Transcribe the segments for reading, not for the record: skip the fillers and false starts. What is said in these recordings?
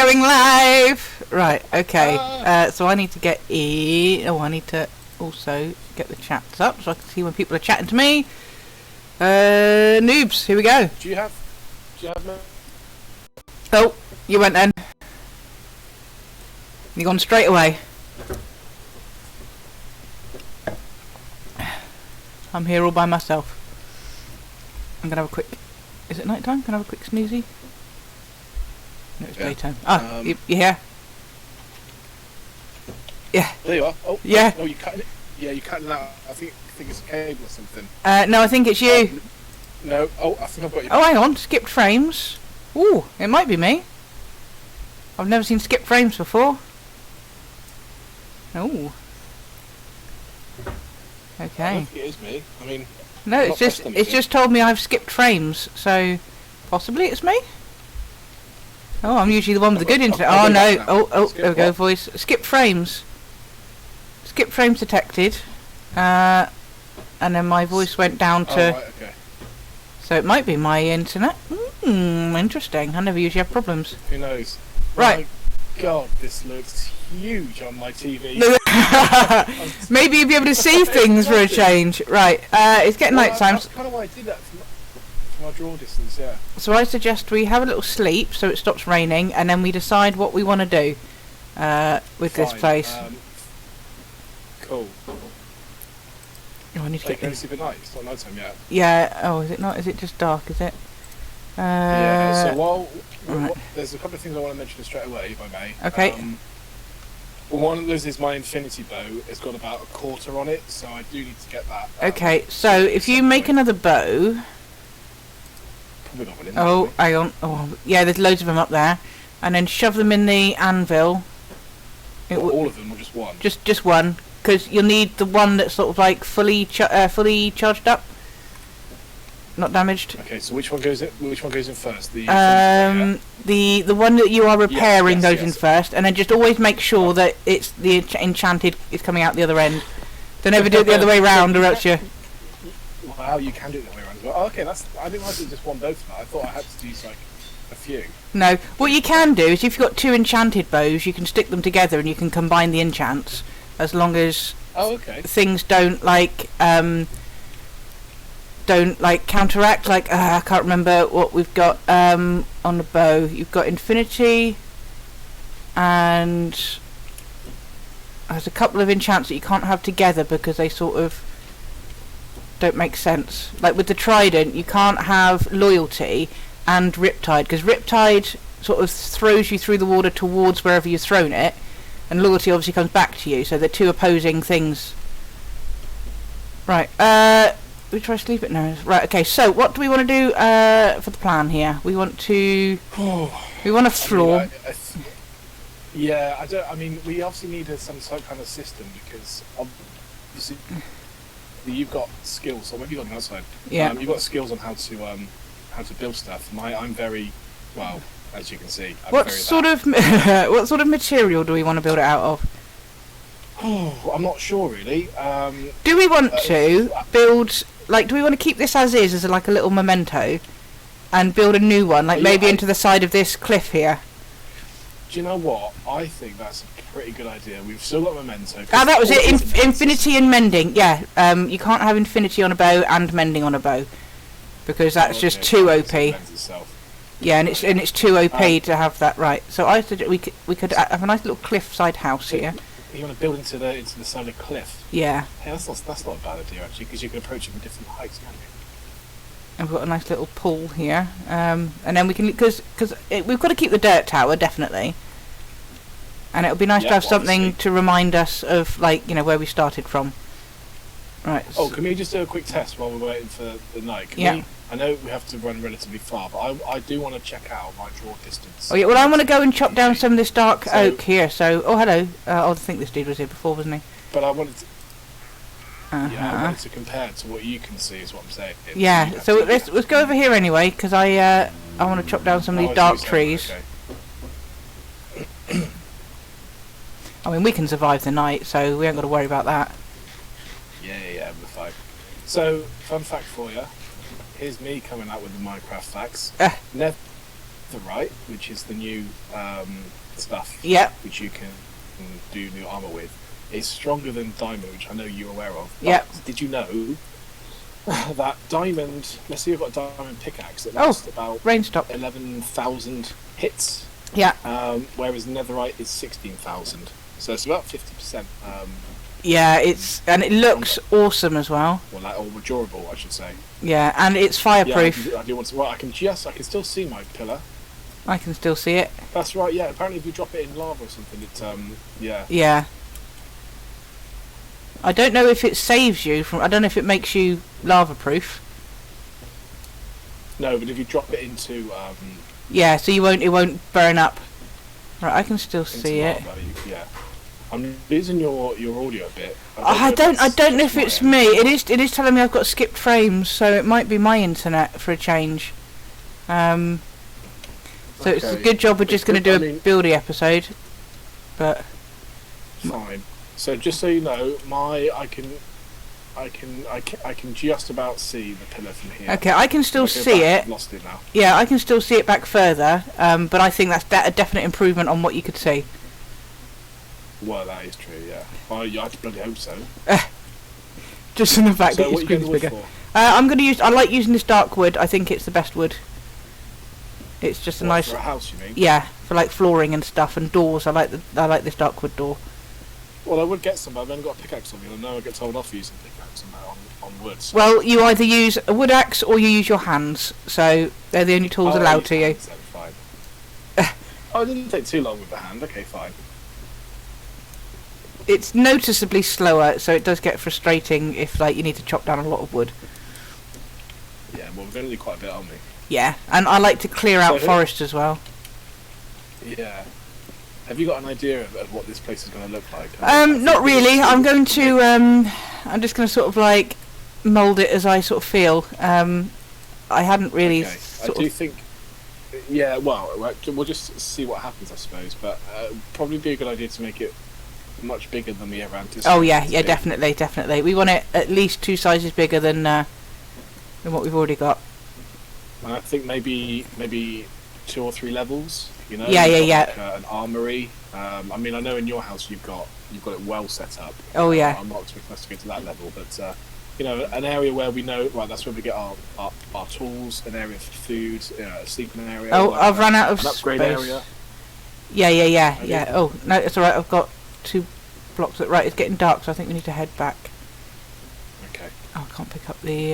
going live! Right, okay. So I need to get in. Oh, I need to also get the chats up so I can see when people are chatting to me. Noobs, here we go. Do you have no? Oh, you went then. You gone straight away. I'm here all by myself. I'm gonna have a quick. Is it night time? Can I have a quick snoozy? No, it's daytime. Ah, you here? Yeah. There you are. Oh, yeah. Oh, you cutting it? Yeah, you cutting out. I think it's a cable or something. No, I think it's you. No. Oh, I think I've got you. Oh, hang on. Skipped frames. Ooh, it might be me. I've never seen skipped frames before. Oh. Okay. I don't think it is me. I mean. No, it's just told me I've skipped frames, so possibly it's me. Oh, I'm usually the one with the good internet. Oh no! Oh, there we go, voice. Skipped frames. Skipped frames detected. And then my voice went down to. Oh, right, okay. So it might be my internet. Interesting. I never usually have problems. Who knows? Right. My God, this looks huge on my TV. Maybe you'll be able to see things for a change. Right. It's getting night time. That's kind of why I did that from our draw distance. Yeah. So I suggest we have a little sleep so it stops raining, and then we decide what we want to do with this place. Cool. Oh, I need to get going to sleep at night. It's not night time yet. Yeah. Oh, is it not? Is it just dark? Is it? Yeah. So while right. There's a couple of things I want to mention straight away, if I may. Okay. One of those is my infinity bow. It's got about a quarter on it, so I do need to get that. Okay. So if you make another bow. Probably got one in there, hang on. Oh, yeah. There's loads of them up there, and then shove them in the anvil. All of them, or just one? Just one. Because you'll need the one that's sort of like fully charged up, not damaged. Okay, so which one goes in? Which one goes in first? The one that you are repairing yes, goes in first, and then just always make sure that it's the enchanted is coming out the other end. Don't ever do it the other way round, or else you. Wow, you can do it the other way around as well. Oh, okay, I didn't realize it was just one bow for that. I thought I had to use like a few. No, what you can do is if you've got two enchanted bows, you can stick them together and you can combine the enchants. As long as things don't counteract. Like I can't remember what we've got on the bow. You've got infinity, and there's a couple of enchants that you can't have together because they sort of don't make sense. Like with the trident, you can't have loyalty and riptide because riptide sort of throws you through the water towards wherever you've thrown it. And loyalty obviously comes back to you, so they're two opposing things. Right, we try to sleep it now. Right, okay, so what do we want to do for the plan here? We want to... we want a floor. Yeah, I mean, we obviously need some kind of system, because obviously you've got skills, so maybe you've got on the outside. Yeah. You've got skills on how to build stuff. I'm very, well... As you can see, what sort of material do we want to build it out of? Oh, I'm not sure really. Do we want to build do we want to keep this as is, as like a little memento, and build a new one, like maybe into the side of this cliff here? Do you know what? I think that's a pretty good idea. We've still got memento. That was it. Infinity and mending. Yeah. You can't have infinity on a bow and mending on a bow, because that's just too OP. Yeah, and it's too OP to have that, right? So I suggest we could have a nice little cliffside house here. You want to build into the side of the cliff? Yeah. Hey, that's not a bad idea actually, because you can approach it from different heights, can't you? And we've got a nice little pool here, and then we can because we've got to keep the dirt tower definitely, and it'll be nice to have something to remind us of where we started from. Right. Oh, can we just do a quick test while we're waiting for the night? I know we have to run relatively far, but I do want to check out my draw distance. Oh yeah, well I want to go and chop down some of this dark oak here. So, oh hello. I think this dude was here before, wasn't he? But I wanted to. Yeah, I wanted to compare to what you can see, is what I'm saying. Yeah. So let's go over here anyway, because I want to chop down some of these dark trees. Okay. I mean, we can survive the night, so we ain't got to worry about that. Yeah, we're fine. So, fun fact for you. Here's me coming out with the Minecraft facts. netherite, which is the new stuff, Yep. which you can do new armor with, is stronger than diamond, which I know you're aware of. Yep. But did you know that diamond? Let's say you've got a diamond pickaxe that lasts about Rain stop. 11,000 hits. Yeah. Whereas netherite is 16,000. So it's about 50%. Yeah, and it looks awesome as well. Or durable, I should say. Yeah, and it's fireproof. Yeah, I do want to. Well, I can still see my pillar. I can still see it. That's right. Yeah. Apparently, if you drop it in lava or something, it yeah. Yeah. I don't know if it saves you from. I don't know if it makes you lava proof. No, but if you drop it into yeah, so it won't burn up. Right, I can still see lava, it. yeah. I'm losing your audio a bit. I don't know if it's me. It is telling me I've got skipped frames, so it might be my internet for a change. So it's a good job we're just going to do a buildy episode. But fine. So just so you know, I can just about see the pillar from here. Okay, I can still see it. I've lost it now. Yeah, I can still see it back further. But I think that's a definite improvement on what you could see. Well, that is true. Yeah. I bloody hope so. Just in the fact that So your what are you screen's going bigger. for? I'm going to use. I like using this dark wood. I think it's the best wood. It's just a nice. For a house, you mean? Yeah, for like flooring and stuff and doors. I like this dark wood door. Well, I would get some, but I've only got a pickaxe on me, and I know I get told off using pickaxe on wood. So. Well, you either use a wood axe or you use your hands. So they're the only tools allowed to you. Hands, then, fine. Oh, it didn't take too long with the hand. Okay, fine. It's noticeably slower, so it does get frustrating if like you need to chop down a lot of wood. Yeah, well, we're going to do quite a bit, aren't we? Yeah, and I like to clear out forest as well. Yeah. Have you got an idea of what this place is going to look like? Not really. I'm going to. I'm just going to sort of like mould it as I sort of feel. I hadn't really. Okay. I do think. Yeah, well, we'll just see what happens, I suppose. But probably be a good idea to make it much bigger than we ever anticipated. Oh yeah, definitely. We want it at least 2 sizes bigger than what we've already got. And I think maybe 2 or 3 levels. You know, yeah. Like, an armory. I mean, I know in your house you've got it well set up. Oh yeah. I'm not expecting us to go to that level, but you know, an area where we know, right, that's where we get our tools, an area for food, a sleeping area. Oh, like I've run out of an upgrade space. area. Yeah. Oh no, it's all right. I've got 2 blocks. Right, it's getting dark, so I think we need to head back. Okay. Oh, I can't pick up the.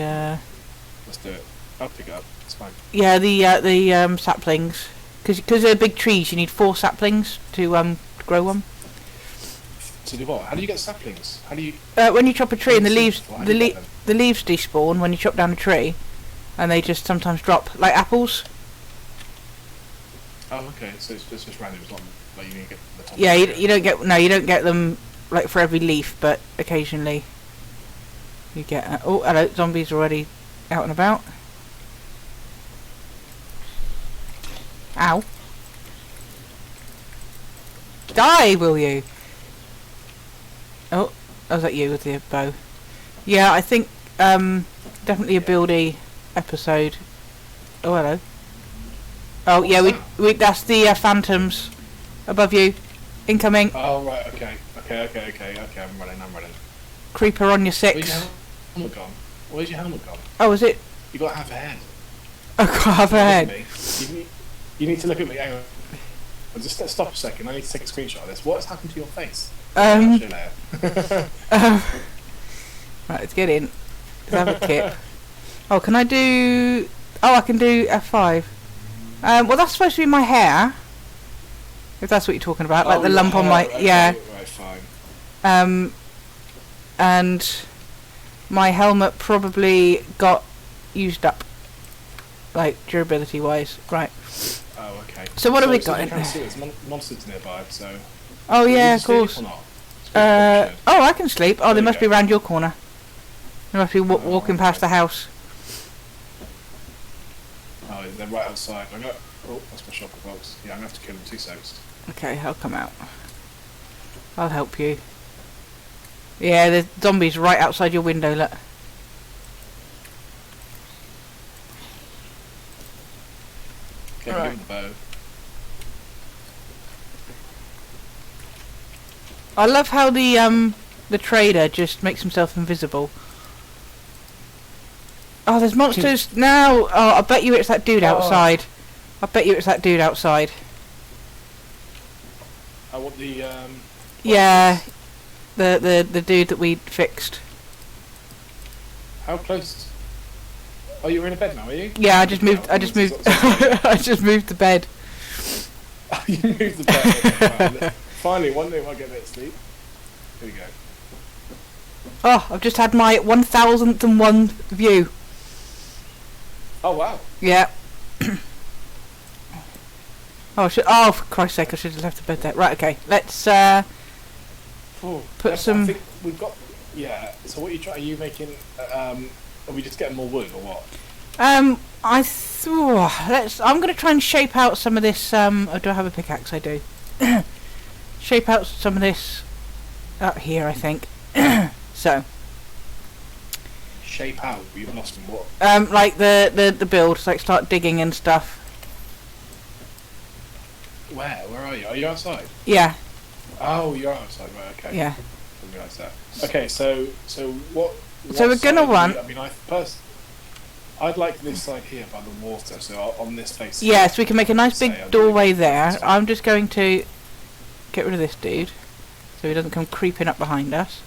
Let's do it. I'll pick it up. It's fine. Yeah, the saplings, because they're big trees. You need 4 saplings to grow one. To do what? How do you get saplings? How do you? When you chop a tree and the leaves, How do you get them? the leaves despawn when you chop down a tree, and they just sometimes drop like apples. Oh, okay. So it's just random. It's not like you need to get the top. Yeah, you don't get them like for every leaf, but occasionally you get. Oh, hello! Zombies already out and about. Ow! Die, will you? Oh, was that you with the bow? Yeah, I think definitely a buildy episode. Oh, hello. Oh, yeah, we that's the phantoms above you, incoming. Oh right, okay. I'm running. Creeper on your 6. Where's your helmet gone? Where's your helmet gone? Oh, is it? You got half a head. Oh, got half a head. You need to look at me. Hang on. Just stop a second. I need to take a screenshot of this. What has happened to your face? Right, let's get in. Let's have a kit. Oh, can I do? Oh, I can do F5. Well, that's supposed to be my hair. If that's what you're talking about, like the lump on my yeah. Right, fine. And my helmet probably got used up, like durability wise. Right. Oh, okay. So what have we got in there? there? There's monsters nearby, so. Oh yeah, of course. Oh, I can sleep. Oh, they must be go. round your corner. They must be walking past the house. Oh, they're right outside. Oh, that's my shopper box. Yeah, I'm gonna have to kill them 2 seconds. Okay, I'll come out. I'll help you. Yeah, there's zombies right outside your window, look. Okay, Right. give them bow. I love how the trader just makes himself invisible. Oh, there's monsters now. Oh, I bet you it's that dude outside. I bet you it's that dude outside. I want the Yeah, the dude that we fixed. How close? Oh, you're in a bed now, are you? Yeah, I just moved. I just moved. I just moved the bed. You moved the bed. Okay, finally, one day I might get a bit of sleep. Here we go. Oh, I've just had my 1001 view. Oh wow. Yeah. Oh, for Christ's sake, I should have left the bed there. Right, okay. Let's put some. I think we've got. Yeah. So what are you making? Are we just getting more wood or what? I'm gonna try and shape out some of this. Oh, do I have a pickaxe? I do. Shape out some of this out here, I think. So. Shape out? You've lost me. What? Like the build, like start digging and stuff. Where are you? Are you outside? Yeah. Oh, you're outside. Right. Okay. Yeah. I didn't realise that. Okay. So what? So we're gonna want. I mean, I'd like this side here by the water. So on this face. Yes, we can make a nice big doorway there. I'm just going to get rid of this dude, so he doesn't come creeping up behind us.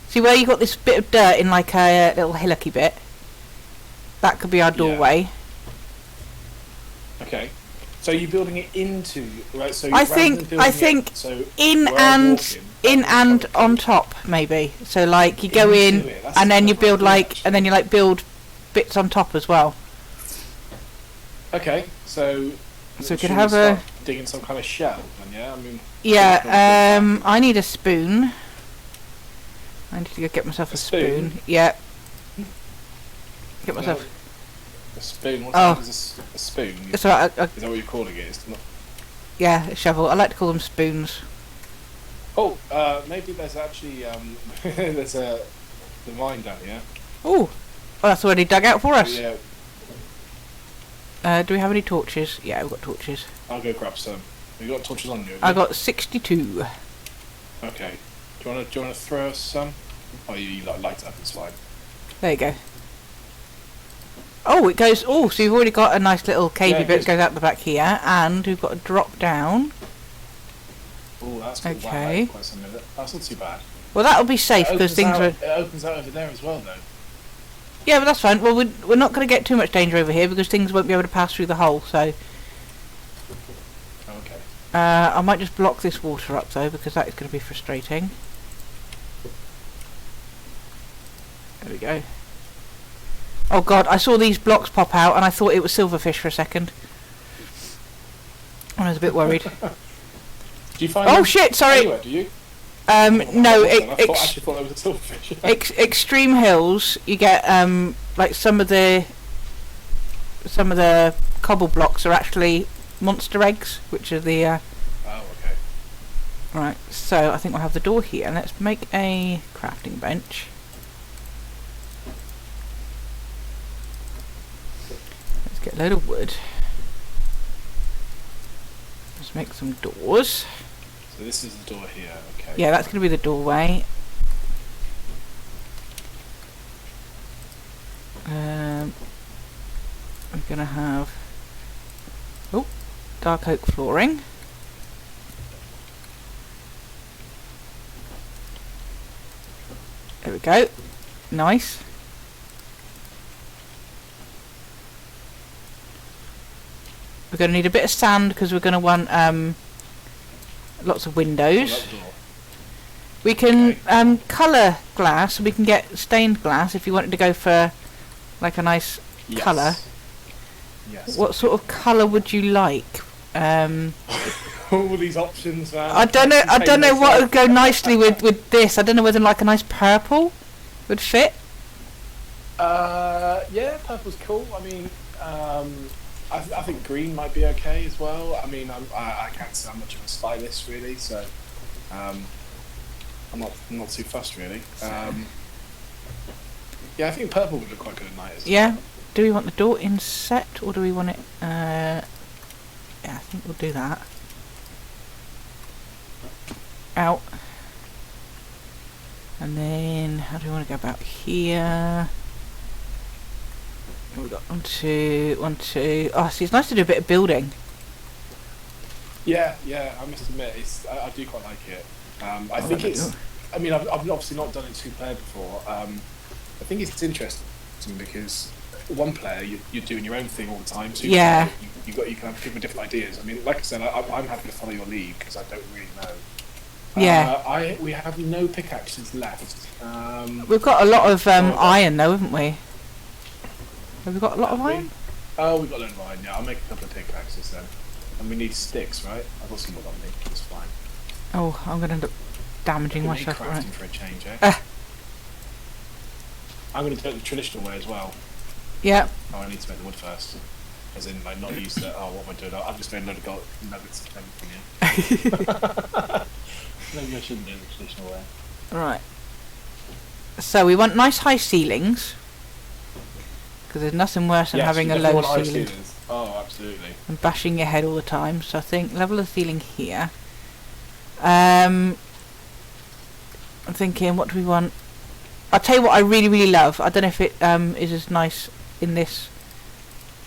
See where you got this bit of dirt in like a little hillocky bit? That could be our doorway. Yeah. Okay. So you're building it into right? So I think in and on top maybe. So like you go in and then you build build bits on top as well. Okay. So we could have a digging some kind of shell. Then, yeah. I mean. Yeah. I need a spoon. I need to go get myself a spoon. Yeah. Get myself a spoon. What is a spoon? It's alright. Is that what you're calling it? It's not... Yeah, a shovel. I like to call them spoons. Oh, maybe there's actually there's the mine down here. Oh, well, that's already dug out for us. Yeah. Do we have any torches? Yeah, we've got torches. I'll go grab some. You got torches on you? I got 62. Okay. Do you wanna throw us some? Oh, you light it up. It's fine. There you go. Oh, it goes. Oh, so you've already got a nice little cavey bit that goes out the back here, and we've got a drop down. Oh, that's cool. Okay. Wow, that's not too bad. Well, that'll be safe because things are. It opens out over there as well, though. Yeah, but that's fine. Well, we're not going to get too much danger over here because things won't be able to pass through the hole. So. Okay. I might just block this water up though because that is going to be frustrating. There we go. Oh god, I saw these blocks pop out and I thought it was silverfish for a second. I was a bit worried. Do you find oh shit, sorry! Anywhere, do you? No, I actually thought there was a silverfish. Extreme Hills, you get like some of the cobble blocks are actually monster eggs, which are the oh, okay. Right, so I think we'll have the door here. Let's make a crafting bench. Let's get a load of wood. Let's make some doors. So this is the door here, okay. Yeah, that's going to be the doorway. We're going to have dark oak flooring. There we go. Nice. We're going to need a bit of sand because we're going to want lots of windows. We can colour glass. We can get stained glass if you wanted to go for like a nice colour. Yes. What sort of colour would you like? All these options, man. I don't know what would go nicely with this. I don't know whether like a nice purple would fit. Yeah, purple's cool. I mean, I think green might be okay as well. I mean, I can't say I'm much of a stylist really, so I'm not too fussed really. Yeah, I think purple would look quite good at night as well. Yeah. Do we want the door inset or do we want it? Yeah, I think we'll do that. Out. And then, how do we want to go about here? We've got 1, 2, 1, 2. Oh, see, it's nice to do a bit of building. Yeah, I must admit, I do quite like it. I think it's... I mean, I've obviously not done it 2-player before. I think it's interesting because 1-player, you're doing your own thing all the time. So you can have people with different ideas. I mean, like I said, I'm happy to follow your lead because I don't really know. Yeah. We have no pickaxes left. We've got a lot of iron, though, haven't we? Have we got a lot of iron? Oh, we've got a load of iron, yeah. I'll make a couple of pickaxes then. And we need sticks, right? I've got some more on me. It's fine. Oh, I'm going to end up damaging myself. Crafting Right. for a change, I'm going to do it the traditional way as well. Yeah. Oh, I need to make the wood first. As in, like, not use the... Oh, what am I doing? I've just made a load of gold nuggets and everything here. Maybe I shouldn't do it the traditional way. Right. So we want nice high ceilings. Because there's nothing worse than having a low ceiling. Oh, absolutely. And bashing your head all the time. So I think level of ceiling here. I'm thinking, what do we want? I'll tell you what I really, really love. I don't know if it is as nice in this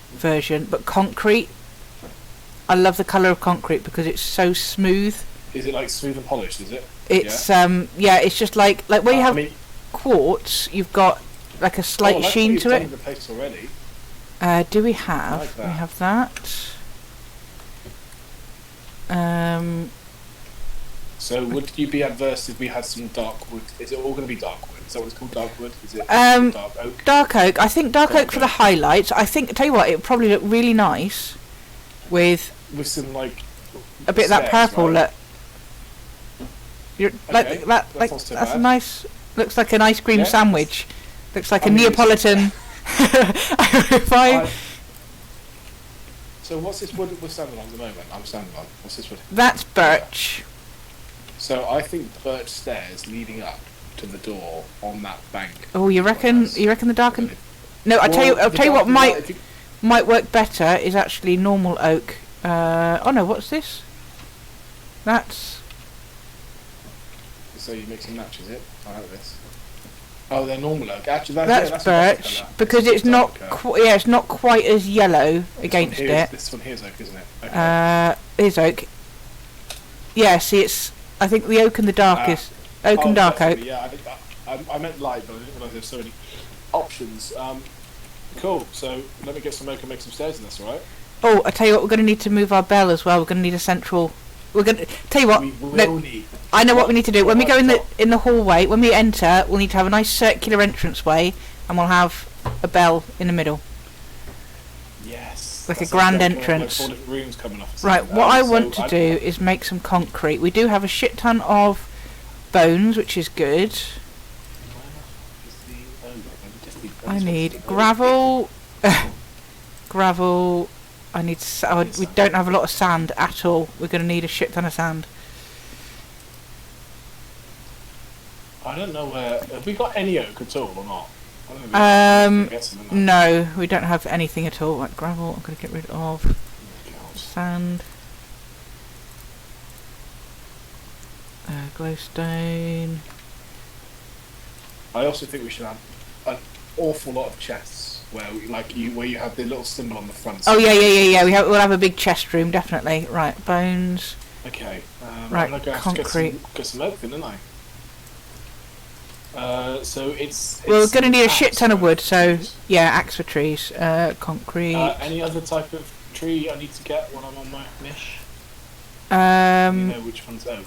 version, but concrete. I love the colour of concrete because it's so smooth. Is it like smooth and polished, is it? It's it's just like where you have quartz, you've got like a slight sheen to it. The place already. Do we have? Like that. We have that. So would you be adverse if we had some dark wood? Is it all going to be dark wood? Is that what it's called, dark wood? Is it dark oak? Dark oak. I think dark oak for the highlights. I think, tell you what, it would probably look really nice with some like a bit of that purple. Right? Look, Okay, that's a nice. Looks like an ice cream sandwich. Looks like a Neapolitan. So what's this wood we're standing on at the moment? I'm standing on. What's this wood? That's birch. So I think the birch stairs leading up to the door on that bank. Oh, you reckon? You reckon the darkened? No, I'll tell you what might work better is actually normal oak. Oh no, what's this? That's. So you mix and match, is it? I like this. Oh, they're normal oak. Actually, that's birch because it's not. It's not quite as yellow against it. This one here's oak, isn't it? Okay. Is oak. Yeah. See, it's. I think the oak and the dark is oak and dark oak. Yeah, I meant light, but I didn't realise there's so many options. Cool. So let me get some oak and make some stairs, and that's all right. Oh, I tell you what, we're going to need to move our bell as well. We're going to need a central. We're going to tell you what. We will need. I know what we need to do. When we go in the hallway, when we enter, we'll need to have a nice circular entranceway, and we'll have a bell in the middle. Yes. Like a grand entrance. Like 4 different rooms coming off. Right. What I want to do is make some concrete. We do have a shit ton of bones, which is good. I need gravel. Gravel. I need. We don't have a lot of sand at all. We're going to need a shit ton of sand. I don't know where. Have we got any oak at all or not? I don't know no, we don't have anything at all. Like gravel, I'm going to get rid of. Sand. Glowstone. I also think we should have an awful lot of chests where you have the little symbol on the front. Oh yeah. We'll have a big chest room, definitely. Right, bones. Okay. Right, I'm gonna concrete. Get some oak in, didn't I? So it's we're going to need a shit ton of wood, so yeah, axe for trees, concrete. Any other type of tree I need to get when I'm on my niche? You know which one's oak?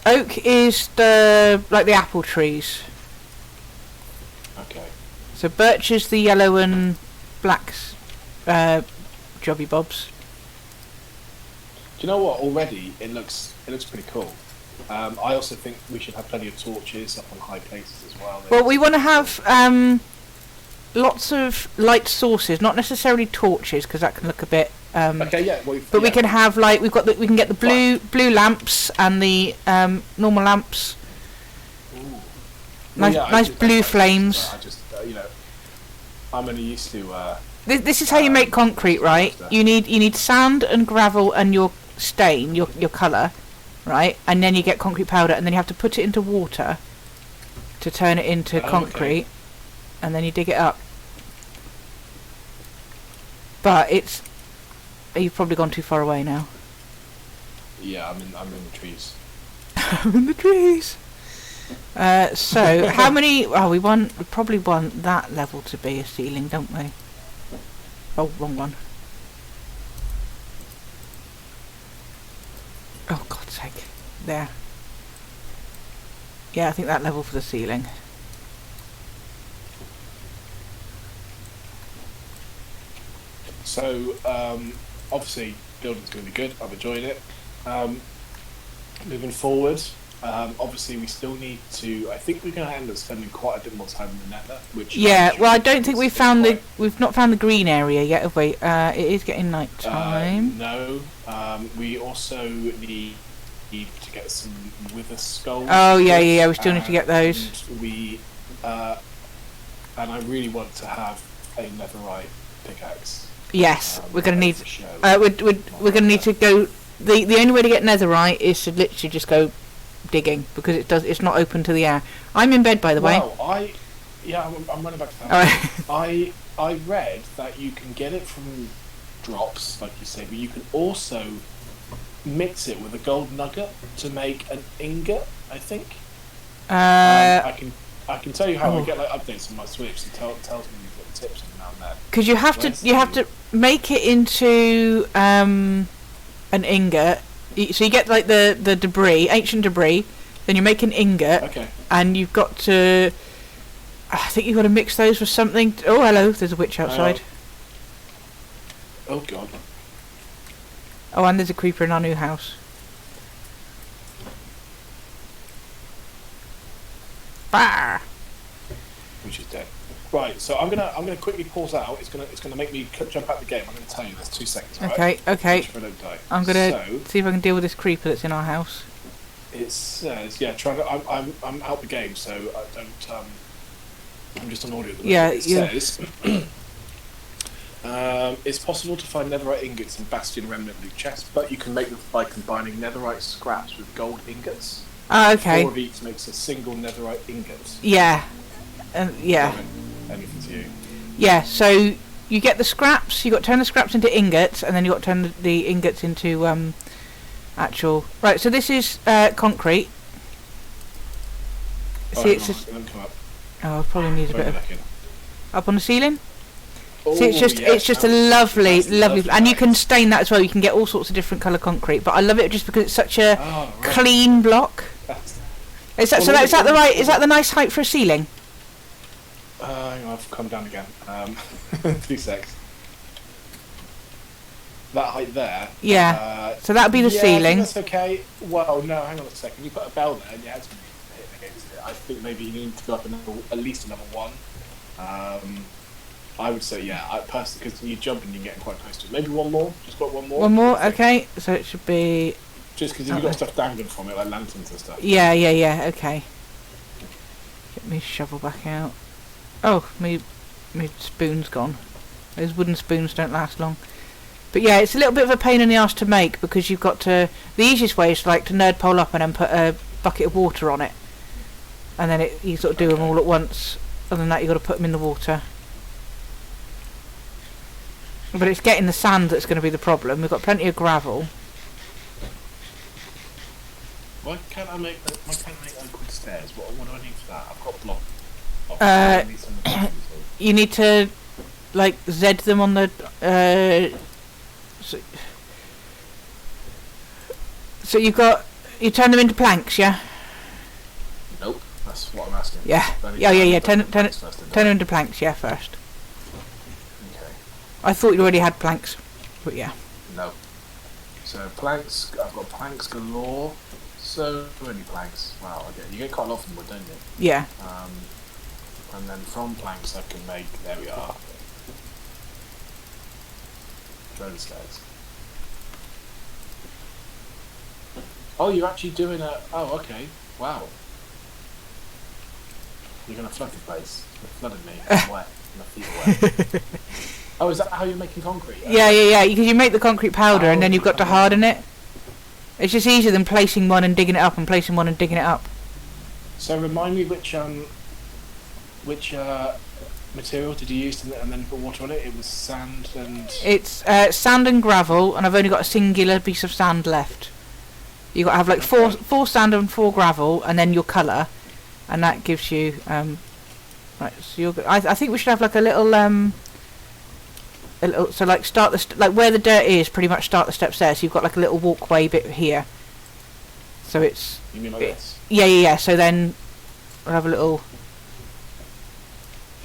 Oak is the apple trees. Okay. So birch is the yellow and black jobby bobs. Do you know what? Already it looks pretty cool. I also think we should have plenty of torches up on high places as well. Well, we want to have lots of light sources, not necessarily torches, because that can look a bit. Okay, yeah. But we can have we can get the blue lamps and the normal lamps. Ooh. Nice blue flames. I just I'm only used to This is how you make concrete, right? You need sand and gravel and your stain, your colour, right? And then you get concrete powder, and then you have to put it into water to turn it into concrete, and then you dig it up. But you've probably gone too far away now. Yeah, I'm in the trees. I'm in the trees. So how many? Oh, we probably want that level to be a ceiling, don't we? Oh, wrong one. Oh, God's sake. There. Yeah, I think that level for the ceiling. So, obviously, building's going to be good. I'm enjoying it. Moving forward, obviously, we still need to. I think we're going to end up spending quite a bit more time in the Nether. Which well, I don't think we've not found the green area yet, have we? It is getting night time. No. We also need to get some wither skulls. Oh yeah. We still need to get those. And I really want to have a netherite pickaxe. Yes, we're going to need. We're going to need to go. The only way to get netherite is to literally just go digging, because it's not open to the air. I'm in bed, by the way. I'm running back to that. Right. I read that you can get it from drops, like you say, but you can also mix it with a gold nugget to make an ingot, I think. I can tell you how. I get like updates on my Switch that tells me the tips and now and then. Because you have to make it into an ingot. So you get like the debris, ancient debris. Then you make an ingot, and you've got to. I think you've got to mix those with something. Oh, hello! There's a witch outside. Oh God. Oh, and there's a creeper in our new house. Bah! Which is dead. Right, so I'm gonna quickly pause out. It's gonna make me jump out the game. I'm gonna tell you. There's 2 seconds. Okay. Right? Okay. I don't die. I'm gonna see if I can deal with this creeper that's in our house. It says, try to. I'm out the game, so I don't. I'm just on audio at the moment. It says. It's possible to find netherite ingots in Bastion remnant loot chests, but you can make them by combining netherite scraps with gold ingots. Okay. 4 of each makes a single netherite ingot. Yeah. Anything to you. Yeah, so you get the scraps, you got to turn the scraps into ingots, and then you got to turn the ingots into actual. Right, so this is concrete. See, it's just. Come up. Oh, it probably needs a bit of. Up on the ceiling? Oh, See, it's just a lovely, and you can stain that as well. You can get all sorts of different colour concrete, but I love it just because it's such a clean block. Is that the right? Is that the nice height for a ceiling? I've come down again. 2 secs. That height there. Yeah. So that'd be the ceiling. That's okay. Well, no, hang on a second. You put a bell there, and you had to hit against it. I think maybe you need to go up at least another 1. I would say, I personally, because you jump and you get quite close to it. Maybe 1 more. Just got 1 more. 1 more. Okay. So it should be. Just because you've got stuff dangling from it, like lanterns and stuff. Yeah. Okay. Get me shovel back out. Oh, my spoon's gone. Those wooden spoons don't last long. But yeah, it's a little bit of a pain in the arse to make, because you've got to. The easiest way is to nerd pole up and then put a bucket of water on it, and then you sort of do them all at once. Other than that, you've got to put them in the water. But it's getting the sand that's going to be the problem. We've got plenty of gravel. Why can't I make liquid stairs? What do I need for that? I've got block. You need to Z them on the so you turn them into planks, yeah? Nope, that's what I'm asking. Yeah. Turn them into planks, first. Okay. I thought you already had planks, but yeah. No. So planks, I've got planks galore. So many planks. Wow, okay. You get quite a lot from wood, don't you? Yeah. And then from planks I can make, there we are, drone stairs. Oh, you're actually doing oh, okay. Wow. You're going to flood the place. You're flooding me. I'm wet. My feet are wet. Oh, is that how you're making concrete? Yeah. Because you make the concrete powder and then you've got to okay. harden it. It's just easier than placing one and digging it up and placing one and digging it up. So remind me which material did you use and then put water on it? It was sand and... It's sand and gravel, and I've only got a singular piece of sand left. You've got to have like four sand and 4 gravel, and then your colour, and that gives you... right, so I think we should have like a little... so like start like where the dirt is, pretty much start the steps there, so you've got like a little walkway bit here. So it's... You mean like this? Yeah, so then we'll have a little...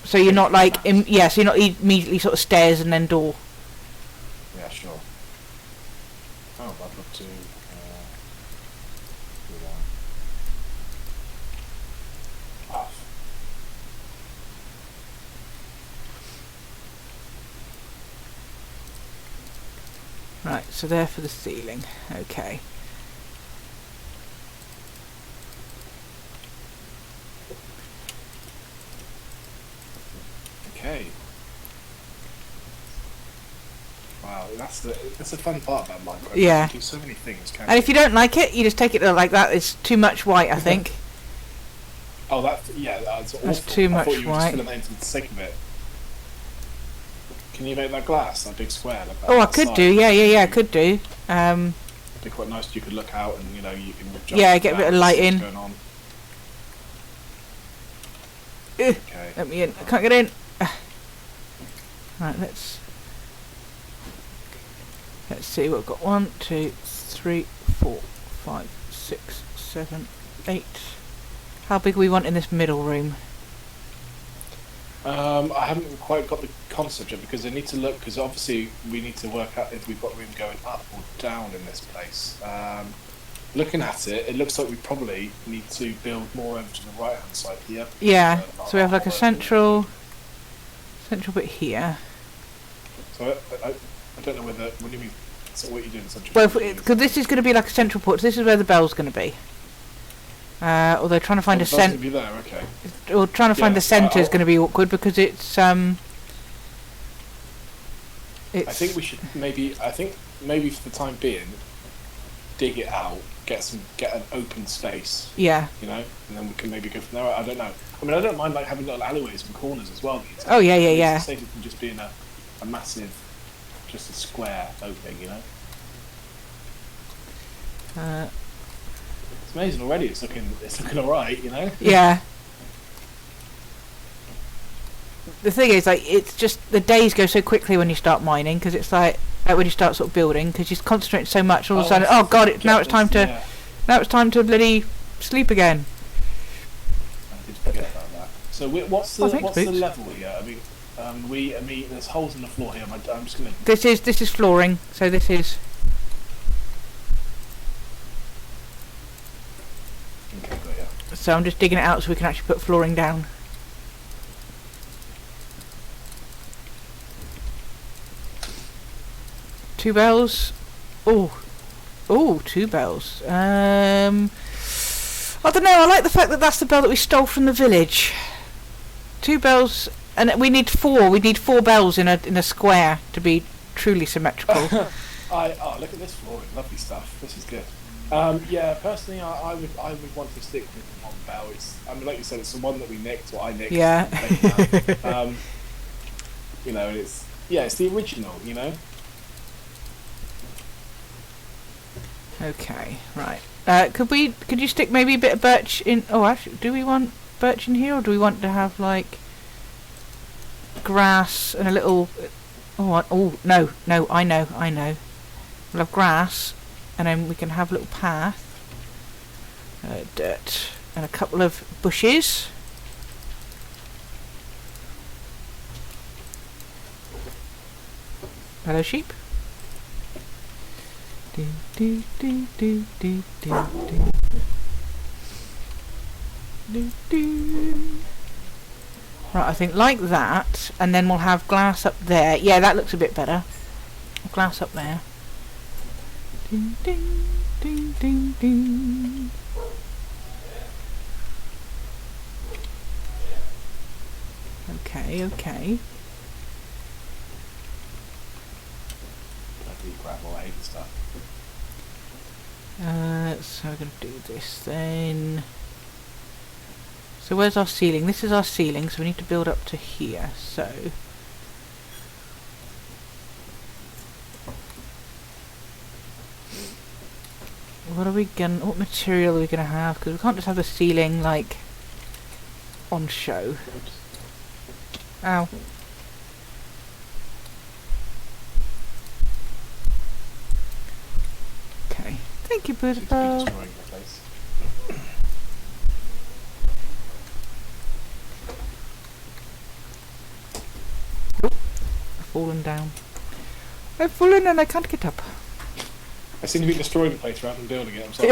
So you're not like... so you're not immediately sort of stairs and then door. Yeah, sure. Oh, I'd love to do that. Path. Right, so there for the ceiling. Okay. Okay. Wow, that's the fun part about Minecraft. Yeah. You can do so many things, can't And if you don't like it, you just take it like that. It's too much white, I think. Oh, that's awful. That's too much I thought you were white. just filling that in for the sake of it. Can you make that glass, that big square? Like that Oh, I outside? could do. Yeah, I could do. It'd be quite nice. You could look out, and you can. Yeah, get a bit of light in. Going on. Ugh, Okay. let me in. I can't get in. Right, let's see. We've got 1, 2, 3, 4, 5, 6, 7, 8. How big we want in this middle room? I haven't quite got the concept yet because I need to look because obviously we need to work out if we've got room going up or down in this place. Looking at it, it looks like we probably need to build more over to the right hand side here. Yeah. So we have like a central bit here. So I don't know whether. What do you mean? So what are you doing? Central? Well, because this is going to be like a central port. So this is where the bell's going to be. Although trying to find a center. Be there, okay. Or trying to find the centre is going to be awkward because it's. I think we should maybe. I think maybe for the time being, dig it out, get an open space. Yeah. And then we can maybe go from there. I don't know. I mean, I don't mind like having little alleyways and corners as well. Oh yeah. Save it from just being a massive, just a square opening. It's amazing already. It's looking alright. Yeah. The thing is, like, it's just the days go so quickly when you start mining because it's like when you start sort of building because you concentrate so much. All of a sudden, oh god, now it's time to bloody sleep again. I did forget about that. So what's the level here? I mean, there's holes in the floor here. I'm just gonna. This is flooring. So this is. Okay, got ya. So I'm just digging it out so we can actually put flooring down. Two bells. Oh, 2 bells. I don't know. I like the fact that that's the bell that we stole from the village. 2 bells, and we need 4. We need 4 bells in a square to be truly symmetrical. Look at this flooring. Lovely stuff. This is good. Yeah, personally, I would want to stick with the one bell. Like you said, it's the one that we nicked, or I nicked. Yeah. And it's the original. Okay, right. Could you stick maybe a bit of birch in? Oh, actually, do we want birch in here, or do we want to have like grass and a little? Oh no, I know. We'll have grass, and then we can have a little path, dirt, and a couple of bushes. Hello, sheep. Do. Right, I think like that, and then we'll have glass up there. Yeah, that looks a bit better. Glass up there. Ding, ding, ding, ding, ding. Okay. and stuff. So we're going to do this then. So where's our ceiling? This is our ceiling, so we need to build up to here. So what material are we gonna have? Because we can't just have the ceiling like on show. Ow. Okay. Thank you, Beautiful. I've fallen down. I've fallen and I can't get up. I seem to be destroying the place rather than building it. I'm sorry.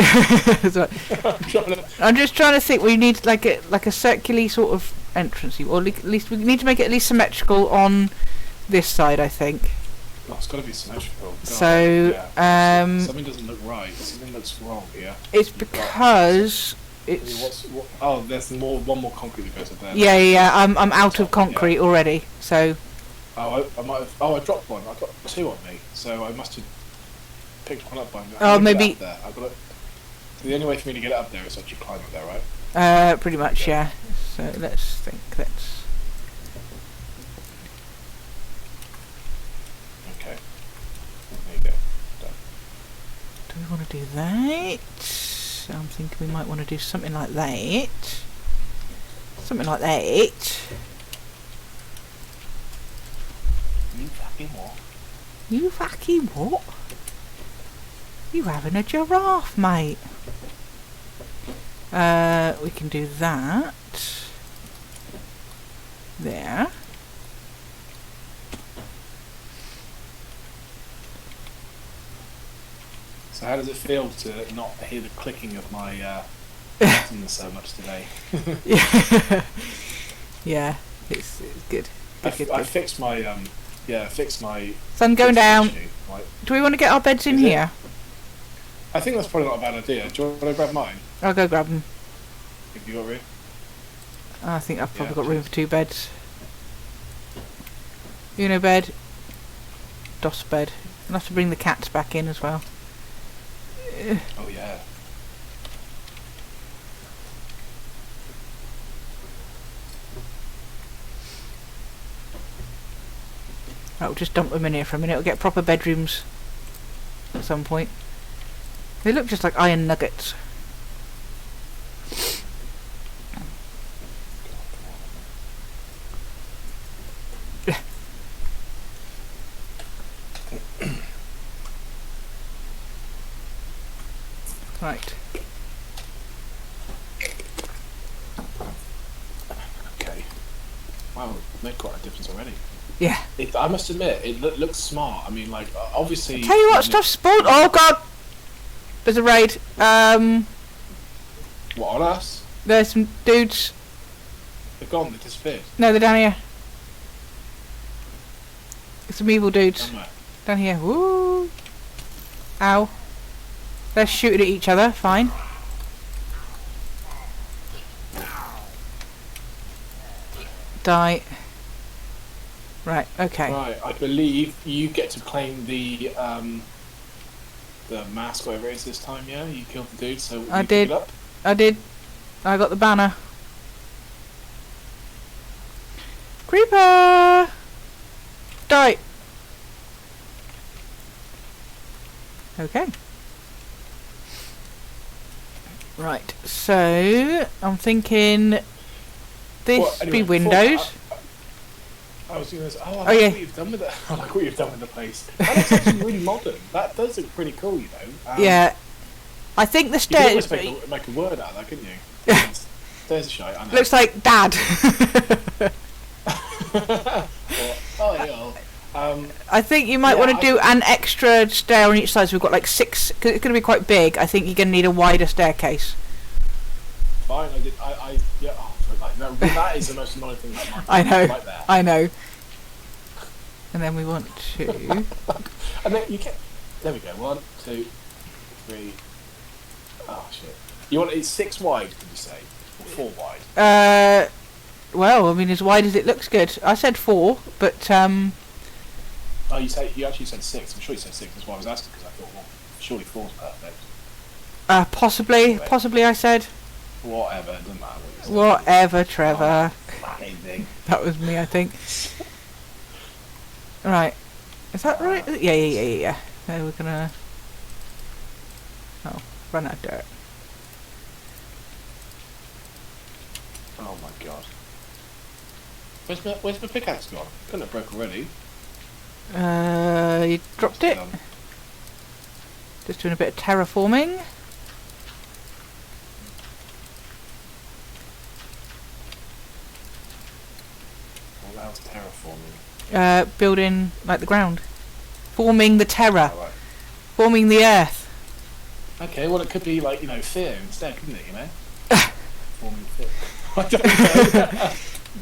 That's right. I'm just trying to think. We need like a circular sort of entrance, or at least we need to make it at least symmetrical on this side, I think. Oh, it's got to be symmetrical. God. So something doesn't look right. Something looks wrong here. It's because it's. There's one more concrete that goes up there. Yeah. I'm out of concrete already. So. Oh, I might have. Oh, I dropped one. I got two on me, so I must have picked one up by me. Oh, maybe. There. I've got it. The only way for me to get it up there is to actually climb up there, right? Pretty much, yeah. So let's think. Okay. There you go. Done. Do we want to do that? I'm thinking we might want to do something like that. Something like that. You fucking what? You fucking what? You having a giraffe, mate? We can do that. There. So how does it feel to not hear the clicking of my buttons so much today? Yeah, it's good. I fixed my fixed my sun going down. Like, do we want to get our beds in here? I think that's probably not a bad idea. Do you want to grab mine? I'll go grab them. Have you got room? I think I've probably got room for 2 beds. Uno bed, DOS bed. I'll have to bring the cats back in as well. Oh yeah. I'll just dump them in here for a minute. We'll get proper bedrooms at some point. They look just like iron nuggets. Right. Okay. Wow, made quite a difference already. Yeah. I must admit, it looks smart. I mean, like, obviously... Tell you what, stuff spawned. Oh god! There's a raid. What, on us? There's some dudes. They're gone, they disappeared. No, they're down here. Some evil dudes. Somewhere. Down here. Woo! Ow. They're shooting at each other. Fine. Die. Right, okay. Right, I believe you get to claim the mask, whatever it is this time, yeah? You killed the dude, so I you did. pick it up? I did. I got the banner. Creeper! Die! Okay. Right, so I'm thinking this Well, anyway, be windows. I was going to say, I Oh, like yeah. what you've done with it. I like what you've done with the place. That looks actually really modern. That does look pretty cool, you know. Yeah. I think the You stairs... could almost make a word out of that, couldn't you? Stairs are shite, I know. Looks like Dad. I think you might want to do an extra stair on each side, so we've got like 6, because it's going to be quite big. I think you're going to need a wider staircase. Fine, yeah, like, no, that is the most annoying thing about Minecraft. I know, Right there. I know. And then we want to... And then you get... There we go, 1, 2, 3... Oh, shit. You want it 6 wide, did you say? Or 4 wide? Well, I mean, as wide as it looks good. I said 4, but, Oh, you actually said 6. I'm sure you said 6, that's why I was asking, because I thought, well, surely 4's perfect. Possibly, I said. Whatever, it doesn't matter what you say. Whatever, Trevor. Anything. That was me, I think. Right. Is that right? Yeah. So we're gonna... Oh, run out of dirt. Oh my god. Where's my pickaxe gone? Couldn't have broke already. You dropped it? Just doing a bit of terraforming. Well, that was terraforming. Building, like, the ground. Forming the terra. Oh, right. Forming the earth. Okay, well it could be like, fear instead, couldn't it, Forming fear. I don't know.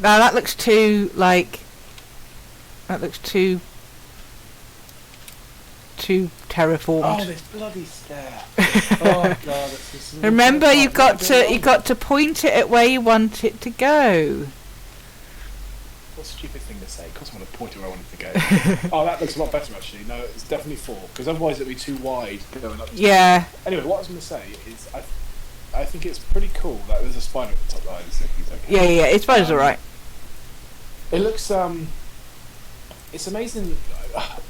Now that looks too, like... That looks too terraformed. Oh, this bloody stair. Oh god, that's just... Remember, you got to point it at where you want it to go. What a stupid thing to say. Of course I want to point it where I want it to go. Oh, that looks a lot better actually. No, it's definitely 4, because otherwise it'd be too wide going up. Yeah. Anyway, what I was going to say is I think it's pretty cool that there's a spider at the top right. So he's okay. Yeah. Spider's alright. It looks it's amazing.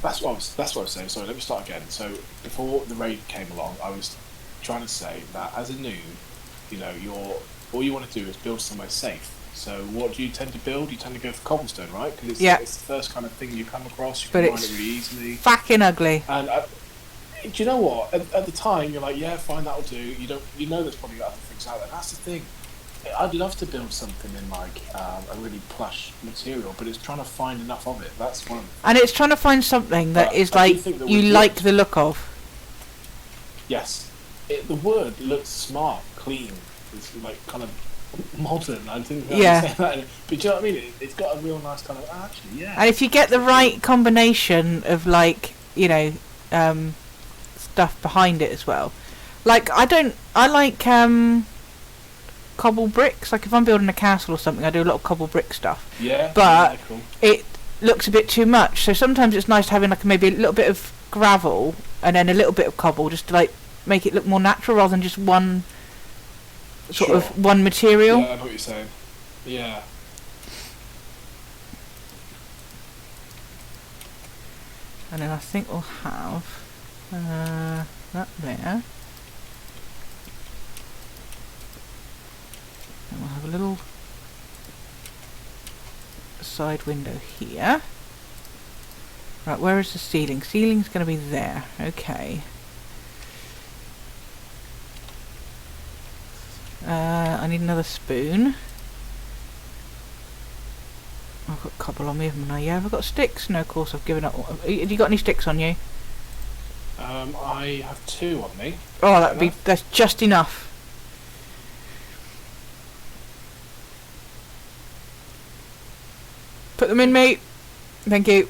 That's what I was saying. Sorry, let me start again. So before the raid came along, I was trying to say that as a noob, all you want to do is build somewhere safe. So what do you tend to build? You tend to go for cobblestone, right? Because it's the first kind of thing you come across. You can find it really easily. Fucking ugly. And do you know what? At the time, you're like, yeah, fine, that'll do. You know, there's probably other things out there. That's the thing. I'd love to build something in like a really plush material, but it's trying to find enough of it. That's one. And it's trying to find something that is like you like the look of. Yes, the word looks smart, clean. It's like kind of modern. I didn't say that, but do you know what I mean? It's got a real nice kind of actually, yeah. And if you get the right combination of like stuff behind it as well, like I like cobble bricks. Like if I'm building a castle or something, I do a lot of cobble brick stuff. Yeah, but cool. It looks a bit too much. So sometimes it's nice having like maybe a little bit of gravel and then a little bit of cobble, just to like make it look more natural rather than just one sort of one material. Yeah, I know what you're saying. Yeah. And then I think we'll have that there. And we'll have a little side window here. Right, where is the ceiling? Ceiling's going to be there. Okay. I need another spoon. I've got cobble on me, haven't I? Yeah, have I got sticks? No, of course I've given up. Have you got any sticks on you? I have 2 on me. Oh, that's just enough. Put them in, mate. Thank you.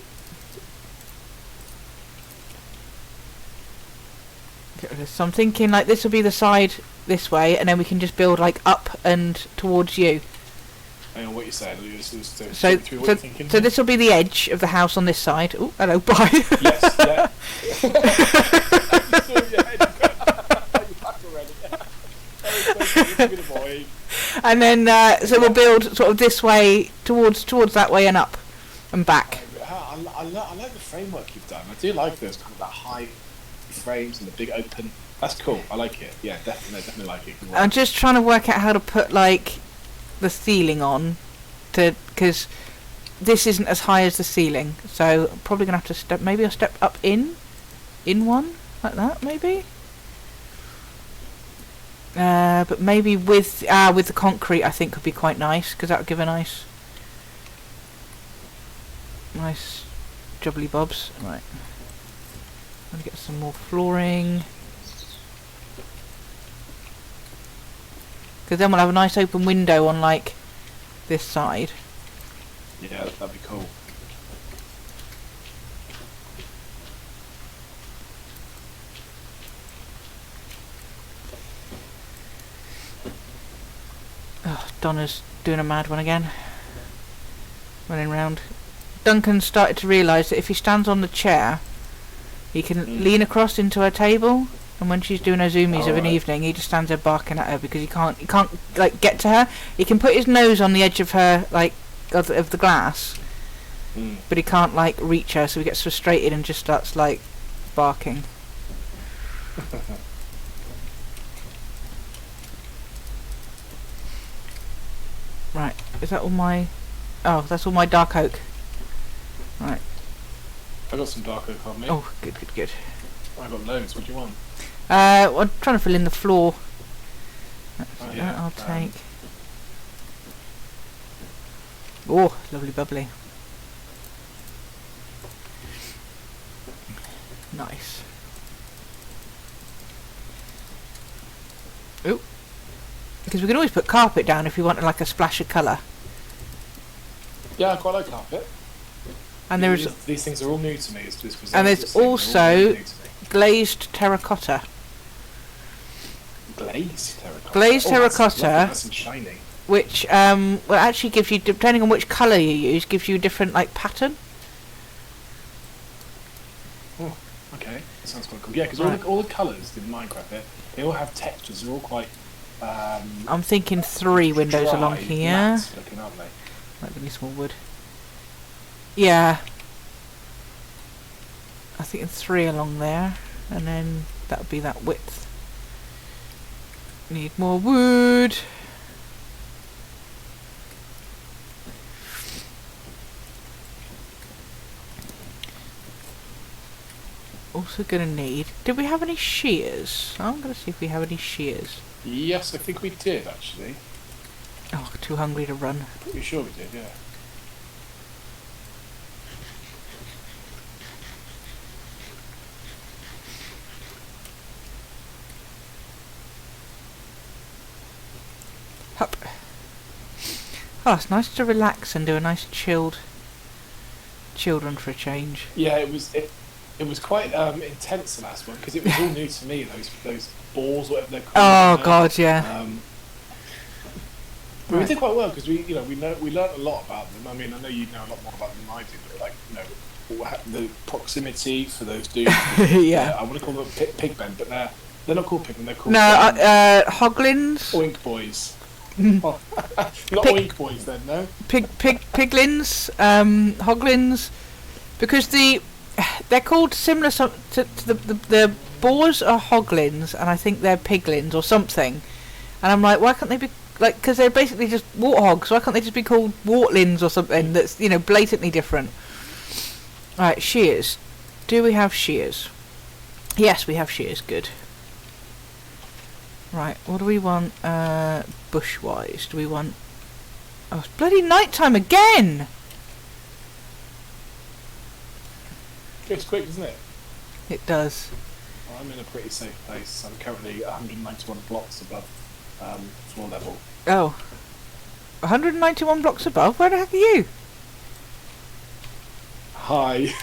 So I'm thinking like this will be the side this way, and then we can just build like up and towards you. Hang on, what you're saying? So this will be the edge of the house on this side. Oh, hello, bye. Yes, yeah. And then so we'll build sort of this way towards that way and up and back. I like the framework you've done. I do like those kind of that high frames and the big open. That's cool. I like it. Yeah, definitely like it. I'm just trying to work out how to put like the ceiling on, because this isn't as high as the ceiling. So I'm probably gonna have to step. Maybe I'll step up in one like that. Maybe. But maybe with the concrete, I think would be quite nice, because that would give a nice jubbly bobs. Right. I'm gonna get some more flooring, because then we'll have a nice open window on like this side. Yeah, that'd be cool. Oh, Donna's doing a mad one again. Running round. Duncan started to realise that if he stands on the chair, He can lean across into her table, and when she's doing her zoomies of an right. evening, he just stands there barking at her because he can't like get to her. He can put his nose on the edge of her like of the glass, but he can't like reach her, so he gets frustrated and just starts like barking. Right, is that all my... Oh, that's all my dark oak. Right. I got some dark oak on me. Oh, good, good, good. I got loads. What do you want? Well, I'm trying to fill in the floor. Yeah. That I'll take. Oh, lovely bubbly. Nice. Oh. Because we can always put carpet down if we wanted like a splash of colour. Yeah, I quite like carpet. And there is... These things are all new to me. And there's also glazed terracotta. Glazed terracotta? Glazed terracotta. That's and shiny. Which well actually gives you, depending on which colour you use, gives you a different like pattern. Oh, okay. That sounds quite cool. Yeah, because all the colours in Minecraft, they all have textures. They're all quite... I'm thinking 3 windows dry, along here. matte looking, aren't they? Might be small wood. Yeah. I think 3 along there, and then that would be that width. Need more wood. Also gonna need... Did we have any shears? I'm gonna see if we have any shears. Yes, I think we did, actually. Oh, too hungry to run. Pretty sure we did, yeah. Hup. Oh, it's nice to relax and do a nice chilled run for a change. Yeah, it was quite intense, the last one, because it was all new to me, those balls, whatever they're called. Oh god, yeah. But we did quite well, because we learned a lot about them. I mean, I know you know a lot more about them than I do, but like, the proximity for those dudes. Yeah. I want to call them pigmen, but they're not called pigmen, they're called... No, hoglins. Oink boys. Not oink boys then, no? Piglins, hoglins, because they're called similar to the boars are hoglins, and I think they're piglins or something. And I'm like, why can't they be like? Because they're basically just warthogs. Why can't they just be called wartlins or something that's blatantly different? Right, shears. Do we have shears? Yes, we have shears. Good. Right, what do we want? Bush-wise, do we want... Oh, it's bloody night time again! It's quick, doesn't it? It does. Well, I'm in a pretty safe place. I'm currently 191 blocks above floor level. Oh. 191 blocks above? Where the heck are you? Hi.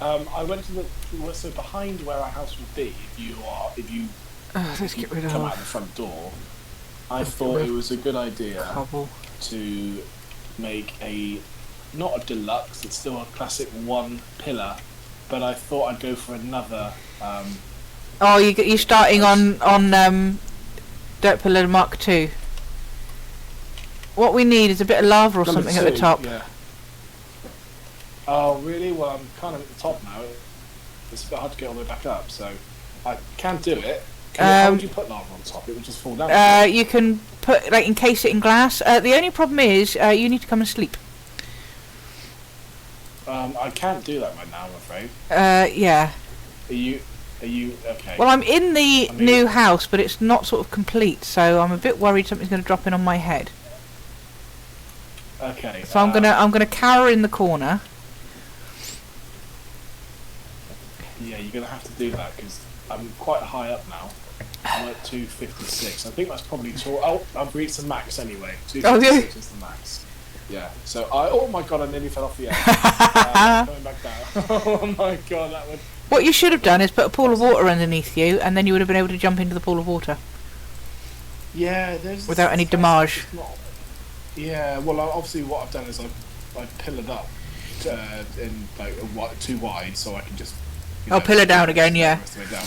I went to so behind where our house would be, if you let's get rid of... come out the front door, I thought it was a good idea cobble to make not a deluxe, it's still a classic 1 pillar, but I thought I'd go for another... oh, you're starting on Dirt Pillar Mark 2. What we need is a bit of lava or something 2, at the top. Yeah. Oh, really? Well, I'm kind of at the top now. It's a bit hard to get all the way back up, so I can do it. How would you put lava on top? It would just fall down. You can put, like, encase it in glass. The only problem is you need to come and sleep. I can't do that right now, I'm afraid. Yeah. Are you okay? Well, I'm in the new house, but it's not sort of complete, so I'm a bit worried something's going to drop in on my head. Okay. So I'm gonna cower in the corner. Yeah, you're gonna have to do that because I'm quite high up now. I'm at 256. I think that's probably too. I've reached the max anyway. 256 is the max. Yeah. So oh my god, I nearly fell off the edge. Coming back down. Oh my god, that would. What you should have done is put a pool of water underneath you, and then you would have been able to jump into the pool of water. Yeah, without any damage. Yeah, well, obviously what I've done is I've pillared up in like too wide, so I can just Oh, pillar down again, yeah. Rest of the way down.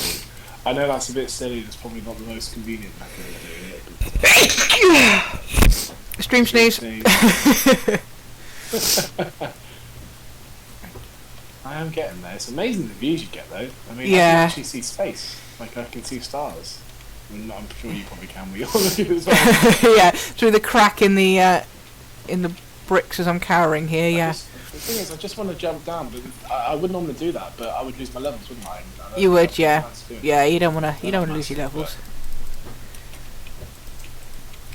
I know that's a bit silly. That's probably not the most convenient method of doing it. Stream sneeze. I am getting there. It's amazing the views you get, though. I mean, I Yeah. can actually see space. Like, I can see stars. And I'm sure you probably can with your view as well. Yeah, through the crack in the bricks as I'm cowering here. Yeah. The thing is, I just want to jump down, but I wouldn't normally do that. But I would lose my levels, wouldn't I? You would, yeah. Yeah. Yeah, you don't wanna lose your levels.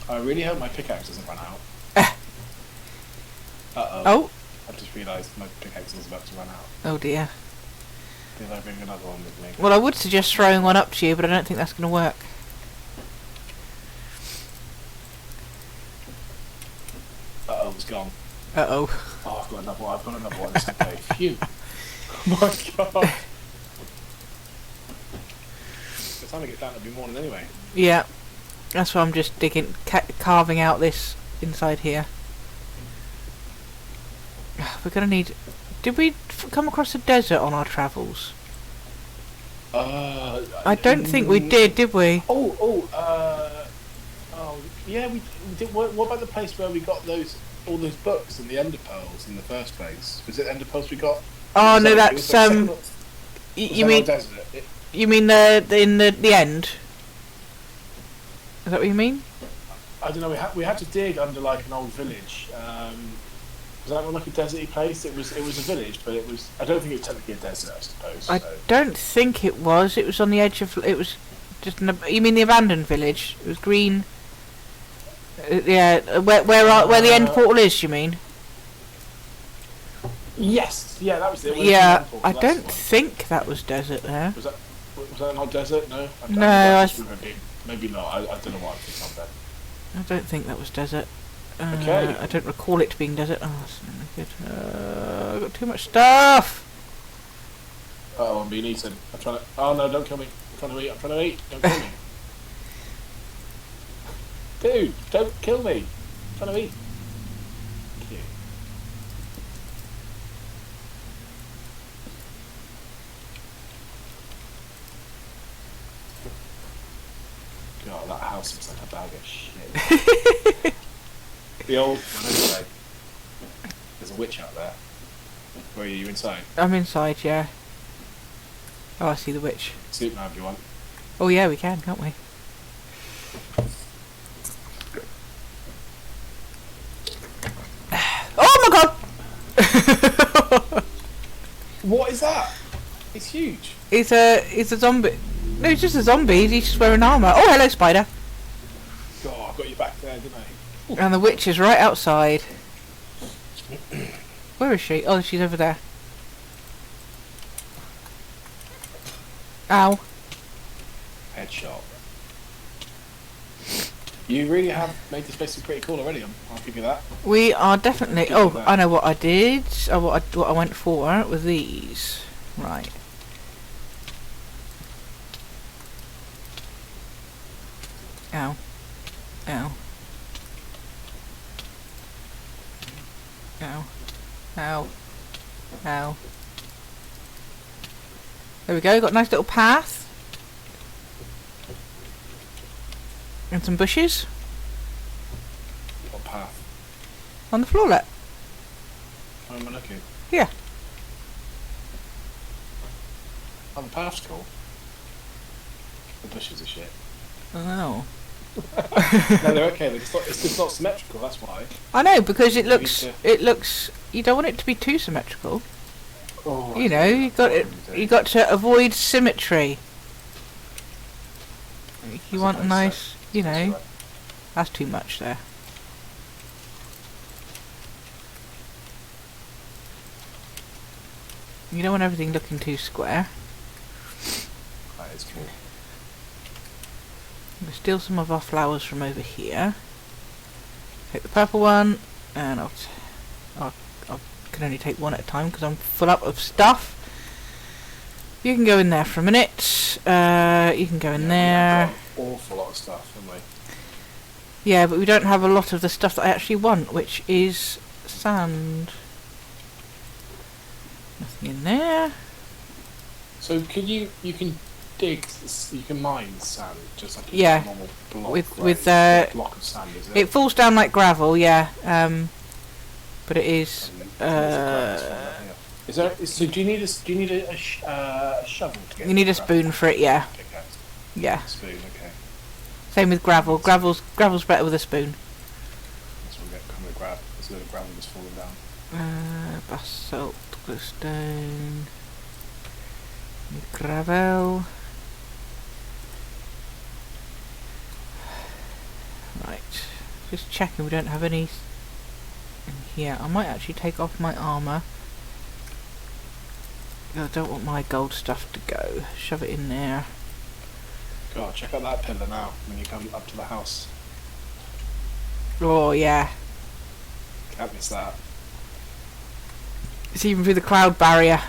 I really hope my pickaxe doesn't run out. Uh-oh. Oh. I just realised my pickaxe is about to run out. Oh dear. Did I bring another one with me? Well, I would suggest throwing one up to you, but I don't think that's going to work. Uh-oh, it's gone. Uh-oh. Oh, I've got another one. I've got another one. Okay. Phew. Oh my god. By the time I get down, it'll be morning anyway. Yeah. That's why I'm just carving out this inside here. We're going to need... Did we come across a desert on our travels? I don't think we did we? Yeah, we did. What about the place where we got all those books and the ender pearls in the first place? Was it ender pearls we got? Oh no, that's you mean desert? you mean in the end? Is that what you mean? I don't know. We had to dig under like an old village. Was that like a deserty place? It was a village, but it was. I don't think it was technically a desert. I suppose. I don't think it was. It was on the edge of. It was just. You mean the abandoned village? It was green. Yeah, where the end portal is? You mean? Yes. Yeah, that was it. Yeah, I don't think that was desert there. Was that not desert? No. Maybe not. I don't know what I'm thinking of then. I don't think that was desert. Okay. I don't recall it being desert. Oh, that's not good. I've got too much stuff. Oh, I'm being eaten. I'm trying to. Oh no! Don't kill me. I'm trying to eat. Don't kill me. Dude, don't kill me. I'm trying to eat. Cute. God, that house looks like a bag of shit. The old one, anyway. There's a witch out there. Where are you inside? I'm inside, yeah. Oh, I see the witch. Soup now if you want. Oh yeah, we can, can't we? Oh my god! What is that? It's huge. It's a zombie. No, it's just a zombie. He's just wearing armour. Oh, hello, spider. God, I got you back there, didn't I? And the witch is right outside. Where is she? Oh, she's over there. Ow. Headshot. You really have made this place pretty cool already. I'll give you that. We are definitely... Give you Oh, that. I know what I did. Oh, what I went for with these. Right. Ow. Ow. Ow. Ow. Ow. There we go, got a nice little path. And some bushes What path? on the floorlet. Where am I looking? Yeah. Oh, the path's cool. The bushes are shit. Oh. No, they're okay. It's just not symmetrical. That's why. I know, because it You looks need to- you don't want it to be too symmetrical. Oh, You know, you got to avoid symmetry. You want a nice, you know, that's too much there. You don't want everything looking too square. That is cool. I'm gonna steal some of our flowers from over here. Take the purple one, and I can only take one at a time because I'm full up of stuff. You can go in there for a minute. You can go in there. We've got an awful lot of stuff, haven't we? Yeah, but we don't have a lot of the stuff that I actually want, which is sand. Nothing in there. So you can dig, you can mine sand just like Yeah. a normal block, With- right? with, A block of sand, is it? It falls down like gravel, yeah. But it is. There's a gravel one down here. Is there? So do you need a shovel to get? You need a gravel? spoon for it, yeah. Pickaxe. Yeah. Spoon, okay. Same with gravel. Gravel's better with a spoon. That's what we get. Come with grab. There's a load of gravel just falling down. Basalt, glowstone, gravel. Right, just checking we don't have any in here. I might actually take off my armour. I don't want my gold stuff to go. Shove it in there. God, check out that pillar now when you come up to the house. Oh yeah, Can't miss that. it's even through the cloud barrier.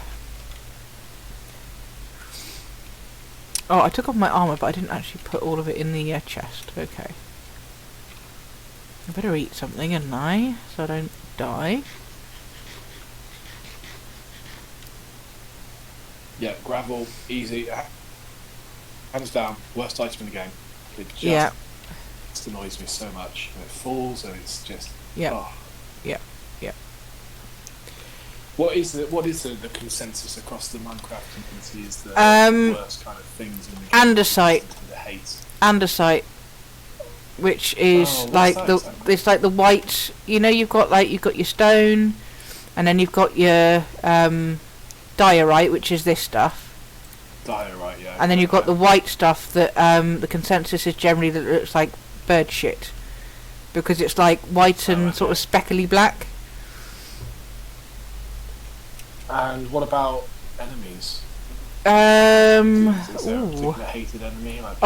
Oh, I took off my armour, but I didn't actually put all of it in the chest. Okay. I better eat something, hadn't I? So I don't die. Yeah, gravel, easy. Hands down, worst item in the game. It just annoys me so much. When it falls and it's just... Yeah. Oh. Yeah. Yeah. What is the consensus across the Minecraft community is the worst kind of things in the game? Andesite. The hate. Andesite, which is what's that? it's like the white. You know, you've got your stone, and then you've got your diorite, which is this stuff. Diorite, yeah. And then you've got the white stuff that the consensus is generally that it looks like bird shit, because it's like white and sort of speckly black. And what about enemies? Is there a particular hated enemy? Like,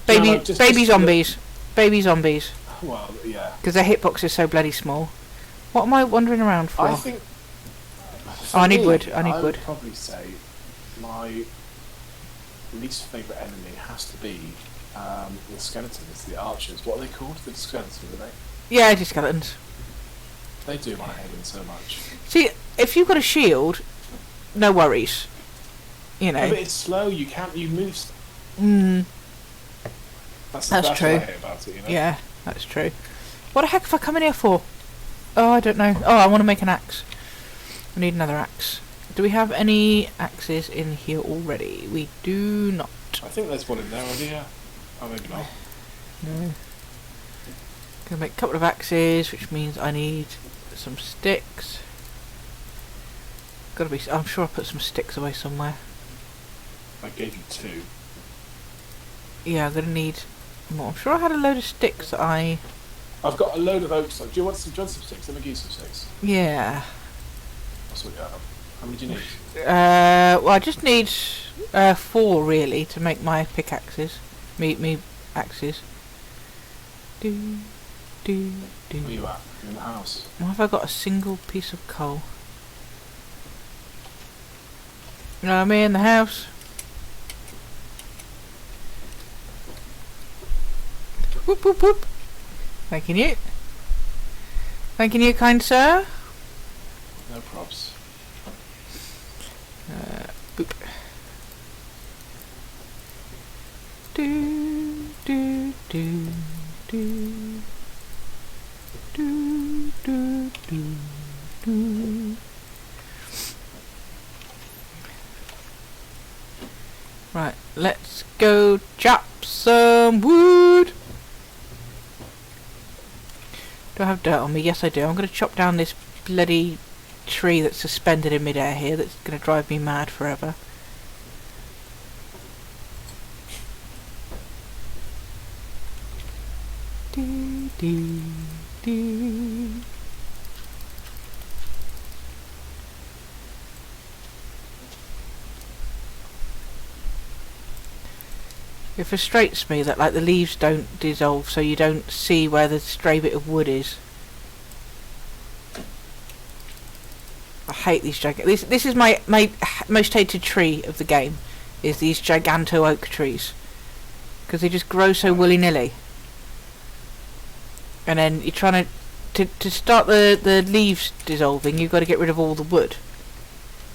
baby zombies. Baby zombies. Well, yeah. Because their hitbox is so bloody small. What am I wandering around for? I think... I need wood. I would probably say my least favourite enemy has to be the skeletons, the archers. What are they called? The skeletons, are they? Yeah, just skeletons. They do my head in so much. See, if you've got a shield, no worries. You know. Yeah, but it's slow. You move. That's true. What I hate about it, you know? Yeah, that's true. What the heck have I come in here for? Oh, I don't know. Oh, I want to make an axe. I need another axe. Do we have any axes in here already? We do not. I think there's one in there already, yeah. Oh, maybe not. No. Gonna make a couple of axes, which means I need some sticks. Gotta be. I'm sure I put some sticks away somewhere. I gave you 2. Yeah, I'm gonna need more. I'm sure I had a load of sticks that I... I've got a load of oak sticks. Do you want some sticks? Let me give you some sticks. Yeah. That's what you have. How many do you need? Well, I just need 4 really to make my pickaxes. Me axes. Do. Where are you at? You're in the house. Why have I got a single piece of coal? I'm in the house. Whoop whoop whoop. Thanking you. Thanking you, kind sir. No props. Boop. Do do do do do do do do. Right, let's go chop some wood. Do I have dirt on me? Yes, I do. I'm going to chop down this bloody tree that's suspended in midair here. That's going to drive me mad forever. Do do do. It frustrates me that like the leaves don't dissolve, so you don't see where the stray bit of wood is. I hate these This is my most hated tree of the game, is these giganto oak trees, because they just grow so willy nilly. And then you're trying to start the leaves dissolving. You've got to get rid of all the wood.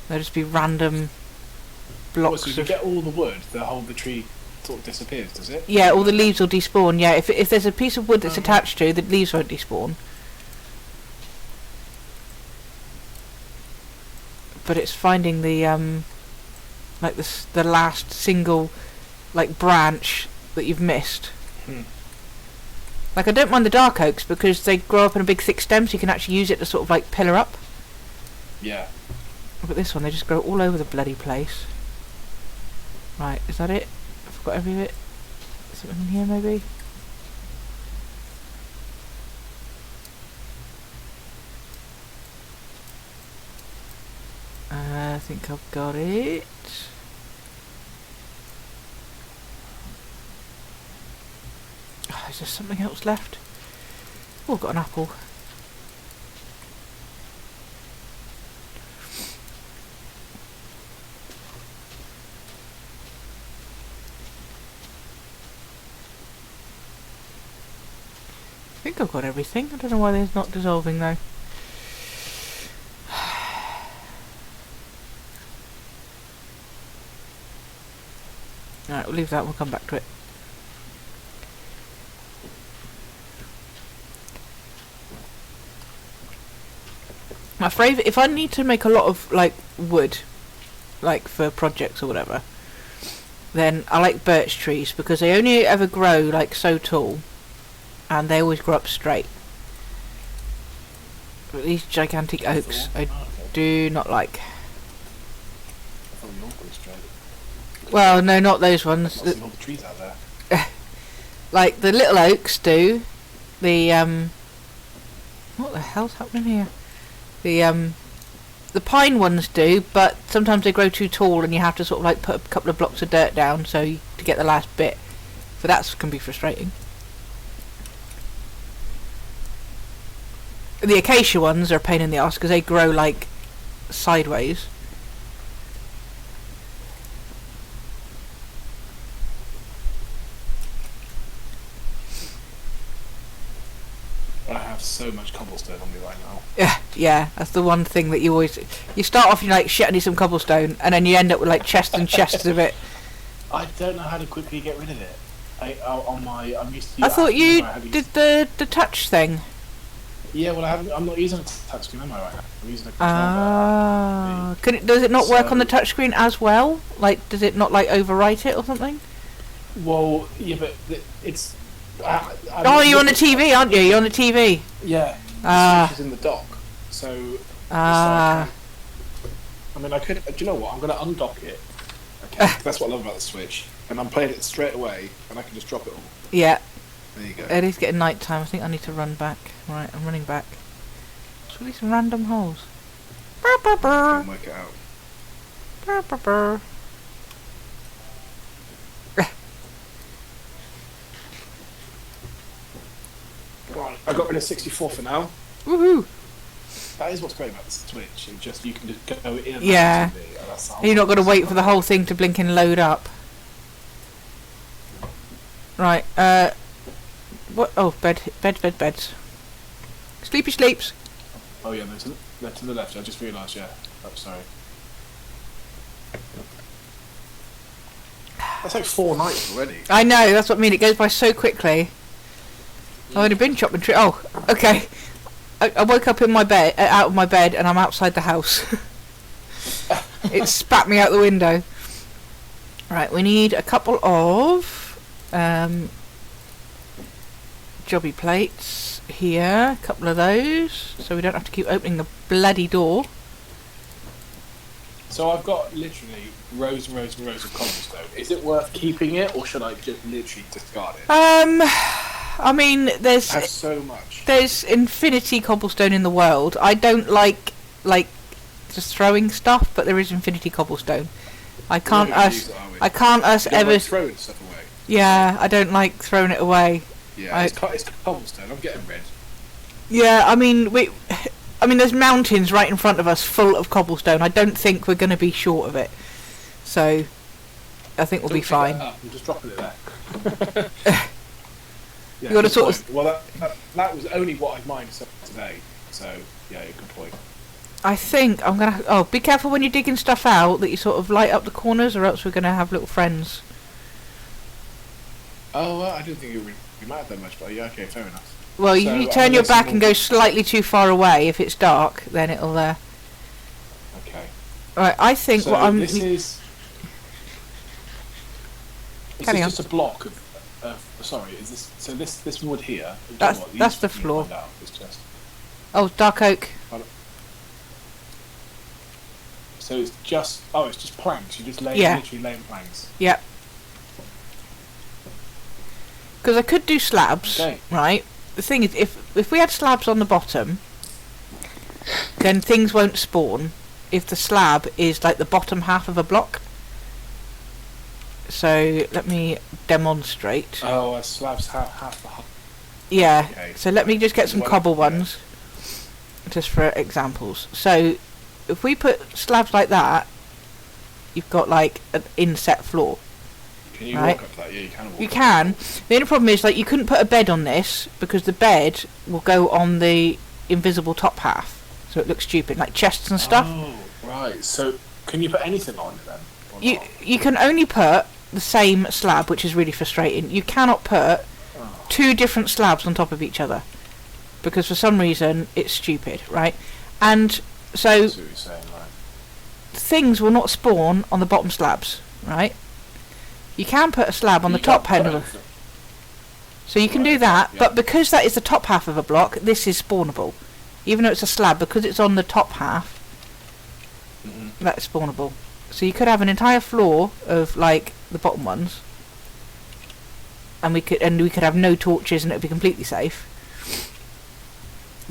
There'll just be random blocks So if you get all the wood, the tree sort of disappears, does it? Yeah, all the leaves will despawn. Yeah, if there's a piece of wood that's attached to, the leaves won't despawn. But it's finding the like the last single like branch that you've missed. Like I don't mind the dark oaks because they grow up in a big thick stem, so you can actually use it to sort of like pillar up. Yeah. But this one, they just grow all over the bloody place. Right, is that it? I've got every bit. Something in here maybe? I think I've got it. Oh, is there something else left? Oh, I've got an apple. I think I've got everything. I don't know why there's not dissolving though. Alright, we'll leave that, we'll come back to it. My favourite, if I need to make a lot of like wood, like for projects or whatever, then I like birch trees because they only ever grow like so tall and they always grow up straight. But these gigantic oaks I do not like. Well, no, not those ones. All the trees out there. Like the little oaks do. The what the hell's happening here? The pine ones do, but sometimes they grow too tall, and you have to sort of like put a couple of blocks of dirt down to get the last bit. So that can be frustrating. The acacia ones are a pain in the arse because they grow like sideways. I have so much cobblestone on me right now. Yeah, that's the one thing that you always... You start off, you're like, shit, I need some cobblestone, and then you end up with like chests and chests of it. I don't know how to quickly get rid of it. I'm used to... I thought you did the touch thing. Yeah, well, I'm not using a touchscreen, am I right now? I'm using a controller. Does it not work on the touchscreen as well? Like, does it not like overwrite it or something? Well, yeah, but it's... you're on the TV, aren't you? You're on the TV. Yeah. The Switch is in the dock, so. I mean, I could. Do you know what? I'm going to undock it. Okay. That's what I love about the Switch, and I'm playing it straight away, and I can just drop it all. Yeah. There you go. It is getting night time. I think I need to run back. Right, I'm running back. What's all these random holes? I can work it out. Right, I got rid of 64 for now. Woohoo! That is what's great about the Switch. You can just go in. Yeah. You're not going to wait for the whole thing to blink and load up. Right. What? Oh, beds. Sleepy sleeps. Oh yeah, they're to the left. I just realised. Yeah. Oh, sorry. That's like 4 nights already. I know. That's what I mean. It goes by so quickly. I've already been chopping tree. Oh, okay. I woke up in my bed, out of my bed, and I'm outside the house. It spat me out the window. Right, we need a couple of jobby plates here. A couple of those, so we don't have to keep opening the bloody door. So I've got literally rows and rows and rows of cobblestone. Is it worth keeping it, or should I just literally discard it? I mean, I have so much. There's infinity cobblestone in the world. I don't like just throwing stuff, but there is infinity cobblestone. I can't ever throwing stuff away. Yeah, I don't like throwing it away. Yeah, it's cobblestone. I'm getting red. Yeah, I mean there's mountains right in front of us full of cobblestone. I don't think we're going to be short of it. So I think we'll be fine. I'm just dropping it there. Yeah, you got to sort of... Well, that was only what I've mined today, so yeah, good point. I think I'm gonna. Oh, be careful when you're digging stuff out that you sort of light up the corners, or else we're gonna have little friends. Oh, well, I didn't think it would matter that much, but yeah, okay, fair enough. Well, So, you turn your back and go more- slightly too far away. If it's dark, then it'll. Okay. Right, I think So what I'm. this is. Is Carry this on. just a block of? Sorry, is this so? This wood here. That's the floor. It's just. Oh, dark oak. So it's just. Oh, it's just planks. You just literally laying planks. Yep. Because I could do slabs, Okay. right? The thing is, if we had slabs on the bottom, then things won't spawn if the slab is like the bottom half of a block. So let me demonstrate. Oh, a slab's half the height. Yeah. Okay. So let me just get some Well, cobble yeah. ones, just for examples. So if we put slabs like that, you've got like an inset floor. Can you Right. walk up that? Yeah, you can walk You up can. that. The only problem is, like, you couldn't put a bed on this because the bed will go on the invisible top half, so it looks stupid, like chests and stuff. Oh, right. So can you put anything on it then? Or not? You can only put the same slab, which is really frustrating. You cannot put Oh. two different slabs on top of each other because for some reason it's stupid, right? And so I see what you're saying, right? things will not spawn on the bottom slabs, right? You can put a slab on the You top can't end put of anything. So you can do Right, that, yeah. but because that is the top half of a block, this is spawnable. Even though it's a slab, because it's on the top half, Mhm. that's spawnable. So you could have an entire floor of like the bottom ones, and we could have no torches, and it would be completely safe.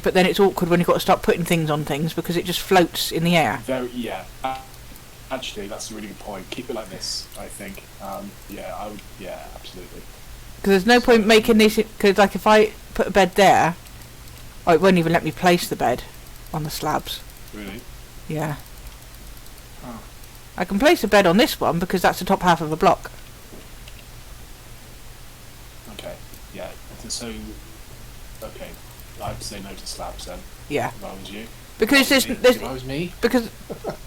But then it's awkward when you've got to start putting things on things because it just floats in the air. Yeah. Actually, that's a really good point. Keep it like this, I think. Yeah, I would. Yeah, absolutely. Because there's no point making this. Because like if I put a bed there, oh, it won't even let me place the bed on the slabs. Really. Yeah. Oh. I can place a bed on this one because that's the top half of a block. Okay. Yeah. So. Okay. I'd say no to slabs then. Yeah. If I was you. Because If there's I was me. because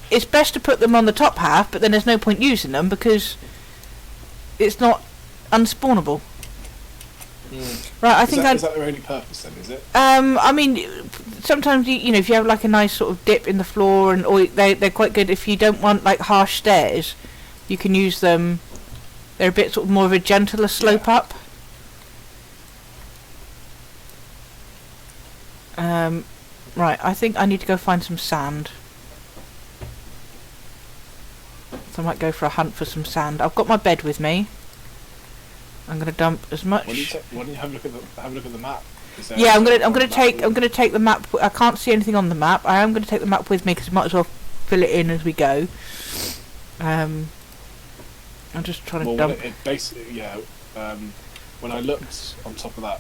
it's best to put them on the top half, but then there's no point using them because it's not unspawnable. Right, I Is think that, I'd is that their only purpose then? Is it? I mean, sometimes you know if you have like a nice sort of dip in the floor, and or they're quite good if you don't want like harsh stairs. You can use them. They're a bit sort of more of a gentler slope up. Right, I think I need to go find some sand. So I might go for a hunt for some sand. I've got my bed with me. I'm gonna dump as much. Why don't you have a look at the map? Yeah, I'm gonna take the map. I can't see anything on the map. I am gonna take the map with me because I might as well fill it in as we go. I'm just trying to dump. It basically, yeah. When I looked on top of that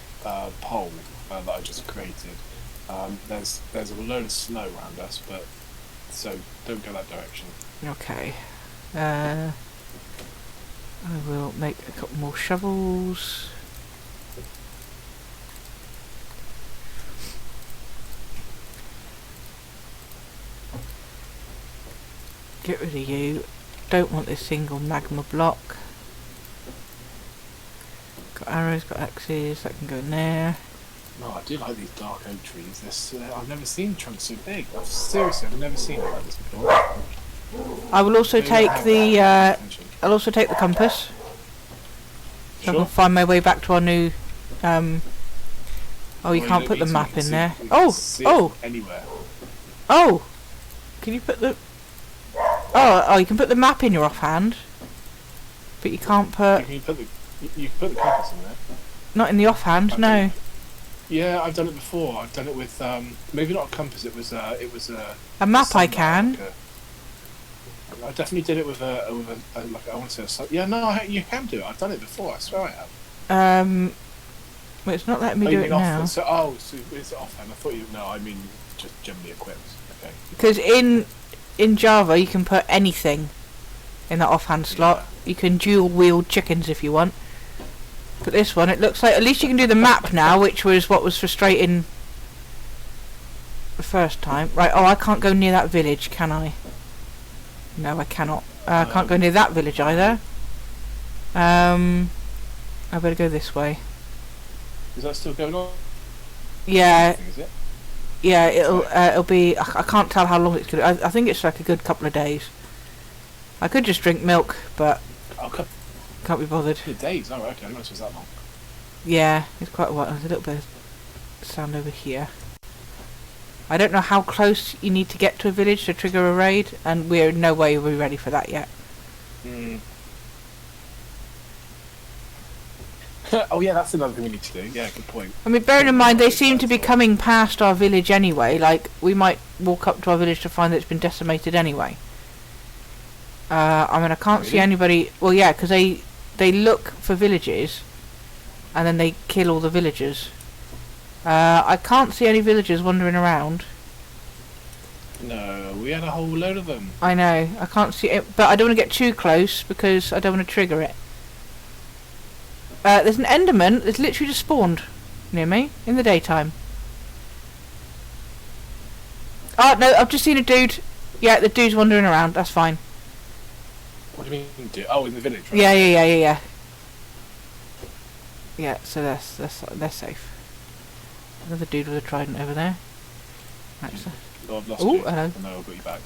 pole that I just created, there's a load of snow around us, but so don't go that direction. Okay. I will make a couple more shovels. Get rid of you. Don't want this single magma block. Got arrows, got axes, that can go in there. No, I do like these dark oak trees. I've never seen trunks so big. I've never seen it like this before. I will also Maybe take I have the that attention. I'll also take the compass. So I Sure. can find my way back to our new oh, you Well, can't don't put the need to, map you can in see- there. you can Oh, see it oh, anywhere. oh! Can you put the oh, you can put the map in your offhand. But you can't put You can put the compass in there. not in the offhand, I no. Yeah, I've done it before. I've done it with maybe not a compass. It was a A map I sundial, can. like I definitely did it with a like I want to say a yeah, no, you can do it. I've done it before. I swear I have. Well, it's not letting me Oh, do you it mean now. so it's offhand. I thought you. No, I mean just generally equipped. Okay. Because in Java you can put anything in that offhand slot. Yeah. You can dual wield chickens if you want. But this one, it looks like at least you can do the map now, which was what was frustrating the first time. Right, oh, I can't go near that village, can I? No, I cannot. I can't go near that village either. I better go this way. Is that still going on? Yeah, Is it? yeah, it'll be... I can't tell how long it's going to... I think it's like a good couple of days. I could just drink milk, but Oh, can't be bothered. days. Oh, okay. I didn't know it was that long. Yeah, it's quite a while. There's a little bit of sound over here. I don't know how close you need to get to a village to trigger a raid, and we're in no way we're ready for that yet. Mm. Oh yeah, that's another thing we need to do. Yeah, good point. I mean, bearing in mind they seem to be coming past our village anyway. Like, we might walk up to our village to find that it's been decimated anyway. I mean, I can't see Really? anybody... Well, yeah, because they look for villages, and then they kill all the villagers. I can't see any villagers wandering around. No, we had a whole load of them. I know, I can't see it, but I don't want to get too close because I don't want to trigger it. There's an Enderman that's literally just spawned near me in the daytime. Oh no, I've just seen a dude. Yeah, the dude's wandering around. That's fine. What do you mean? Oh, in the village. Right? Yeah. Yeah, so they're safe. Another dude with a trident over there. Actually. Oh, I've lost Ooh, you. hello. Oh, no, I've got you back.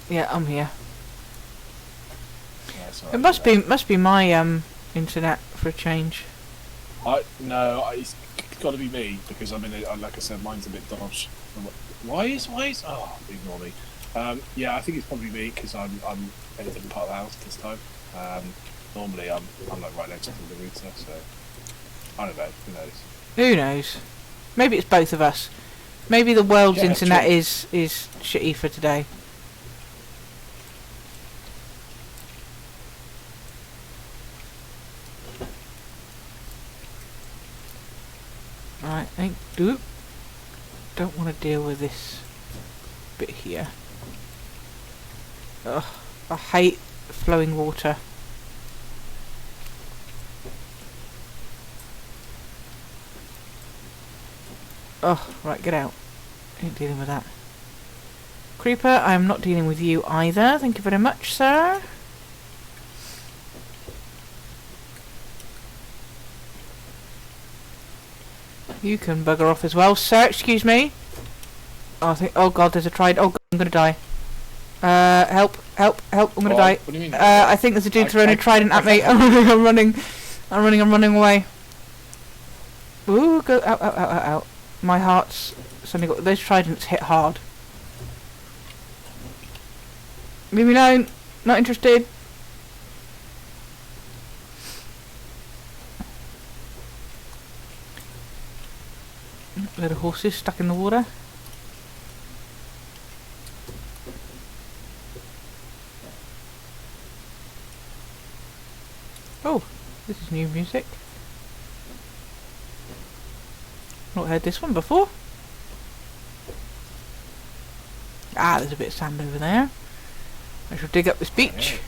Yeah, I'm here. Yeah, it's It alright. must be my internet for a change. It's got to be me because I'm in it. Like I said, mine's a bit dodgy. Why is? Oh, ignore me. Yeah, I think it's probably me because I'm in a different part of the house this time. Normally I'm like right next to the router, so I don't know. Who knows? Who knows? Maybe it's both of us. Maybe the world's Yeah, internet true. is shitty for today. Right, don't want to deal with this bit here. Ugh, I hate flowing water. Oh, right, get out. Ain't dealing with that. Creeper, I am not dealing with you either. Thank you very much, sir. You can bugger off as well, sir. Excuse me. Oh, oh god, there's a trident. Oh god, I'm gonna die. Help. I'm gonna die. What do you mean? I think there's a dude throwing a trident at me. I'm running away. Ooh, go out. My heart's suddenly got... Those tridents hit hard. Leave me alone. Not interested. Little horses stuck in the water. Oh, this is new music. Not heard this one before. Ah, there's a bit of sand over there. I shall dig up this beach.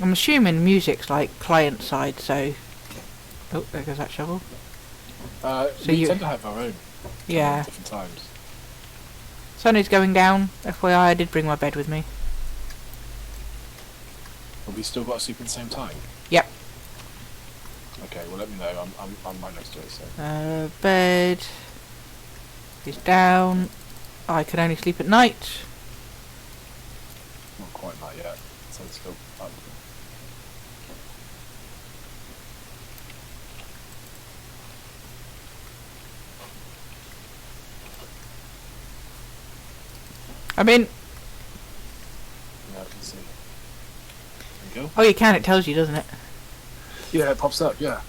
I'm assuming music's like client side, so... Oh, there goes that shovel. We tend to have our own. Yeah. Different times. Sun is going down. FYI, I did bring my bed with me. But we still got to sleep at the same time. Yep. Okay, well let me know. I'm right next to it. So. Bed is down. I can only sleep at night. Not quite that yet. So it's still up. I'm in. Yeah, I can see. There you go. Oh, you can. It tells you, doesn't it? Yeah, it pops up. Yeah.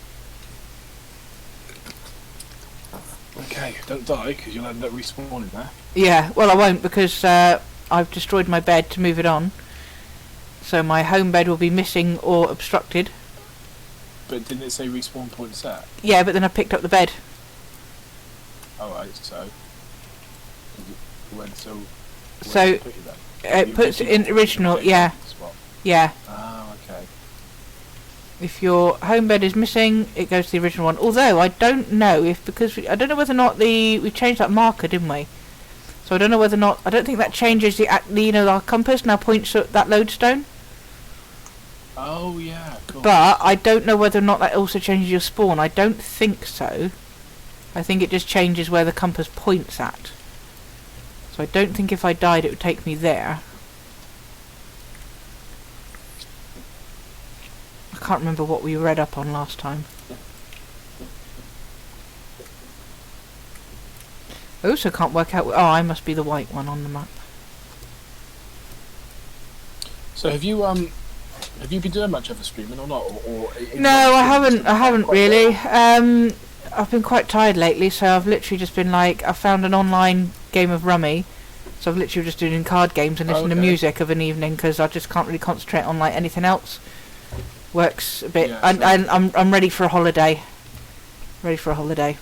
Okay, don't die because you'll end up respawning there. Yeah. Well, I won't because I've destroyed my bed to move it on. So my home bed will be missing or obstructed. But didn't it say respawn point set? Yeah, but then I picked up the bed. Alright, so... When, so... So, where did it put you then? It puts it in original, yeah. Spot. Yeah. Ah, okay. If your home bed is missing, it goes to the original one. Although I don't know if I don't know whether or not we changed that marker, didn't we? So I don't know whether or not I don't think that changes our compass now points at that lodestone. Oh yeah, cool. But I don't know whether or not that also changes your spawn. I don't think so. I think it just changes where the compass points at. So I don't think if I died it would take me there. I can't remember what we read up on last time. I also can't work out... Oh, I must be the white one on the map. So have you been doing much of a streaming or not? No, I haven't really. I've been quite tired lately, so I've literally just been like... I found an online game of Rummy. So I've literally just doing card games and listening to music of an evening because I just can't really concentrate on like anything else. Works a bit. Yeah, I'm ready for a holiday. Ready for a holiday.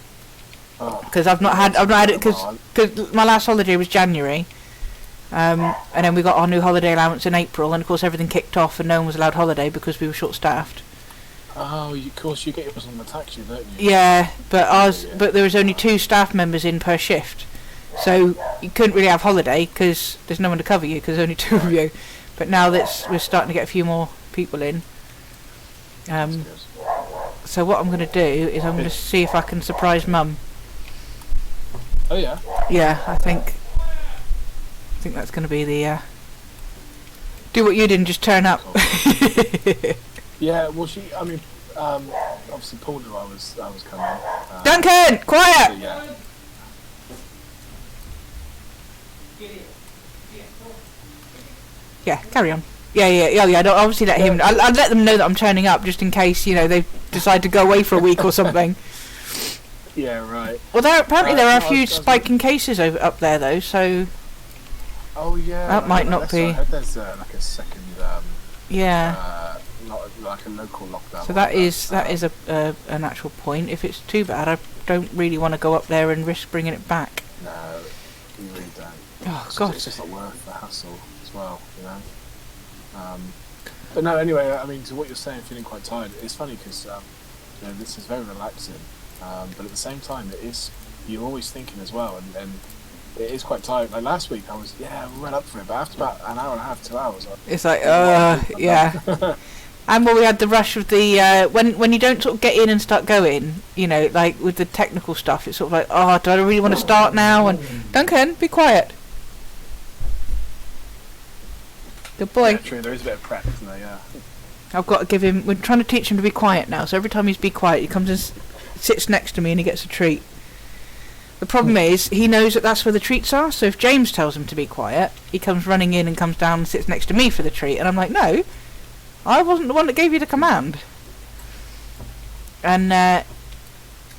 Because I've not had it because my last holiday was January, and then we got our new holiday allowance in April, and of course everything kicked off and no one was allowed holiday because we were short-staffed. Oh, of course you get yours on the taxi, don't you? Yeah, but there was only 2 staff members in per shift, so you couldn't really have holiday because there's no one to cover you because there's only 2 of you. But now that we're starting to get a few more people in. So what I'm going to do is I'm going to see if I can surprise Mum. Oh yeah? Yeah, I think that's going to be the... do what you did and just turn up. Yeah, well obviously Paul knew I was coming. Duncan! Quiet! So, yeah. Yeah, carry on. Yeah, I'd obviously let him... I'd let them know that I'm turning up just in case, they decide to go away for a week or something. Yeah, right. Well, apparently there are a few spiking cases up there, though, so... Oh, yeah. That might not be... I heard there's like a second... yeah. Like a local lockdown. So that is an actual point. If it's too bad, I don't really want to go up there and risk bringing it back. No, you really don't. Oh, God. It's just not worth the hassle as well, But no, anyway, I mean, to what you're saying, feeling quite tired, it's funny because, this is very relaxing. But at the same time, you're always thinking as well, and it is quite tired. Like last week, we went up for it, but after about an hour and a half, 2 hours, it's like, yeah. And we had the rush of the when you don't sort of get in and start going, like with the technical stuff, it's sort of like, oh, do I really want to start now? And Duncan, be quiet. Good boy. Yeah, true. There is a bit of prep, isn't there? Yeah. I've got to give him. We're trying to teach him to be quiet now. So every time he's be quiet, he comes and sits next to me and he gets a treat. The problem is he knows that that's where the treats are. So if James tells him to be quiet, he comes running in and comes down and sits next to me for the treat. And I'm like, no, I wasn't the one that gave you the command. And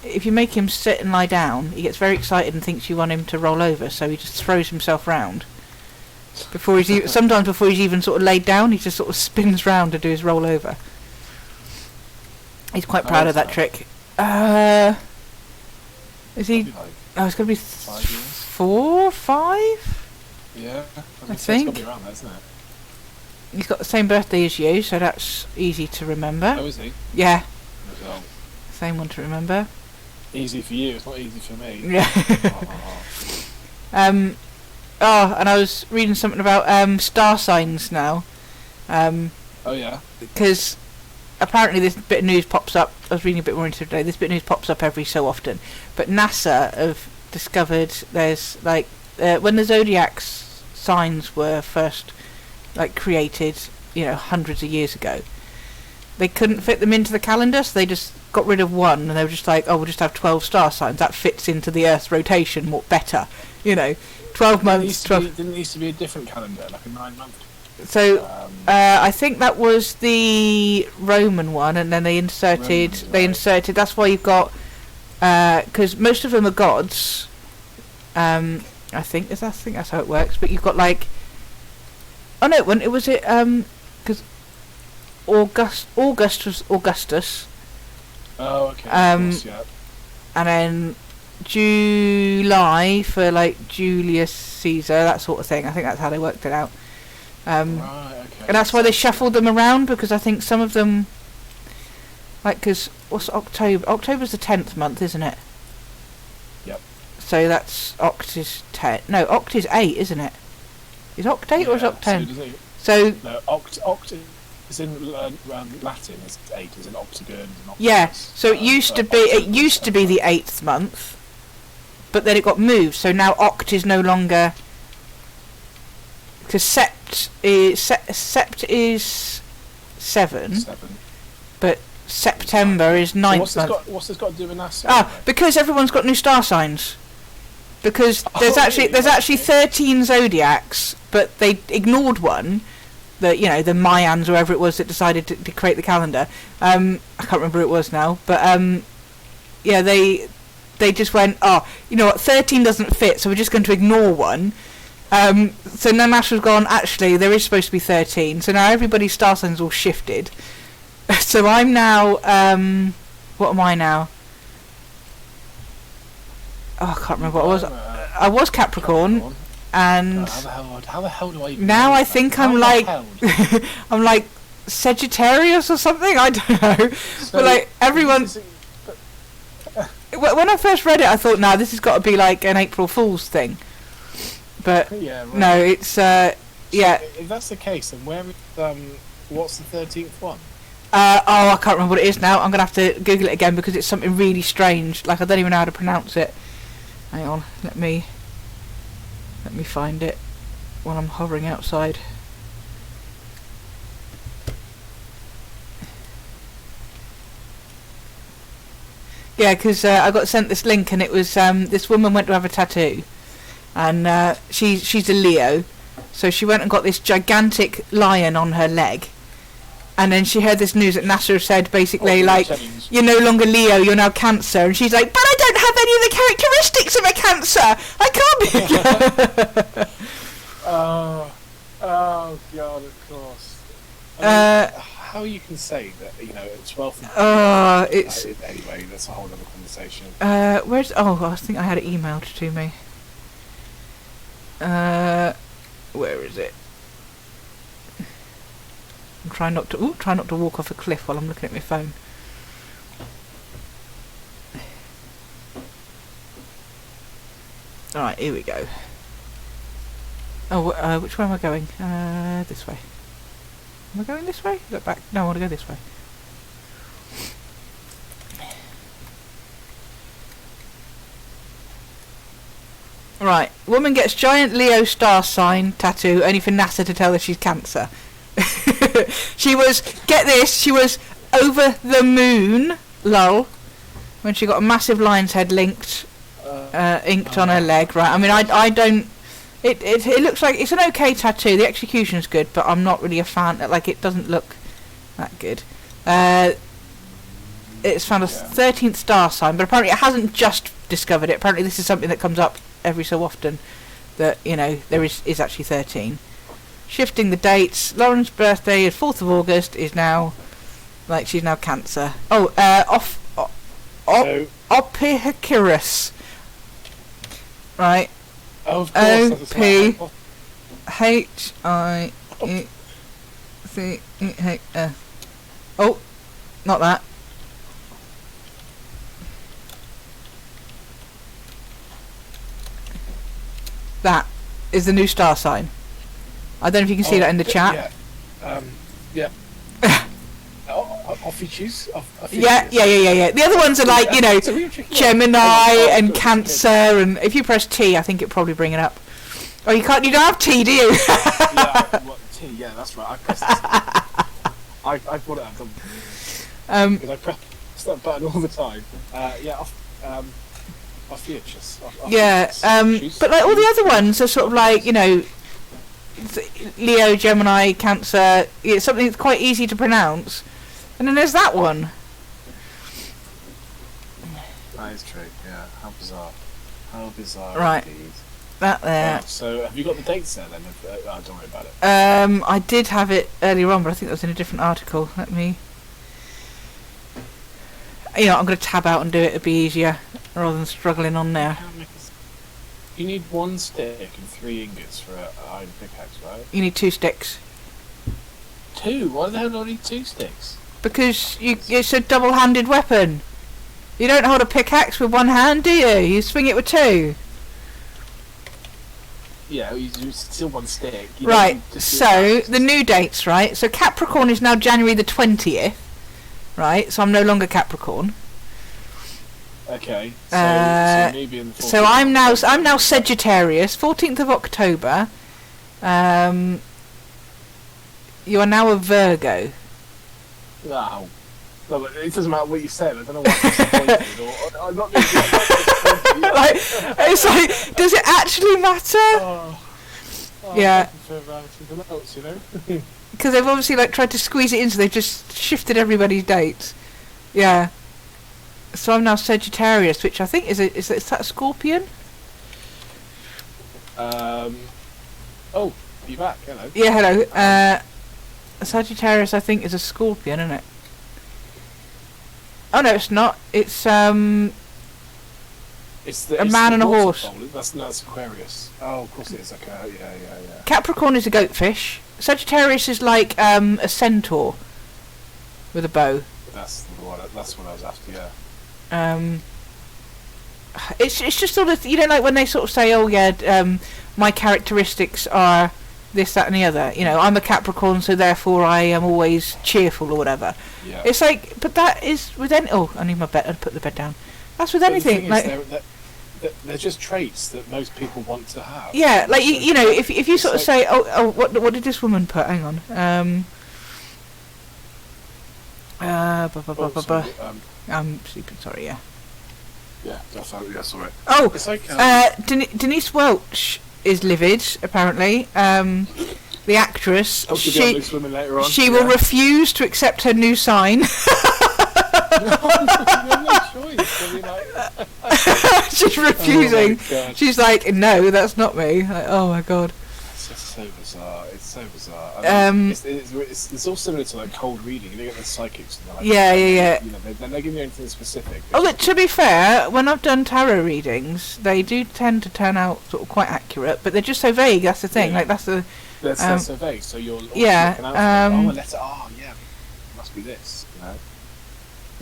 if you make him sit and lie down, he gets very excited and thinks you want him to roll over. So he just throws himself round. Sometimes before he's even sort of laid down, he just sort of spins round to do his roll over. He's quite proud of that trick. Is he? It's going to be 4, 5? Yeah, I think. It's got to be around that, isn't it? He's got the same birthday as you, so that's easy to remember. Oh, is he? Yeah. Well, same one to remember. Easy for you, it's not easy for me. Yeah. And I was reading something about star signs now. Oh yeah. Because apparently this bit of news pops up. I was reading a bit more into it today. This bit of news pops up every so often. But NASA have discovered there's like when the zodiac signs were first created, hundreds of years ago. They couldn't fit them into the calendar, so they just got rid of one, and they were just like, oh, we'll just have 12 star signs. That fits into the Earth's rotation more better, 12 months. Didn't used to be a different calendar, like a 9-month. So I think that was the Roman one, and then they inserted. That's why you've got because most of them are gods. I think that's how it works. But you've got oh no, when it was it because August was Augustus. Oh, okay. Of course, yeah. And then July for Julius Caesar, that sort of thing. I think that's how they worked it out. Right, okay. And that's why they shuffled them around, because I think some of them Like, because what's October? October's the 10th month, isn't it? Yep. So that's Oct is 10. No, Oct is 8, isn't it? Is Oct 8 or is Oct 10? So no, Oct is in Latin. It's 8. Is in octagon. Yeah. So it used to be. It used to be the 8th month, but then it got moved. So now Oct is no longer. Because Sept is 7. But September is 9th month. What's this got to do with NASA? Because everyone's got new star signs. Because there's actually 13 zodiacs, but they ignored one. The Mayans or whoever it was that decided to create the calendar. I can't remember who it was now, but yeah, they just went, oh, you know what, 13 doesn't fit, so we're just going to ignore one. So now NASA's gone, actually, there is supposed to be 13, so now everybody's star signs all shifted. So I'm now, what am I now? Oh, I can't remember what I was. I was Capricorn, and how the hell do I even now know I that? think How I'm the like hell? I'm like Sagittarius or something. I don't know. So but like everyone, when I first read it, I thought, nah, this has got to be like an April Fool's thing. But yeah, right. no, it's yeah. If that's the case, then what's the 13th one? I can't remember what it is now. I'm gonna have to Google it again because it's something really strange. Like I don't even know how to pronounce it. Hang on, let me find it while I'm hovering outside. Yeah, because I got sent this link and it was this woman went to have a tattoo, and she's a Leo, so she went and got this gigantic lion on her leg. And then she heard this news that NASA said basically you're no longer Leo, you're now Cancer. And she's like, but I don't have any of the characteristics of a Cancer. I can't be. Oh God, of course. I mean, how you can say that, it's 12th. It's anyway, that's a whole other conversation. Where's? Oh, I think I had it emailed to me. Where is it? I'm trying not to walk off a cliff while I'm looking at my phone. Alright, here we go. Oh, which way am I going? This way. Am I going this way? Look back. No, I want to go this way. Right, woman gets giant Leo star sign tattoo, only for NASA to tell her she's Cancer. She was over the moon, lol, when she got a massive lion's head inked on her leg, right? I mean, I don't. It looks like it's an okay tattoo. The execution's good, but I'm not really a fan. Like, it doesn't look that good. It's found a 13th star sign, but apparently it hasn't just discovered it. Apparently this is something that comes up every so often. That there is actually 13. Shifting the dates. Lauren's birthday is 4th of August. Is now, like, she's now Cancer. Oh, Ophiuchus. Right. Oh, of course. Ophiuchus. Oh, not that. That is the new star sign. I don't know if you can see that in the chat. Yeah. Ophiuchus? Yeah. The other ones are like, Gemini and Cancer, and if you press T, I think it'll probably bring it up. Oh, you don't have T, do you? T, yeah, that's right. I pressed it. I brought it up. Because I press that button all the time. Ophiuchus. Yeah, but like all the other ones are sort of like, Leo, Gemini, Cancer. It's something that's quite easy to pronounce. And then there's that one. That is true, yeah. How bizarre. Right. Indeed. That there. Right, so have you got the dates there then? Don't worry about it. I did have it earlier on, but I think that was in a different article. Let me... I'm going to tab out and do it. It'll be easier, rather than struggling on there. You need 1 stick and 3 ingots for an iron pickaxe, right? You need 2 sticks. 2? Why the hell do I need 2 sticks? Because it's a double-handed weapon. You don't hold a pickaxe with one hand, do you? You swing it with two. Yeah, you still one stick. Right, so the new dates, right? So Capricorn is now January the 20th, right? So I'm no longer Capricorn. Okay. So maybe in the so I'm now Sagittarius, 14th of October. You are now a Virgo. Wow. No, but it doesn't matter what you said. I don't know what disappointed or I'm not disappointed. Like, it's like, does it actually matter? Yeah. Else, you know? Because they've obviously like tried to squeeze it in, so they've just shifted everybody's dates. Yeah. So I'm now Sagittarius, which I think is that a Scorpion? Oh, you back? Hello. Yeah, hello. Sagittarius, I think, is a Scorpion, isn't it? Oh no, it's not. It's a man and a horse. That's Aquarius. Oh, of course it is. Okay, yeah. Capricorn is a goatfish. Sagittarius is like a centaur with a bow. That's what I was after. Yeah. It's just sort of, you know, like when they sort of say, oh yeah, my characteristics are this, that, and the other. You know, I'm a Capricorn, so therefore I am always cheerful or whatever. Yeah. It's like, but that is with any. Oh, I need my bed. I'd put the bed down. That's with anything. They're just traits that most people want to have. Yeah, like you know, if you sort of say, what did this woman put? Hang on. I'm sleeping. Sorry. Yeah. Yeah, that's all right. Oh, it's like, Denise Welch is livid. Apparently, the actress. She will refuse to accept her new sign. She's refusing. Oh, she's like, no, that's not me. Like, oh my god. It's just so bizarre. It's so bizarre. I mean, it's all similar to like cold reading. You get the psychics. And like, yeah. You know, they're not giving you anything specific. Oh, look, to be fair, when I've done tarot readings, they do tend to turn out sort of quite accurate, but they're just so vague. That's the thing. Yeah. Like that's the. That's so vague. So you're looking yeah. out for a letter. Oh yeah, must be this. You know.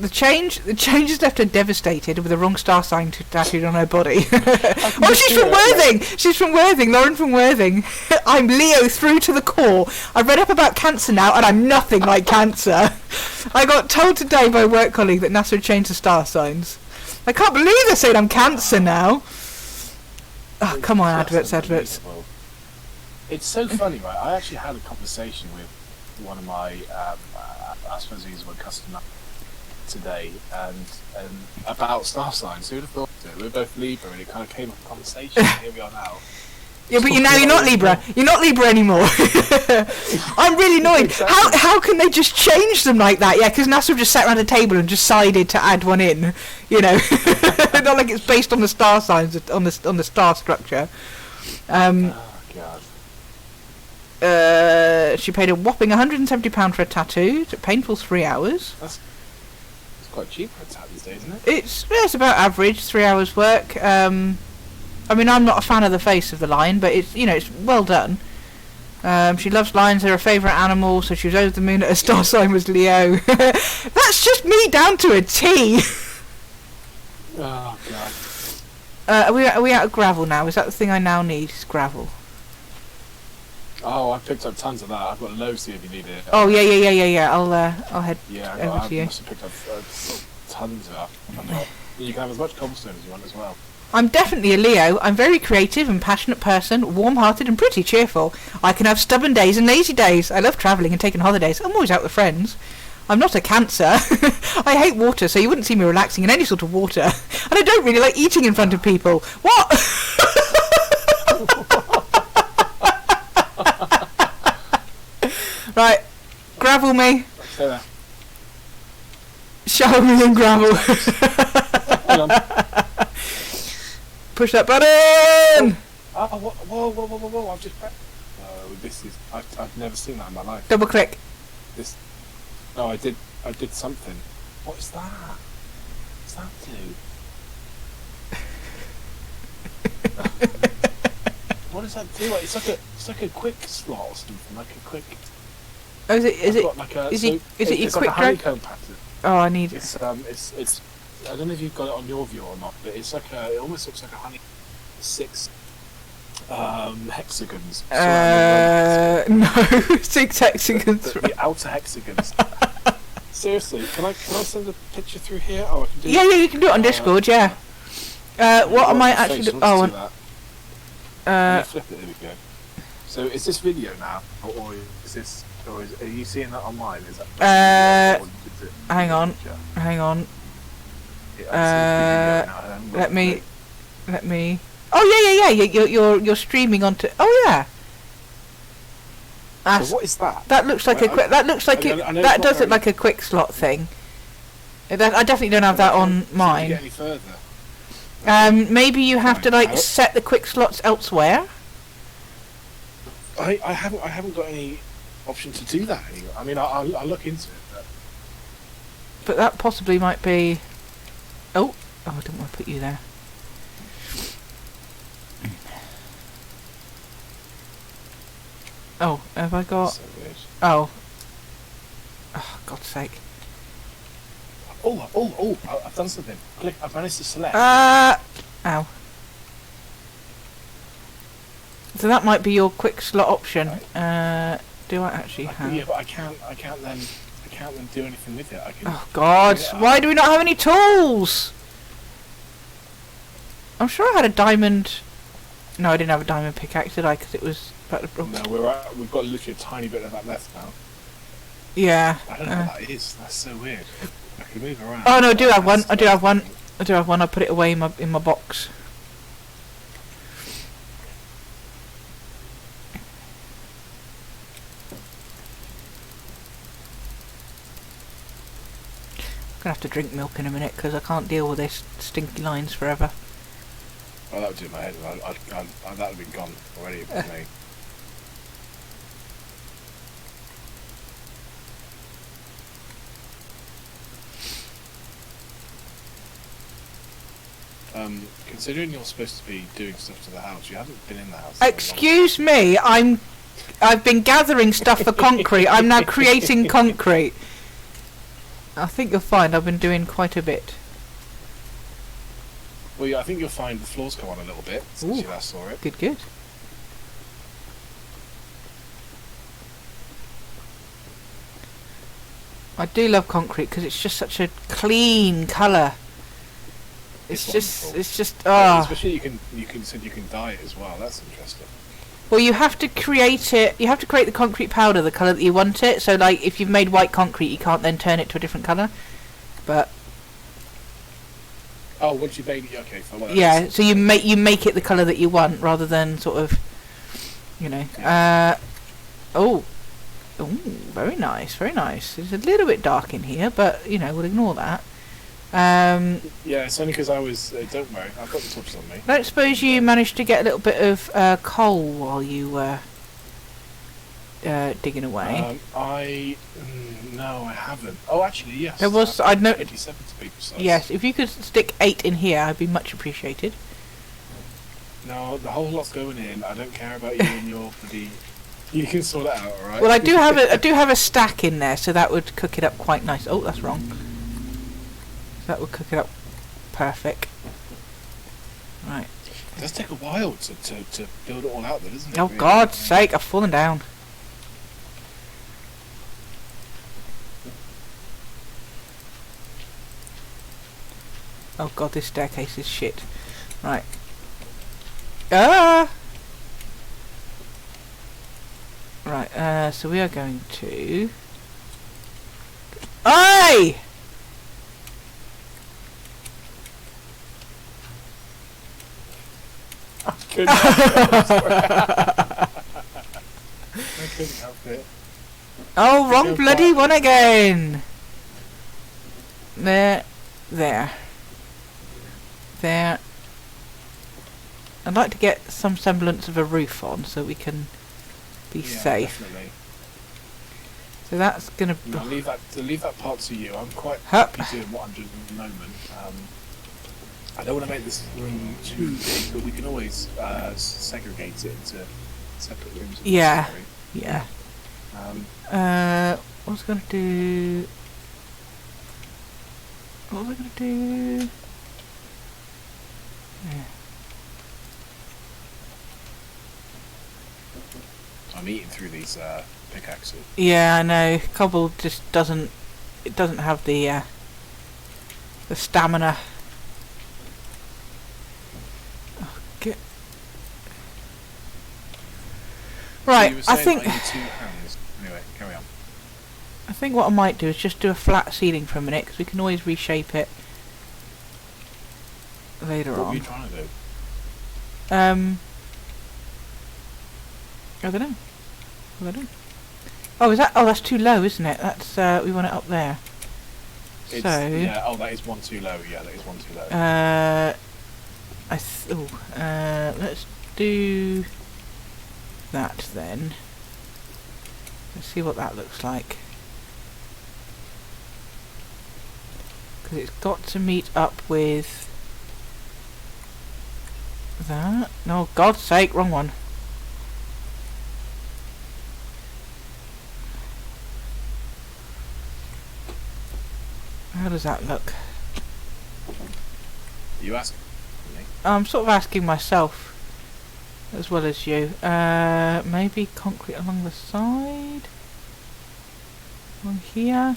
The change has left her devastated with the wrong star sign tattooed on her body. Oh, she's from Worthing! She's from Worthing, Lauren from Worthing. I'm Leo through to the core. I've read up about Cancer now, and I'm nothing like Cancer. I got told today by a work colleague that NASA had changed the star signs. I can't believe they're saying I'm Cancer now. Oh, come on, adverts. It's so funny, right? I actually had a conversation with one of my, I suppose he's my customer today, and about star signs. Who would have thought it? We're both Libra, and it kind of came up in conversation. Here we are now. Yeah, but you're not Libra. You're not Libra anymore. I'm really annoyed. Exactly. How can they just change them like that? Yeah, because NASA just sat around a table and decided to add one in. You know, not like it's based on the star signs, on the star structure. Oh God. She paid a whopping £170 for a tattoo. It's a painful 3 hours. That's quite cheap for a tattoo these days, isn't it? It's about average, 3 hours work. I mean, I'm not a fan of the face of the lion, but it's well done. She loves lions; they're her favourite animal. So she was over the moon that her star sign was Leo. That's just me down to a T. Oh God. Are we out of gravel now? Is that the thing I now need? Is gravel? Oh, I picked up tons of that. I've got loads here if you need it. Oh yeah. I'll head over to you. I must have picked up tons of that. You can have as much cobblestone as you want as well. I'm definitely a Leo. I'm a very creative and passionate person, warm-hearted and pretty cheerful. I can have stubborn days and lazy days. I love travelling and taking holidays. I'm always out with friends. I'm not a Cancer. I hate water, so you wouldn't see me relaxing in any sort of water. And I don't really like eating in front of people. What? Right, gravel me. Stay there. Shower me in gravel. Hang on. Push that button! Oh, whoa, I've just pressed. This is... I've never seen that in my life. Double click. This... Oh, I did something. What is that? What's that do? What does that do? It's like a quick slot or something, like a quick... Oh, is I've got like a, is so it your it's like quick a drag? honeycomb pattern. Oh, I need. It's I don't know if you've got it on your view or not, but it's like it almost looks like a honey 6 hexagons. No, 6 hexagons. The outer hexagons. Seriously, can I send a picture through here? Oh, I can do Yeah, you can do it on Discord. Yeah. What am I actually? Let me flip it. There we go. So is this video now, or is this, are you seeing that online? Is that? Hang on. Let me. Oh yeah. You're streaming onto. Oh yeah. So what is that? That looks like a quick. That looks like it. That does look like a quick slot thing. I definitely don't have that on mine. Get any further? Maybe you have to like set the quick slots elsewhere. I haven't got any option to do that anymore. I mean, I'll look into it. But that possibly might be. Oh, I didn't want to put you there. Oh, have I got? So weird. Oh, God's sake! Oh! I've done something. Click. I've managed to select. Ow. So that might be your quick slot option. Right. Do I actually have? Yeah, but I can't then do anything with it. I can. Oh God! Why do we not have any tools? I'm sure I had a diamond. No, I didn't have a diamond pickaxe, did I? Because it was. No, we've got literally a tiny bit of that left now. Yeah. I don't know what that is. That's so weird. I can move around. Oh no, I do have one. I do have one. I put it away in my box. I'm gonna have to drink milk in a minute because I can't deal with this stinky lines forever. Oh, that would do my head. That would have been gone already for me. Considering you're supposed to be doing stuff to the house, you haven't been in the house. Excuse me, I've been gathering stuff for concrete. I'm now creating concrete. I think you'll find I've been doing quite a bit. Well, yeah, I think you'll find the floors come on a little bit since you last saw it. Good. I do love concrete because it's just such a clean colour. It's just especially you can dye it as well. That's interesting. Well, you have to create it. You have to create the concrete powder the colour that you want it. So, like, if you've made white concrete, you can't then turn it to a different colour. But once you made it, okay. Yeah, so you make it the colour that you want rather than sort of, Yeah. Very nice. It's a little bit dark in here, but we'll ignore that. Yeah, it's only because I was. Don't worry, I've got the torches on me. I don't suppose you managed to get a little bit of coal while you were digging away. No, I haven't. Oh, actually, yes. There was. I'd know. 87 to be precise. Yes, if you could stick 8 in here, I'd be much appreciated. No, the whole lot's going in. I don't care about you and your bloody. You can sort it out, alright? Well, I do have a stack in there, so that would cook it up quite nice. Oh, that's wrong. That would cook it up perfect. Right. It does take a while to build it all out, though, doesn't it? Oh, really? God's sake, I've fallen down. Oh God, this staircase is shit. Right. Right, so we are going to... Oi! I couldn't help it. Oh, wrong bloody one again! There. I'd like to get some semblance of a roof on so we can be safe. Definitely. So that's gonna. No, leave that part to you. I'm quite Hup. happy doing what I'm doing at the moment. I don't want to make this room too big, but we can always segregate it into separate rooms. Yeah. Yeah. What was I going to do? What was I going to do? Yeah. I'm eating through these pickaxes. Yeah, I know. Cobble just doesn't. It doesn't have the stamina. Oh, right, So you were I saying think. I need 2 hands. Anyway, carry on. I think what I might do is just do a flat ceiling for a minute, because we can always reshape it later What on. were you trying to do? I don't know. I don't know. Oh, is that? Oh, that's too low, isn't it? That's we want it up there. It's, So yeah. Oh, that is one too low. Yeah, that is one too low. let's do that then. Let's see what that looks like. Because it's got to meet up with that. No, God's sake, wrong one. How does that look? Are you asking me? I'm sort of asking myself as well as you. Maybe concrete along the side? Along here?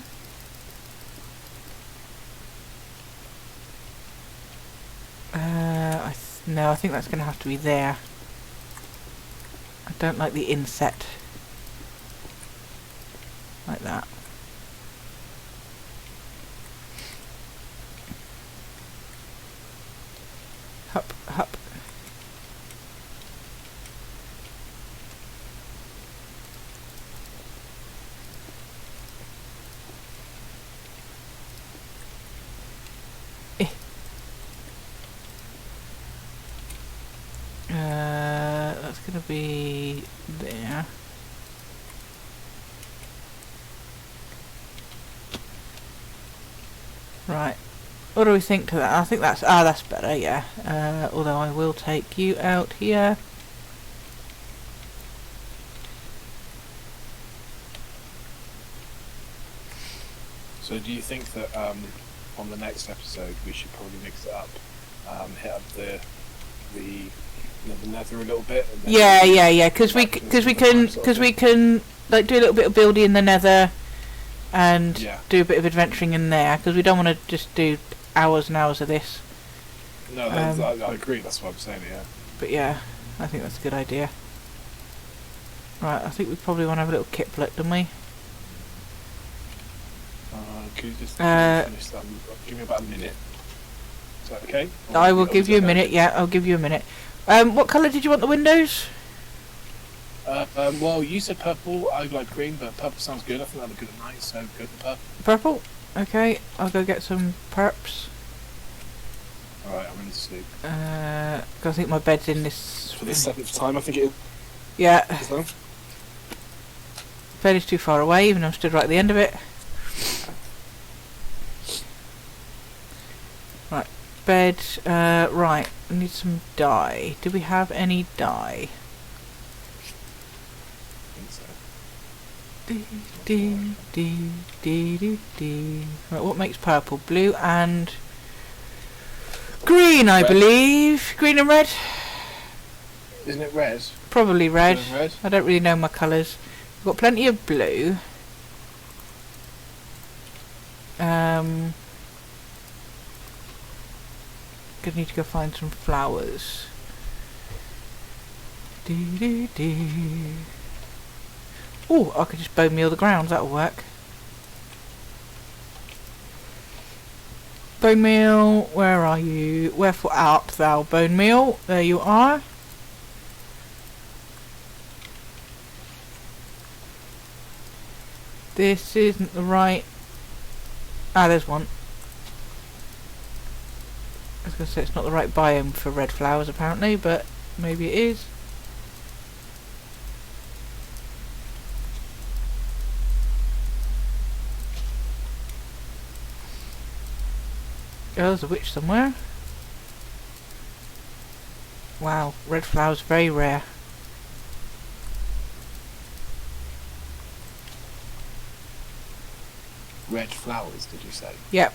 No, I think that's going to have to be there. I don't like the inset. Like that. Hup, hup. That's going to be there. Right. What do we think to that? I think that's that's better, yeah. Although I will take you out here. So do you think that on the next episode we should probably mix it up, hit up the nether a little bit? And then Yeah. Because we can like do a little bit of building in the nether, and do a bit of adventuring in there. Because we don't want to just do hours and hours of this. No, I agree. That's what I'm saying. Yeah. But yeah, I think that's a good idea. Right, I think we probably want to have a little kitlet, don't we? Could you just finish that? Give me about a minute. Is that okay? I will give you a minute. Yeah, I'll give you a minute. What colour did you want the windows? Well, you said purple. I like green, but purple sounds good. I think that would look good at night, so go for purple. Purple? Okay, I'll go get some perps. Alright, I'm ready to sleep. 'Cause I think my bed's in this... For the 7th time, I think it is. Yeah. Now. Bed is too far away, even though I'm stood right at the end of it. Right, bed, right, I need some dye. Do we have any dye? I think so. Right, what makes purple? Blue and green, I believe. Green and red? Isn't it red? Probably red. Red? I don't really know my colours. We've got plenty of blue. Gonna need to go find some flowers. Oh, I could just bone meal the grounds, that'll work. Bone meal, where are you? Wherefore art thou, bone meal? There you are. This isn't the right... Ah, there's one. I was going to say it's not the right biome for red flowers apparently, but maybe it is. Oh, there's a witch somewhere. Wow, red flowers very rare. red flowers, did you say? Yep.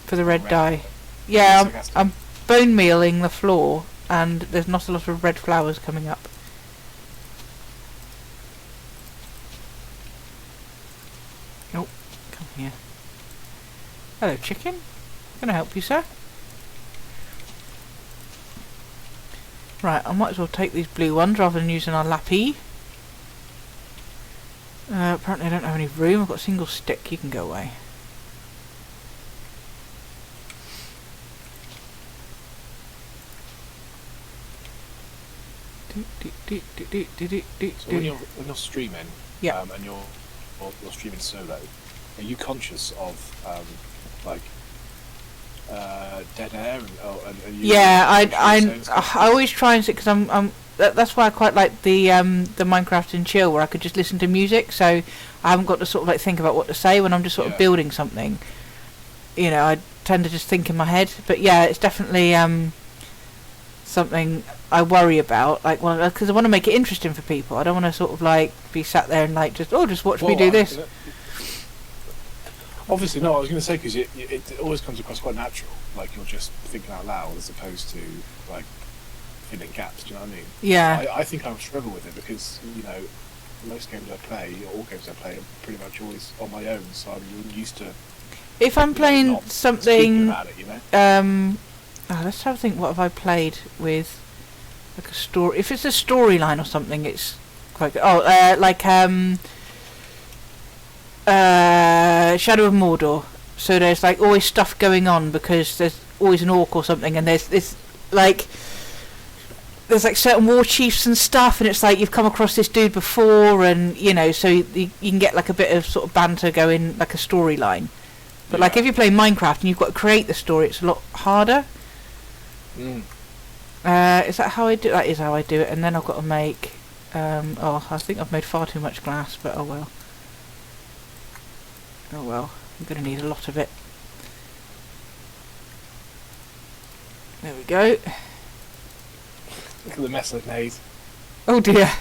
For the red Red. dye. Yeah, Sarcastic. I'm bone mealing the floor, and there's not a lot of red flowers coming up. Oh, come here. Hello, chicken. Can I help you, sir? Right, I might as well take these blue ones rather than using our lappy. Apparently I don't have any room. I've got a single stick. You can go away. So when you're streaming, Yeah. and you're streaming solo, are you conscious of like dead air and you Yeah, saying stuff? I always try and sit because that's why I quite like the Minecraft and chill where I could just listen to music, so I haven't got to sort of like think about what to say when I'm just sort of building something. You know, I tend to just think in my head, but yeah, it's definitely something I worry about, like, well, because I want to make it interesting for people. I don't want to sort of like be sat there and like just watch me do this. Obviously, no. I was going to say because it always comes across quite natural, like you're just thinking out loud as opposed to like filling gaps. Do you know what I mean? Yeah. I think I would struggle with it because most games I play, or all games I play, are pretty much always on my own, so I'm used to. If I'm playing not something, about it, let's have a think. What have I played with? Like a story. If it's a storyline or something, it's quite good. Oh, Shadow of Mordor. So there's like always stuff going on because there's always an orc or something, and there's like certain war chiefs and stuff, and it's like you've come across this dude before, and so you can get like a bit of sort of banter going, like a storyline. But like if you play Minecraft and you've got to create the story, it's a lot harder. Is that how I do? That is how I do it. And then I've got to make. I think I've made far too much glass, but oh well. Oh well. I'm going to need a lot of it. There we go. Look at the mess I've made. Oh dear.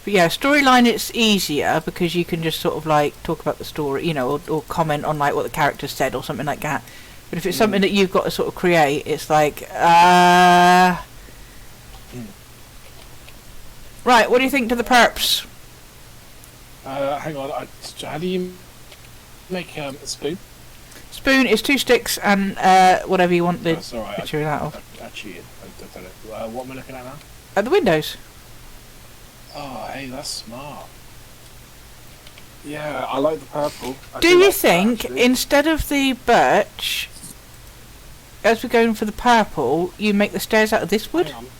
But yeah, storyline it's easier because you can just sort of like talk about the story, or comment on like what the character said or something like that. But if it's something that you've got to sort of create, it's like, Right, what do you think to the perps? Hang on, how do you make a spoon? Spoon is 2 sticks and whatever you want the That's all right. picture of that of. I cheated. I've done it. What am I looking at now? At the windows. Oh, hey, that's smart. Yeah, I like the purple. Do you think, instead of the birch, as we're going for the purple, you make the stairs out of this wood? Hang on.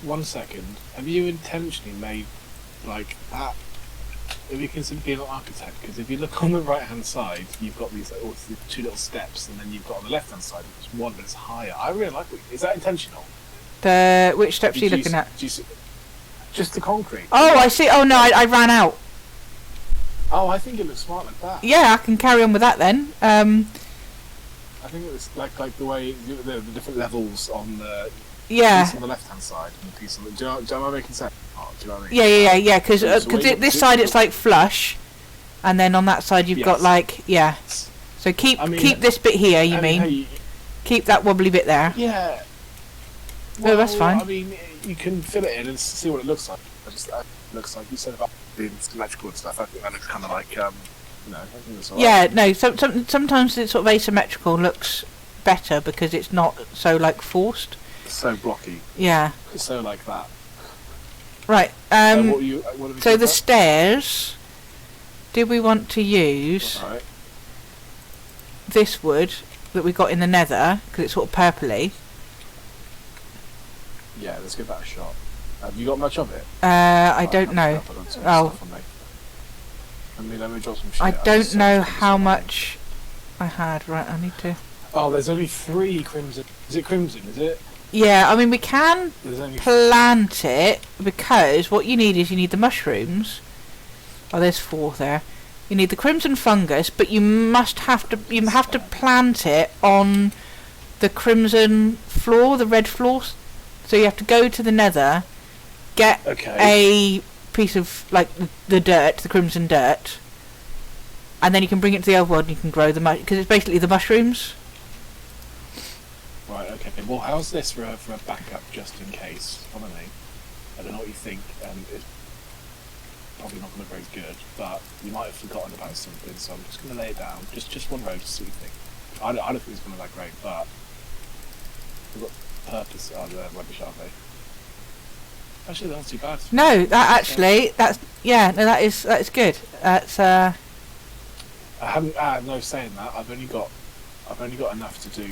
1 second. Have you intentionally made, like, that? Have you considered being an architect? Because if you look on the right-hand side, you've got these 2 little steps, and then you've got on the left-hand side, which is one that's higher. I really like it. Is that intentional? Which steps are you looking at? Just the concrete. Oh, I see. Oh, no, I ran out. Oh, I think it looks smart like that. Yeah, I can carry on with that then. I think it was like the way the different levels on the yeah. piece on the left hand side and the piece on the. Do you know what I'm making sense? Oh, do you know what I mean? Yeah. Because this side it's like flush, and then on that side you've got like So keep this bit here. You mean? Keep that wobbly bit there. Yeah. Well, that's fine. I mean, you can fill it in and see what it looks like. Looks like you said about the symmetrical and stuff. I think that looks kind of like I think it's alright. Yeah, no. Sometimes it's sort of asymmetrical looks better because it's not so like forced. It's so blocky. Yeah. It's so like that. Right. What so the stairs. Did we want to use this wood that we got in the Nether because it's sort of purpley? Yeah, let's give that a shot. Have you got much of it? I don't know. Oh. Let me drop some shit. I don't know how much I had. Right, I need to. Oh, there's only 3 crimson. Is it crimson? Is it? Yeah, I mean we can plant it because what you need is the mushrooms. Oh, there's 4 there. You need the crimson fungus, but you have to plant it on the crimson floor, the red floor. So you have to go to the Nether, get a piece of like the dirt, the crimson dirt, and then you can bring it to the overworld and you can grow the because it's basically the mushrooms. Right. Okay. Well, how's this for a backup just in case? I don't know. I don't know what you think. It's probably not going to be very good, but you might have forgotten about something. So I'm just going to lay it down. Just one row to see what you think. I don't think it's going to be that great, but we've got purpose. Oh, the rubbish, aren't they? Actually, they're not too bad. No, that is good. That's I haven't. No, saying that, I've only got enough to do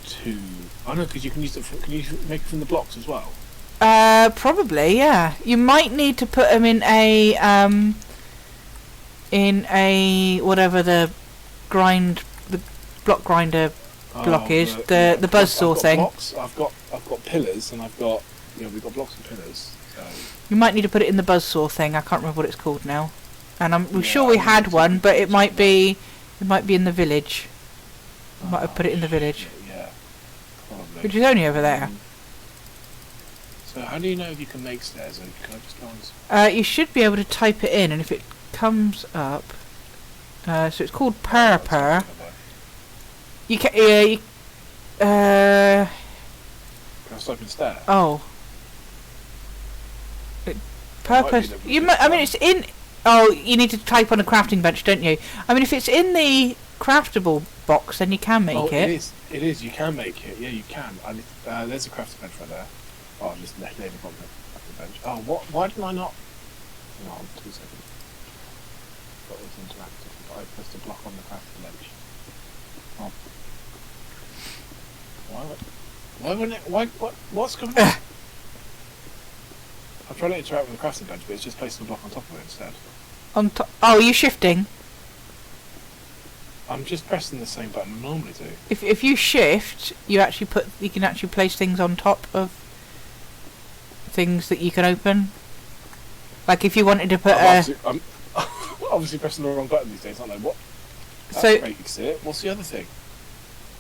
two. I know, because you can use it. Can you make it from the blocks as well? Probably, yeah. You might need to put them in a whatever the block grinder block is, the buzzsaw thing. Blocks, I've got pillars, and we've got blocks and pillars. So. You might need to put it in the buzzsaw thing. I can't remember what it's called now, and we're sure we had one, but it might be in the village. We might have put it in the village. Yeah, probably. Which is only over there. So how do you know if you can make stairs? Can I just go on? You should be able to type it in, and if it comes up, so it's called Parapar. You can. Can I type in stair? Oh. Purpose. I mean, it's in. Oh, you need to type on a crafting bench, don't you? I mean, if it's in the craftable box, then you can make it. It is. You can make it. Yeah, you can. There's a crafting bench right there. Oh, I'm just naming on the crafting bench. Oh, what? Why did I not? Hang on, 2 seconds. That was interactive. I pressed a block on the crafting bench. Oh. Why wouldn't it? What's going on? I'm trying to interact with the crafting bench, but it's just placing a block on top of it instead. On top? Oh, are you shifting? I'm just pressing the same button I normally do. If you shift, you can actually place things on top of things that you can open. Like if you wanted to put I'm obviously pressing the wrong button these days, aren't I? What? That breaks it. What's the other thing?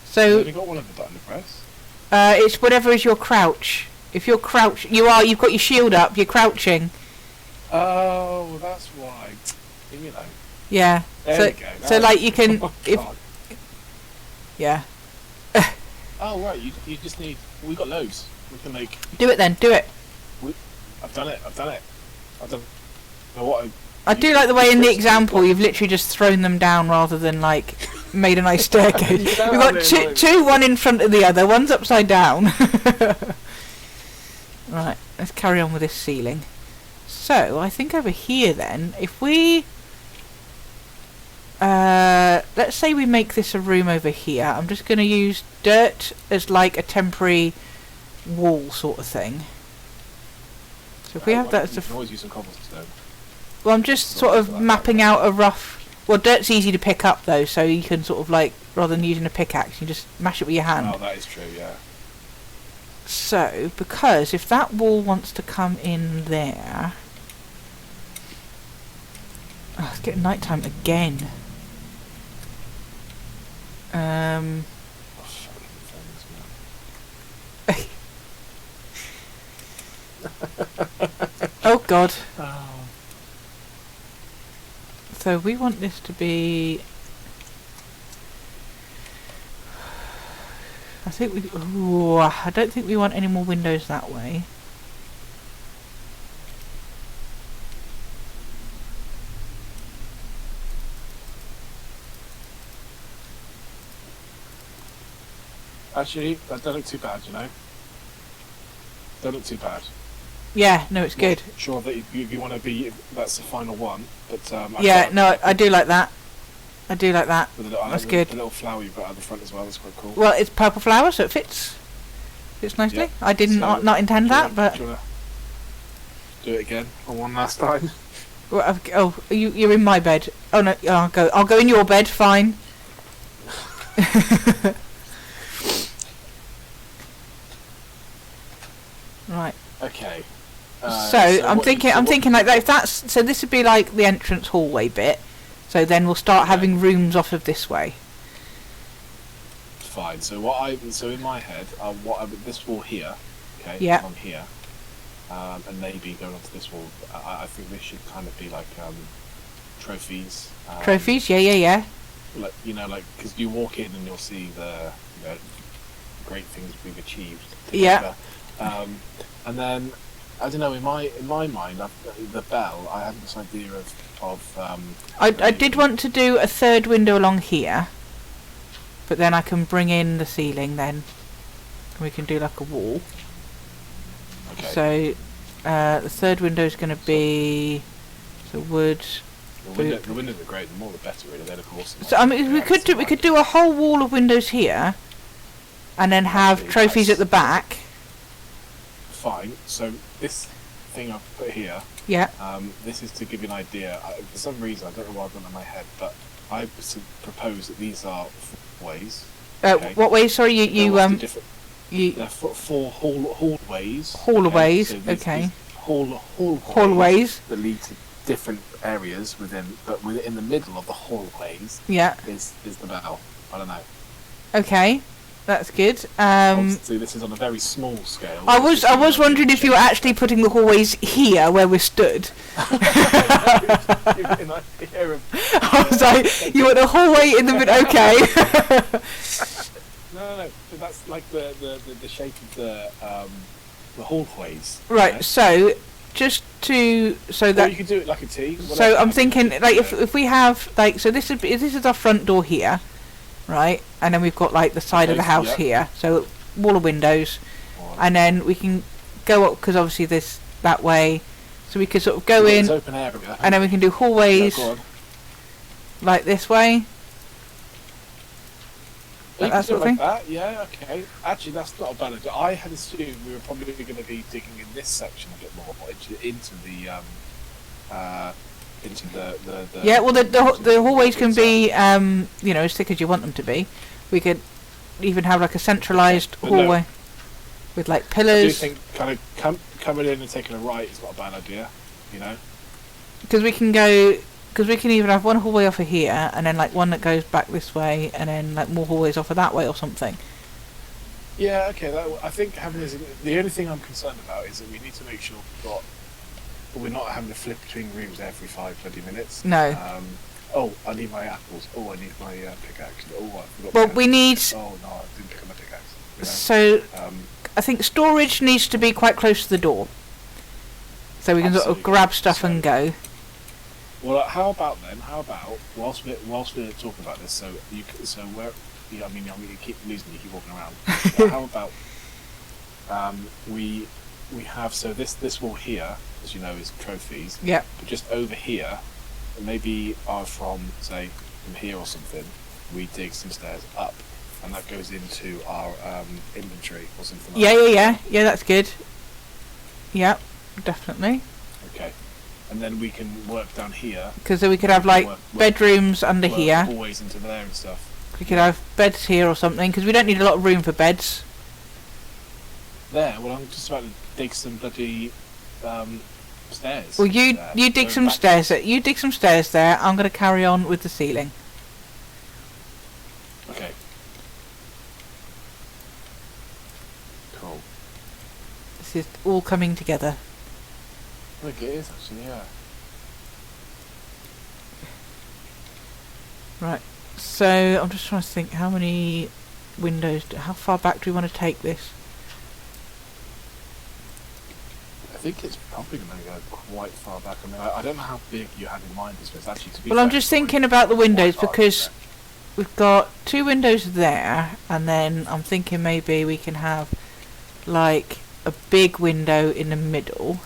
So I've only got one other button to press. It's whatever is your crouch. If you're you've got your shield up, you're crouching. Oh, that's why. You know. Yeah. There we go. So like you can yeah. Oh right, you just need. We got loads. We can make. Do it then. Do it. I've done it. I don't know what I do like the way in the example you've literally just thrown them down rather than like made a nice staircase. We've got two, one in front of the other. One's upside down. Right, let's carry on with this ceiling. So I think over here then, if we let's say we make this a room over here. I'm just going to use dirt as like a temporary wall sort of thing. So if we have that as you can always use some cobblestone. Well, I'm just sort of mapping out a rough. Well, dirt's easy to pick up though, so you can sort of like, rather than using a pickaxe, you just mash it with your hand. Oh, that is true, yeah. So, because if that wall wants to come in there... Oh, it's getting night time again. Oh god. Oh. So we want this to be... I don't think we want any more windows that way. Actually, that don't look too bad, you know. Don't look too bad. Yeah, no, it's good. Sure that you want to be. That's the final one, but yeah, no, I do like that. I do like that. That's good. The little flower you've got at the front as well. That's quite cool. Well, it's purple flower, so it fits. Fits nicely. Yeah. I didn't not intend that, but do it again on one last time. Well, you're in my bed. Oh no, I'll go in your bed. Fine. Right. Okay. So I'm thinking like that. If that's so, this would be like the entrance hallway bit. So then we'll start having rooms off of this way. Fine. So in my head, this wall here, okay, yeah, on here, and maybe going onto this wall. I think this should kind of be like trophies. Trophies, yeah. Like like because you walk in and you'll see the great things we've achieved together. Yeah. And then I don't know. In my mind, the bell. I had this idea of. I did want to do a third window along here, but then I can bring in the ceiling. Then we can do like a wall. Okay. So the third window is going to be the wood. The windows are great. The more the better, really. They look awesome. So I mean, we could do a whole wall of windows here, and then have Actually, trophies at the back. Fine. So this thing I've put here. Yeah. This is to give you an idea. For some reason, I don't know why I've done it in my head, but I propose that these are ways. Okay? What ways? Sorry, you They're four hallways. Hallways. So Okay. Hallways that lead to different areas within, but in the middle of the hallways. Yeah. Is the bell. I don't know. Okay. That's good. Obviously, this is on a very small scale. I was wondering if you were actually putting the hallways here where we stood. An idea of I was like, you want the hallway in the middle? Okay. No. So that's like the shape of the hallways. Right. Yeah? So just Or you could do it like a T. So I'm thinking, like, if we have like, so this is our front door here, right? And then we've got like the side of the house here. So wall of windows, and then we can go up because obviously this that way. So we could sort of go in, open area, and then we can do hallways like this way. Like that sort of thing. That, yeah, okay. Actually, that's not a bad idea. I had assumed we were probably going to be digging in this section a bit more into the. Yeah, well, the hallways can be as thick as you want them to be. We could even have like a centralised hallway with like pillars. I do think kind of coming in and taking a right is not a bad idea, Because we can even have one hallway off of here, and then like one that goes back this way, and then like more hallways off of that way or something. Yeah, okay. I think having this. The only thing I'm concerned about is that we need to make sure we're not having to flip between rooms every 5-20 minutes. No. I need my apples. I need my pickaxe. I forgot. Well, we need. Oh no, I didn't pick up my pickaxe. So, I think storage needs to be quite close to the door, so we can sort of grab stuff and go. Well, how about whilst we're talking about this, you keep losing, you keep walking around. How about we have this wall here, as you know, is trophies. Yeah. But just over here, maybe from here or something, we dig some stairs up, and that goes into our inventory or something. Yeah. That's good. Yeah, definitely. Okay. And then we can work down here. Because then we could have like bedrooms under here. Always into there and stuff. We could have beds here or something, because we don't need a lot of room for beds. There. Well, I'm just about to dig some bloody stairs. Well, you dig some stairs. You dig some stairs there. I'm going to carry on with the ceiling. Okay. Cool. This is all coming together. I think it is actually, yeah. Right. So I'm just trying to think how many windows. How far back do we want to take this? I think it's probably going to go quite far back. I mean, I don't know how big you had in mind this was actually. To be well, I'm just thinking about the windows because we've got 2 windows there, and then I'm thinking maybe we can have like a big window in the middle.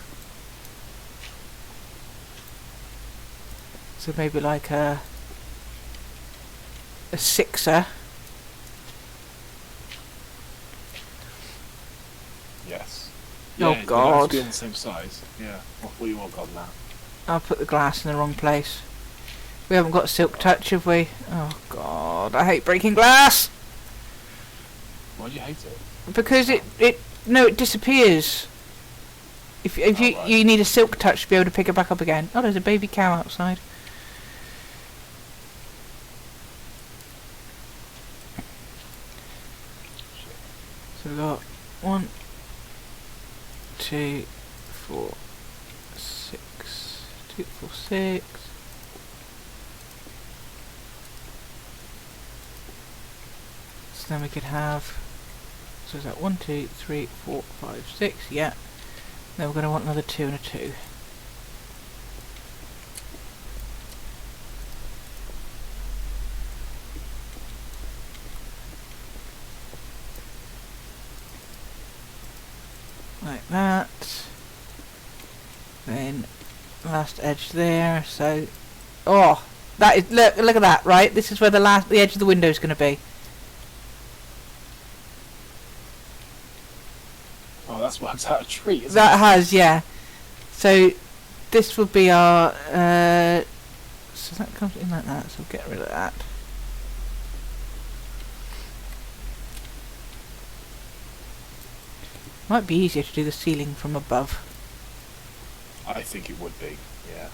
So maybe like a 6er. Yes. Oh yeah, God! It has to be on the same size. Yeah. What you want on that? I'll put the glass in the wrong place. We haven't got silk touch, have we? Oh God! I hate breaking glass. Why do you hate it? Because it disappears. If you need a silk touch to be able to pick it back up again. Oh, there's a baby cow outside. So we've got 1, 2, 2, 4, 6. So then we could have, so is that 1, 2, 3, 4, 5, 6, yeah. Then we're going to want another 2 and a 2. Like that. Then last edge there, so oh, that is, look at that, right? This is where the edge of the window is going to be. Oh, that's worked out a treat, isn't That it? has, yeah. So this will be our so that comes in like that, so we'll get rid of that. Might be easier to do the ceiling from above. I think it would be, yeah.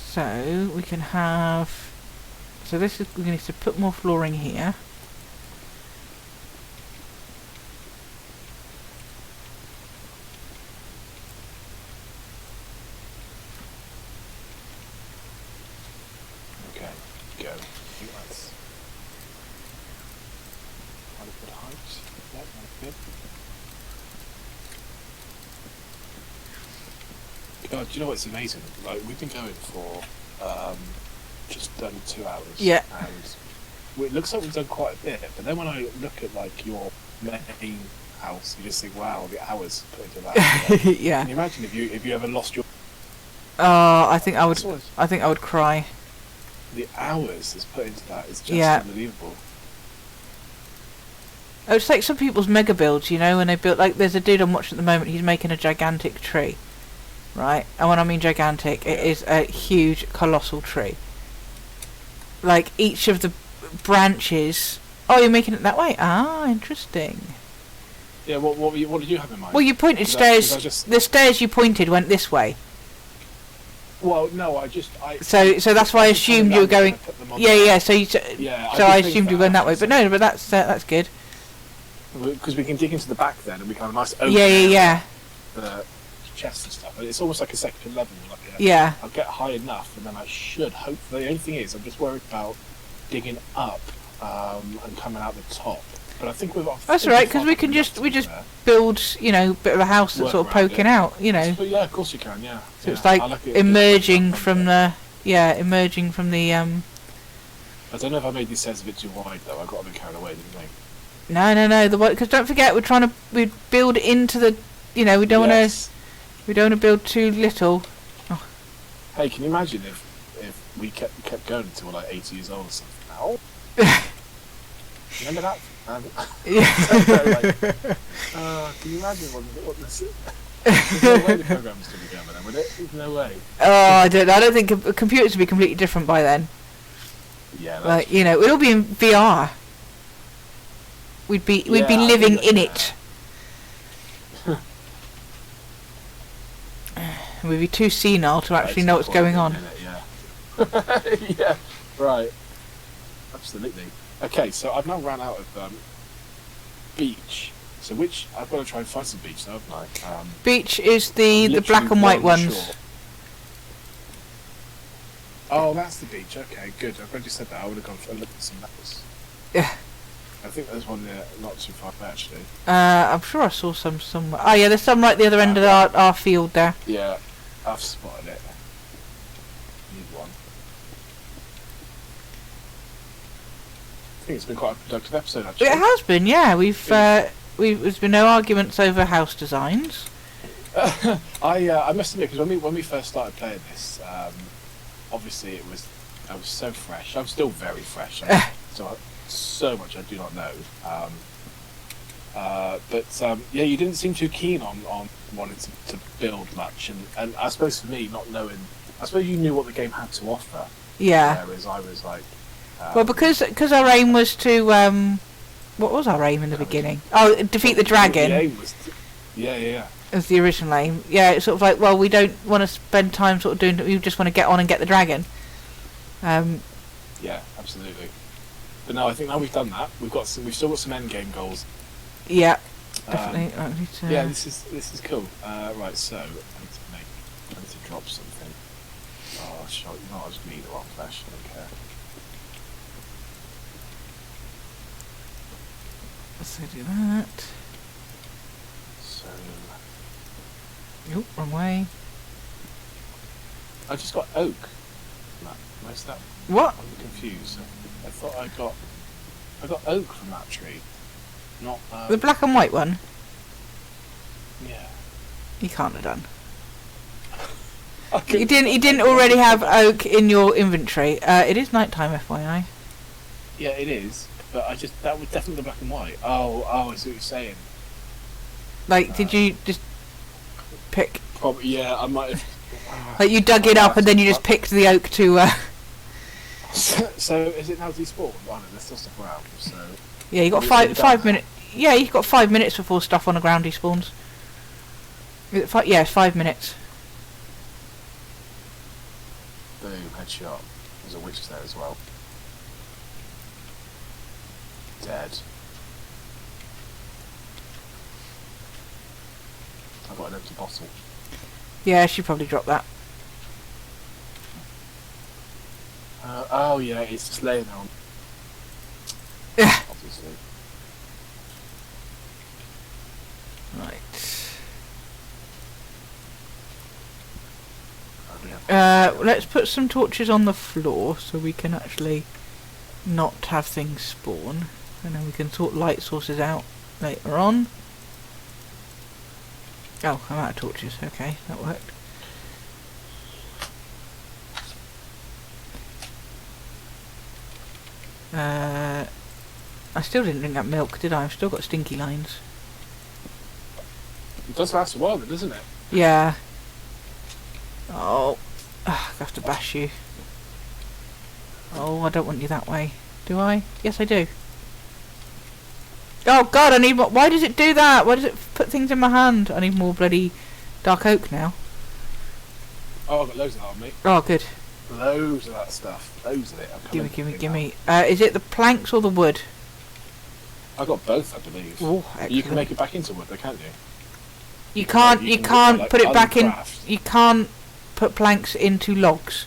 So we can have, so this is, we're going to put more flooring here. Okay, go. I think that's quite a good height. Yeah, that's good. God, do you know what's amazing? Like, we've been going for just under 2 hours. Yeah. And it looks like we've done quite a bit, but then when I look at, like, your main house, you just think, wow, the hours put into that. Like, Yeah. can you imagine if you ever lost your... I think I would cry. The hours that's put into that is just Yeah. unbelievable. Oh, it's like some people's mega builds, you know, when they build, like, there's a dude I'm watching at the moment, he's making a gigantic tree, right? And when I mean gigantic, it is a huge, colossal tree. Like, each of the branches... Oh, you're making it that way? Ah, interesting. Yeah, what did you have in mind? Well, you pointed stairs... The stairs you pointed went this way. Well, no, So that's why I assumed you were going... Yeah, so I assumed you were going that way. But no, but that's good. Because we can dig into the back then, and we can have a nice open Yeah. the chest and stuff. And it's almost like a second level. Yeah. I'll get high enough, and then I should hope. The only thing is, I'm just worried about digging up and coming out the top. But I think we've got... That's right, because we just build, you know, a bit of a house that's sort of poking out, you know. But yeah, of course you can, yeah. So it's like emerging from the... Yeah, emerging from the... I don't know if I made these stairs a bit too wide, though. I got a bit carried away, didn't I? No, because don't forget, we build into the... You know, we don't want to build too little. Oh. Hey, can you imagine if we kept going until we're like 80 years old or something? Ow. Remember that? Can you imagine what this is? There's no way the program's still be going then, would it? There's no way. Oh, I don't think computers would be completely different by then. Yeah. Like, you know, it'll be in VR. We'd be living in it. We'd be too senile to actually know what's going on. Yeah, right. Absolutely. Okay, so I've now ran out of beach. So I've got to try and find some beach now, haven't I? Beach is the black and white ones. Shore. Oh, that's the beach. Okay, good. I'm glad you said that. I would have gone for a look at some maps. Yeah. I think there's one there, not too far away, actually. I'm sure I saw some somewhere. Oh yeah, there's some right at the other end of our field there. Yeah, I've spotted it. Need one. I think it's been quite a productive episode, actually. It has been, yeah. There's been no arguments over house designs. I must admit, because when we first started playing this, obviously I was so fresh. I'm still very fresh. So much I do not know. But you didn't seem too keen on wanting to build much, and I suppose for me, not knowing, I suppose you knew what the game had to offer. Yeah. Whereas I was like, well, because our aim was to what was our aim in the beginning? Oh, defeat the dragon. The aim was yeah. As the original aim. Yeah, it's sort of like, well, we don't want to spend time sort of doing. We just want to get on and get the dragon. Yeah, absolutely. But no, I think now we've done that, we've still got some end game goals. Yeah, definitely. I need to... Yeah, this is cool. Right, so I need to drop something. Oh, sure, you know, I'll just meet the rock flash. I don't care. So do that. So Oop, wrong way. I just got oak. Where's that? What? I'm confused. I thought I got oak from that tree. Not The black and white one? yeah. You can't have done. I You didn't already have oak in your inventory. It is nighttime, FYI. Yeah, it is. But that was definitely the black and white. Oh, I see what you're saying. Like, did you just pick... Probably, yeah, I might have... Like, you dug it up and then you just picked the oak to... So, is it now despawned? Oh no, there's still stuff around, so... Yeah, you got five minutes... Yeah, you've got 5 minutes before stuff on the ground despawns. Yeah, it's 5 minutes. Boom, headshot. There's a witch there as well. Dead. I've got an empty bottle. Yeah, she probably dropped that. Oh yeah, it's just laying on. Yeah. Obviously. Right. Let's put some torches on the floor so we can actually not have things spawn, and then we can sort light sources out later on. Oh, I'm out of torches. Okay, that worked. I still didn't drink that milk, did I? I've still got stinky lines. It does last a while, then, doesn't it? Yeah. Oh, I have to bash you. Oh, I don't want you that way. Do I? Yes, I do. Oh God, I need more. Why does it do that? Why does it put things in my hand? I need more bloody dark oak now. Oh, I've got loads of that on me. Oh, good. Loads of that stuff. Loads of it. Gimme. Is it the planks or the wood? I've got both, I believe. Oh, excellent. You can make it back into wood, though, can't you? You can't. You You can can't like put it back in. uncraft. You can't put planks into logs.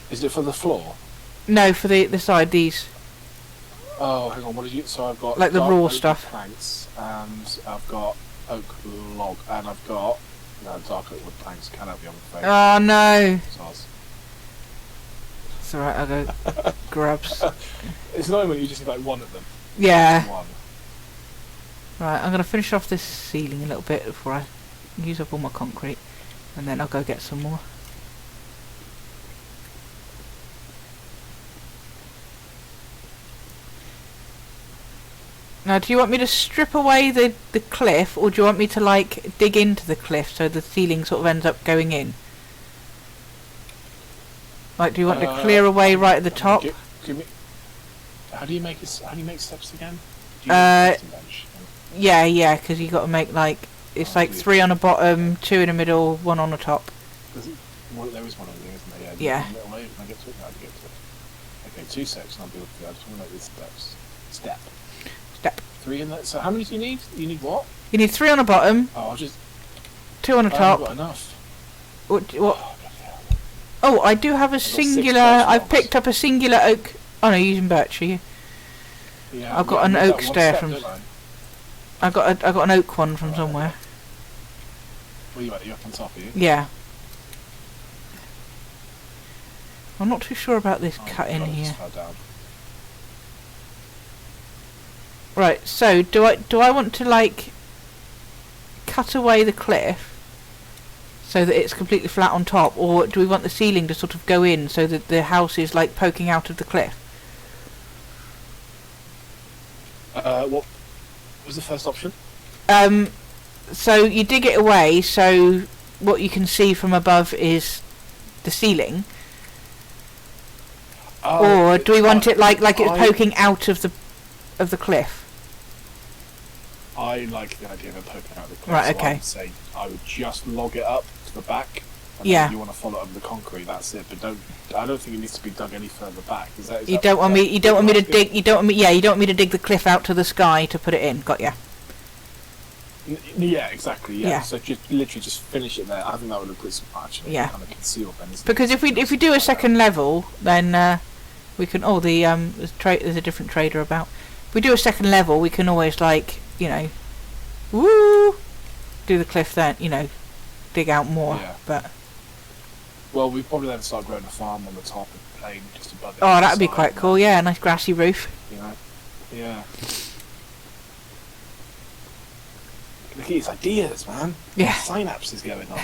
Is it for the floor? No, for the side. These. Oh, hang on. What did you? So I've got Like the dark raw oak stuff. planks, and I've got oak log, and I've got dark oak wood planks. Can't have you on the face. Oh no. Soz. It's alright. I'll go grabs. It's annoying when you just need like one of them. Yeah. One. Right, I'm going to finish off this ceiling a little bit before I use up all my concrete, and then I'll go get some more. Now, do you want me to strip away the cliff, or do you want me to, like, dig into the cliff so the ceiling sort of ends up going in? Like, do you want to clear away right at the top? Give me, how do you make steps again? Do you bench? Yeah, because you got to make, like, it's like 3 on the bottom, 2 in the middle, 1 on the top. There is one on there, isn't there? Yeah. Can I get to it? No, I can get to it. Okay, 2 seconds and I'll be able to. I just want to make these steps. Step. 3 in that. So how many do you need? You need what? You need 3 on the bottom, Oh, I'll just. 2 on the I haven't top. got enough. What? Oh, bloody hell. Oh, I do have a 6 singular. birch I've logs. picked up a singular oak. Oh no, you're using birch, are you? Yeah, I've got I an need that oak one stair step, from. don't I? I got an oak one from Right, somewhere. Where you at? You up on top, are you? Yeah. I'm not too sure about this Oh, cut in God, I just here. fell down. Right. So do I want to like cut away the cliff so that it's completely flat on top, or do we want the ceiling to sort of go in so that the house is like poking out of the cliff? What was the first option? So you dig it away so what you can see from above is the ceiling, or do we want it like it's poking out of the cliff? I like the idea of it poking out the cliff. Right, so okay. I would say I would just log it up to the back. And Yeah. then you want to follow it up with the concrete. That's it. But I don't think it needs to be dug any further back. Is that You don't want me to dig. You don't want me. Yeah, you don't want me to dig the cliff out to the sky to put it in. Got ya. Yeah, exactly. Yeah. Yeah. So just literally just finish it there. I think that would look pretty smart. Actually. Yeah. Kind of concealed then. Isn't Because it? if we do a second level, then we can. Oh, there's a different trader about. If we do a second level, we can always woo, do the cliff then. Dig out more. Yeah. But Well, we probably then start growing a farm on the top of the plane just above it. oh, that'd be quite cool. Yeah, a nice grassy roof. Yeah. Look at his ideas, man. Yeah. Synapses going on.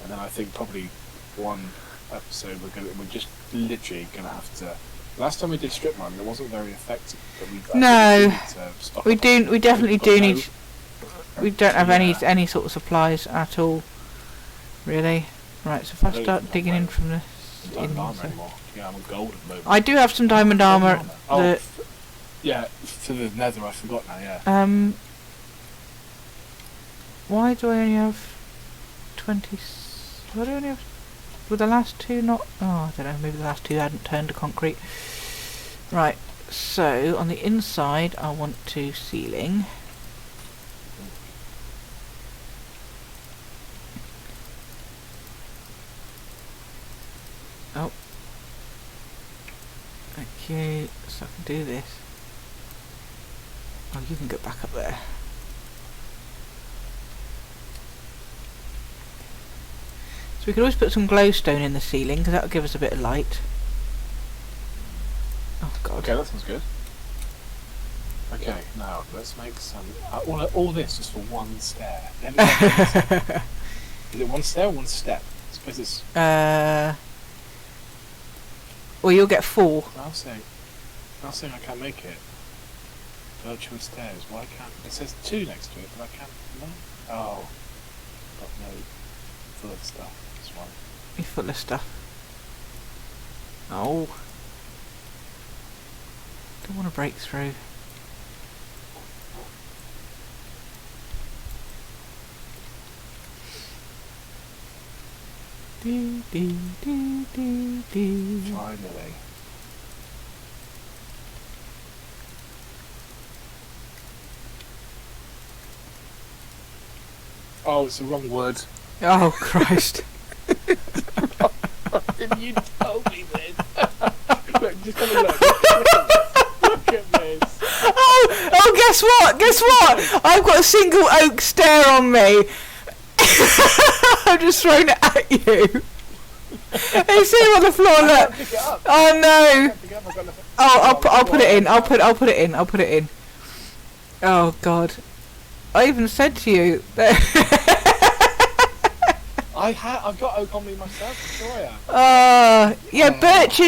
And then I think probably one episode we're just literally gonna have to. Last time we did strip mining, it wasn't very effective. But we definitely do need. We don't have any sort of supplies at all, really. Right, so if I start digging in from the diamond armor anymore. Yeah, I'm on gold at the moment. I do have some diamond armor. Yeah, for the nether. I forgot now. Yeah. Why do I only have 20? Why do I only have? Were the last two not? Oh, I don't know. Maybe the last two hadn't turned to concrete. Right. So on the inside, I want to ceiling. Oh. Okay, so I can do this. Oh, you can get back up there. So we could always put some glowstone in the ceiling, because that'll give us a bit of light. Oh god. Okay, that sounds good. Okay, now let's make some. All this just for one stair. Is it one stair or one step? I suppose it's. Well, you'll get 4. I was saying I can't make it. Virtual stairs. Why can't it says 2 next to it, but I can't. No. Oh. Got no full of stuff. This one. You're full of stuff. Oh. Don't want to break through. Do, do, do, do, do. Finally. Oh, it's the wrong word. Oh Christ! You told me this. Look, just come and look. Look at this. Oh, guess what? Guess what? I've got a single oak stair on me. I've just thrown it at you. You see him on the floor. Look. Pick it up. Oh no. Oh, I'll put it in. I'll put it in. Oh god. I even said to you that I've got oak on me myself. I'm sure I have. yeah, birch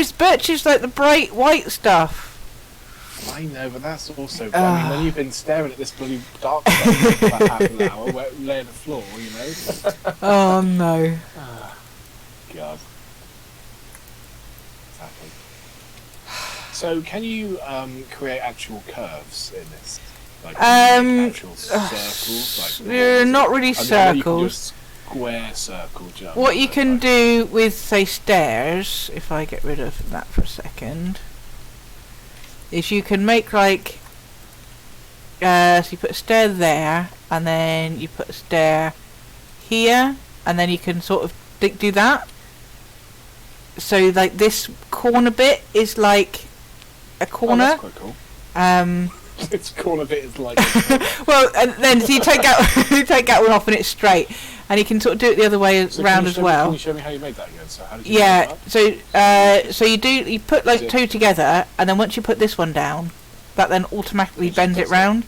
is like the bright white stuff. I know, but that's also. I mean, when you've been staring at this bloody dark stuff for about half an hour, laying on the floor, you know. Oh no. God. Exactly. So, can you create actual curves in this? Like actual circles? Like not really circles. Square circle jump. What you can do with, say, stairs, if I get rid of that for a second, is you can make like, so you put a stair there, and then you put a stair here, and then you can sort of do that. So like this corner bit is like a corner. Oh, that's quite cool. Its corner bit is like. Well, and then so you take out one off and it's straight, and you can sort of do it the other way around as well. Can you show me how you made that again? So how did you yeah. make that? So you put like 2 together, and then once you put this one down, that then automatically bends it round.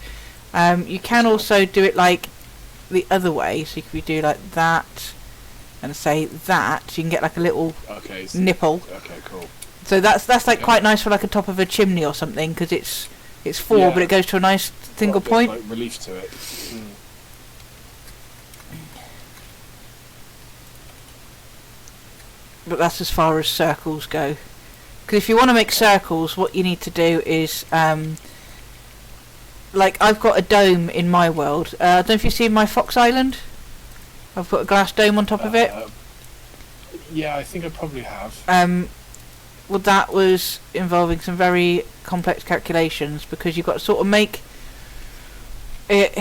You can also do it like the other way, so you could do like that, and say that, so you can get like a little nipple. Okay, cool. So that's like quite nice for like a top of a chimney or something, because it's 4, but it goes to a nice single point. Like relief to it. Mm. But that's as far as circles go. Because if you want to make circles, what you need to do is like I've got a dome in my world. I don't know if you've seen my Fox Island. I've put a glass dome on top of it. Yeah, I think I probably have. Well, that was involving some very complex calculations because you've got to sort of make it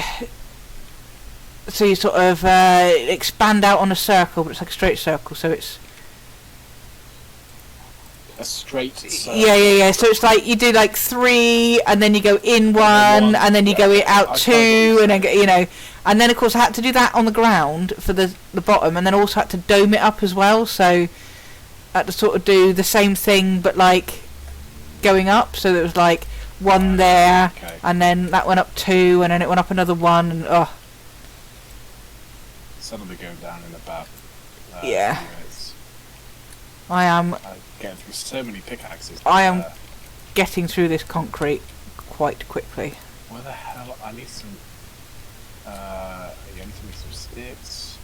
so you sort of expand out on a circle, but it's like a straight circle, so it's a straight circle. Yeah. So it's like you do like 3, and then you go in one, and then you go out 2, and then and then of course I had to do that on the ground for the bottom, and then also had to dome it up as well. So I had to sort of do the same thing, but like going up. So there was like 1 there, and then that went up 2, and then it went up another 1, and Suddenly going down in about yeah. 2 minutes. I am getting through so many pickaxes. I am getting through this concrete quite quickly. Where the hell? I need some. You need to make some sticks.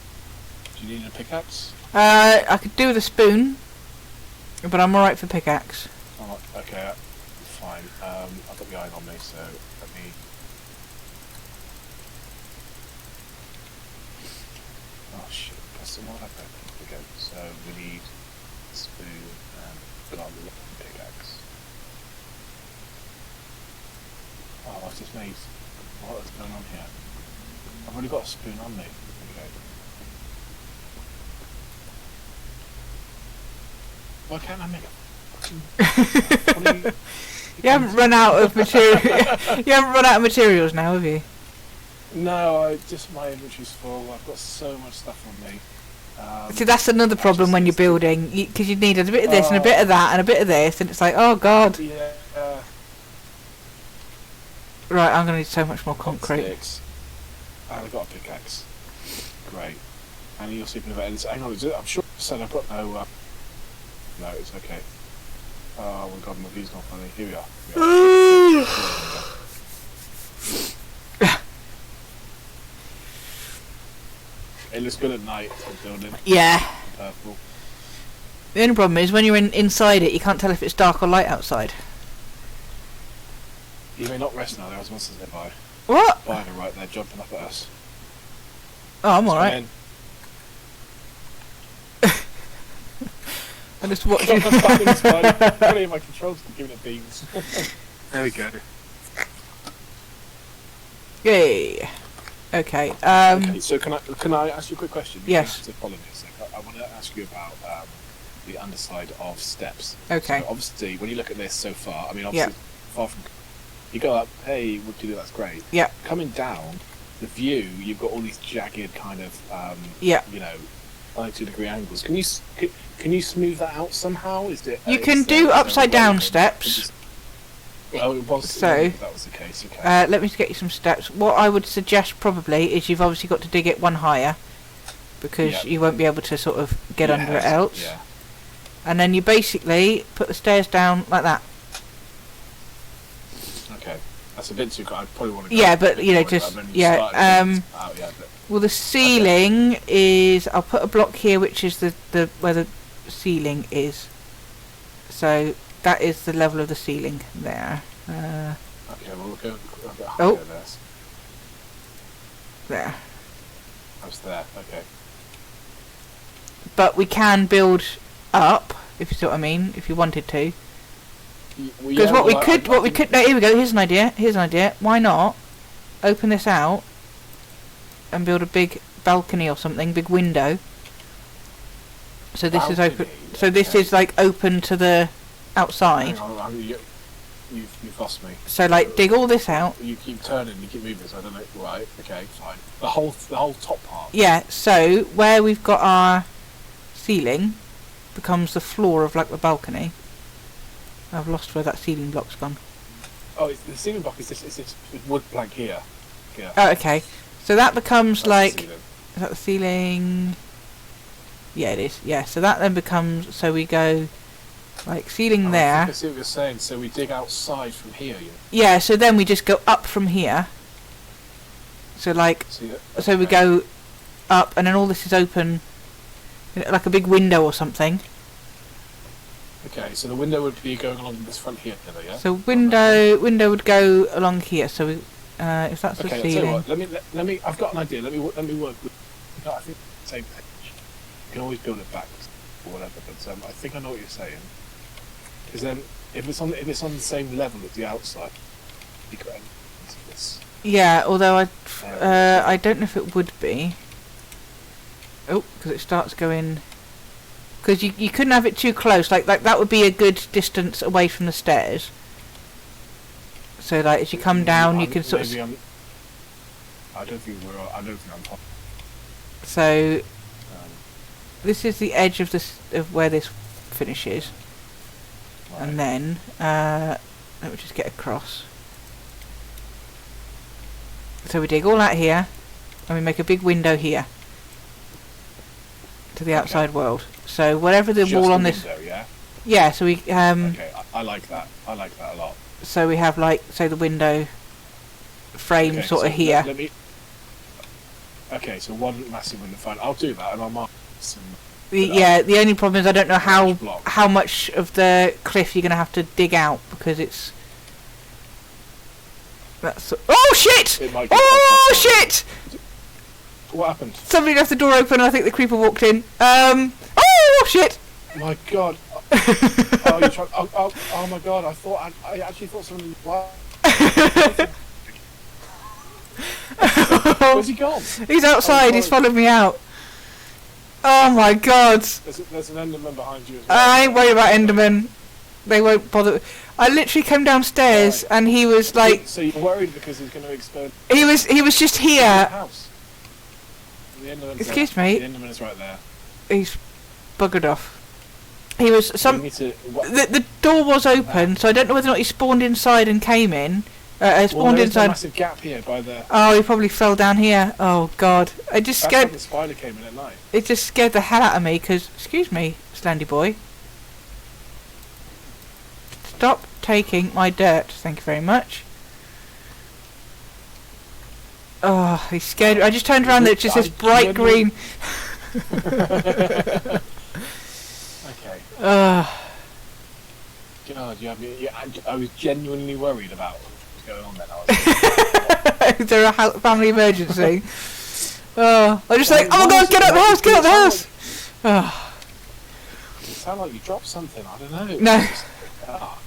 Do you need a pickaxe? I could do with a spoon, but I'm alright for pickaxe. Oh, okay, fine. I've got the iron on me, so let me. Oh shit! Press some more. Okay, so we need a spoon and got a pickaxe. Oh, I've just made. What is going on here? I've already got a spoon on me. Okay. Why can't I make a fucking... You haven't run out of material. You haven't run out of materials now, have you? No, my inventory's full. I've got so much stuff on me. See, that's another problem when you're building, because you need a bit of this and a bit of that and a bit of this, and it's like, oh god. Yeah. Right, I'm gonna need so much more concrete. And I've got a pickaxe. Great. And you're sleeping about this. Hang on, I'm sure I said I've got no. No, it's okay. Oh my god, my view's not funny. Here we are. It looks good at night, the building. Yeah. Purple. The only problem is when you're inside it, you can't tell if it's dark or light outside. You may not rest now. There was monsters nearby. What? Spider right there, jumping up at us. Oh, I'm alright. I just watched you. I'm fighting the spider. I can't hear my controls to giving it beams. There we go. Yay. Okay. Okay. So can I ask you a quick question? Yes. To follow me a sec. I want to ask you about the underside of steps. Okay. So obviously, when you look at this so far, I mean, obviously, far from you go up. Hey, what do you do? That's great. Yeah. Coming down, the view, you've got all these jagged kind of, yeah. 92-degree angles. Can you smooth that out somehow? You can do upside down steps. Well, it was. So that was the case. Okay. let me get you some steps. What I would suggest probably is you've obviously got to dig it 1 higher, because you won't be able to sort of get under it else. Yeah. And then you basically put the stairs down like that. Okay. That's a bit too. I probably want to. Yeah, but well, the ceiling is. I'll put a block here, which is the where the ceiling is. So that is the level of the ceiling there. Okay, well we'll go a bit higher there. There. I was there. Okay. But we can build up, if you see what I mean, if you wanted to. Because what we could. No, here we go. Here's an idea. Why not open this out and build a big balcony or something, big window. So this is open. So this is like open to the outside. You've lost me. So like dig all this out. You keep turning, you keep moving. So I don't know. Right. Okay. Fine. The whole top part. Yeah. So where we've got our ceiling becomes the floor of like the balcony. I've lost where that ceiling block's gone. Oh, the ceiling block is this wood plank here. Yeah. Oh, okay. So that becomes That's is that the ceiling? Yeah, it is. Yeah. So that then becomes. So we go like ceiling there. I see what you're saying. So we dig outside from here. Yeah. So then we just go up from here. So like. So we go up, and then all this is open, like a big window or something. Okay, so the window would be going along this front here, yeah? So window would go along here. So we If that's the Okay, I'll tell you ceiling. what. Let me. I've got an idea. Let me work with. I think the same page. You can always build it back or whatever. But I think I know what you're saying. Because then, if it's on the same level as the outside, you could enter this. Yeah, although I don't know if it would be. Oh, because it starts going. Because you couldn't have it too close. Like that would be a good distance away from the stairs. So like as you come down, you can sort of. I don't think I'm hot. So this is the edge of where this finishes, Right. and then let me just get across. So we dig all out here, and we make a big window here to the outside world. So whatever the Just wall on the this, window, yeah. So we Okay, I like that. I like that a lot. so we have like say the window frame Okay, sort so of here. Let me. Okay, so one massive window. Fine, I'll do that, and I'll mark some. Yeah, the only problem is I don't know Block. how much of the cliff you're gonna have to dig out because it's. That's oh shit! It might get Oh quite possible. shit! What happened? Somebody left the door open. And I think the creeper walked in. Oh shit! My God. Oh, you tried. Oh my God! I actually thought somebody. What? Where's he gone? He's outside. He's followed me out. Oh my God! There's an Enderman behind you as well. I ain't worried about Enderman. They won't bother. I literally came downstairs and he was like. So you're worried because he's going to explode He was just the here. house. The Enderman's Excuse there. me. The Enderman is right there. He's buggered off. He was You need to. The door was open, so I don't know whether or not he spawned inside and came in. Spawned Well, there's a inside. massive gap here by the. Oh, he probably fell down here. Oh God! I just That's scared. where the spider came in at night. It just scared the hell out of me. Cause excuse me, Slendy boy. Stop taking my dirt. Thank you very much. Oh, he scared me. I just turned around. It's just this bright green. Okay. Ugh. God, I was genuinely worried about what was going on then. I was Is there a family emergency? Oh, I just like, oh my God, get out the house, get out the house! Oh. It sounded like you dropped something. I don't know. No. Get out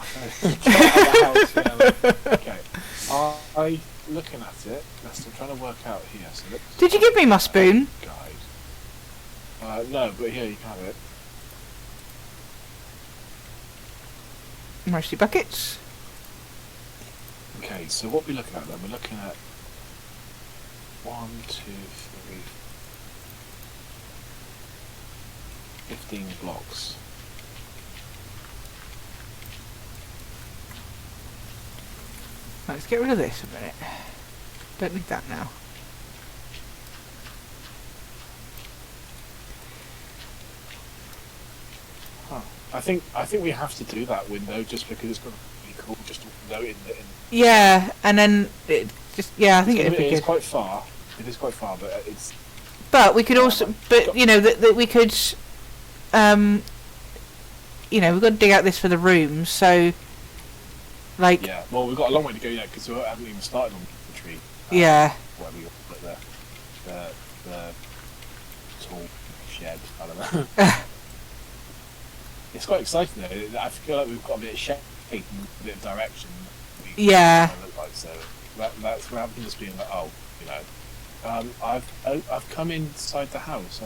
of the house, yeah. Okay. I looking at it. I'm trying to work out here. So Did you give me my spoon? Guide. No, but here you can have it. Mercy buckets. Okay, so what we're looking at then? We're looking at 1, 2, 3, 15 blocks. Right, let's get rid of this a minute. Don't need that now. Huh. I think we have to do that window just because it's going to be cool. Just a window in the. Yeah, and then it just I think it'd be It is good. quite far. It is quite far, but it's. But we could also, but you know that we could, you know, we've got to dig out this for the rooms. So, like, Yeah. Well, we've got a long way to go yet because we haven't even started on the tree. yeah, Whatever you put the tall shed. I don't know. It's quite exciting though. I feel like we've got a bit of shape and a bit of direction. Yeah. Look like, so that's where I'm just being like, oh, you know, I've come inside the house.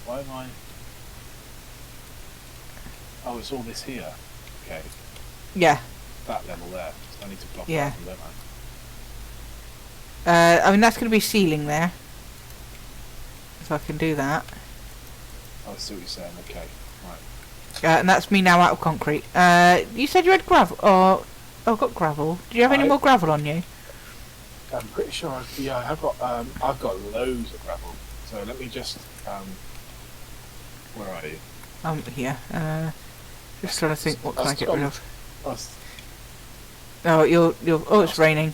Why am I? Oh, it's all this here. Okay, yeah. that level there. So I need to block Yeah. that, don't I? I mean that's going to be ceiling there, so I can do that. I see what you're saying. Okay, right. And that's me now out of concrete. You said you had gravel. Oh, I've got gravel. Do you have any more gravel on you? I'm pretty sure. I've got loads of gravel. So let me just. Where are you? Here. Just trying to think. What can I get rid of? Us. Oh, you're. Oh, it's raining.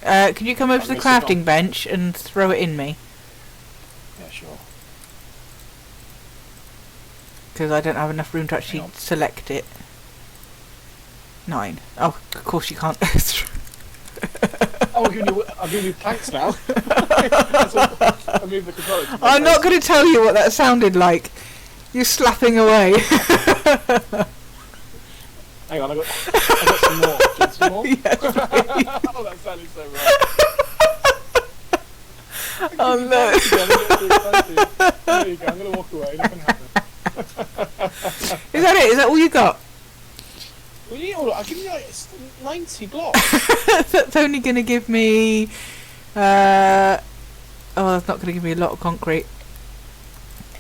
Can you come over to the I'm gonna sit crafting bench and throw it in me? Yeah, sure. Because I don't have enough room to actually Hang on. select it. 9. Oh, of course you can't. Oh, I'm giving you planks now. I move the controller. I'm not going to tell you what that sounded like. You're slapping away. Hang on, I got some more. Do you want some more? Yes, please. Oh, that sounded so right. Oh no. There you go, I'm going to walk away. Nothing happened. Is that it? Is that all you got? Well, you know, I'll give you like 90 blocks. That's only going to give me... oh, that's not going to give me a lot of concrete.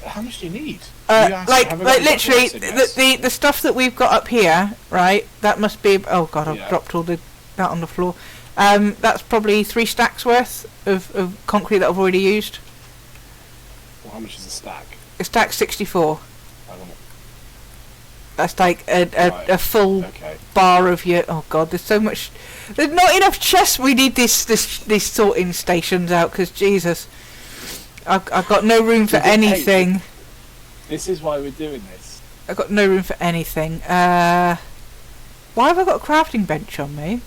How much do you need? Like literally, the stuff that we've got up here, right? That must be... Oh god, I've dropped all that on the floor. That's probably 3 stacks worth of concrete that I've already used. Well, how much is a stack? A stack 64. I don't know. That's like a full bar of your... Oh god, there's so much... There's not enough chests. We need these sorting stations out, because Jesus, I've got no room for anything. Hey, this is why we're doing this. I've got no room for anything. Why have I got a crafting bench on me?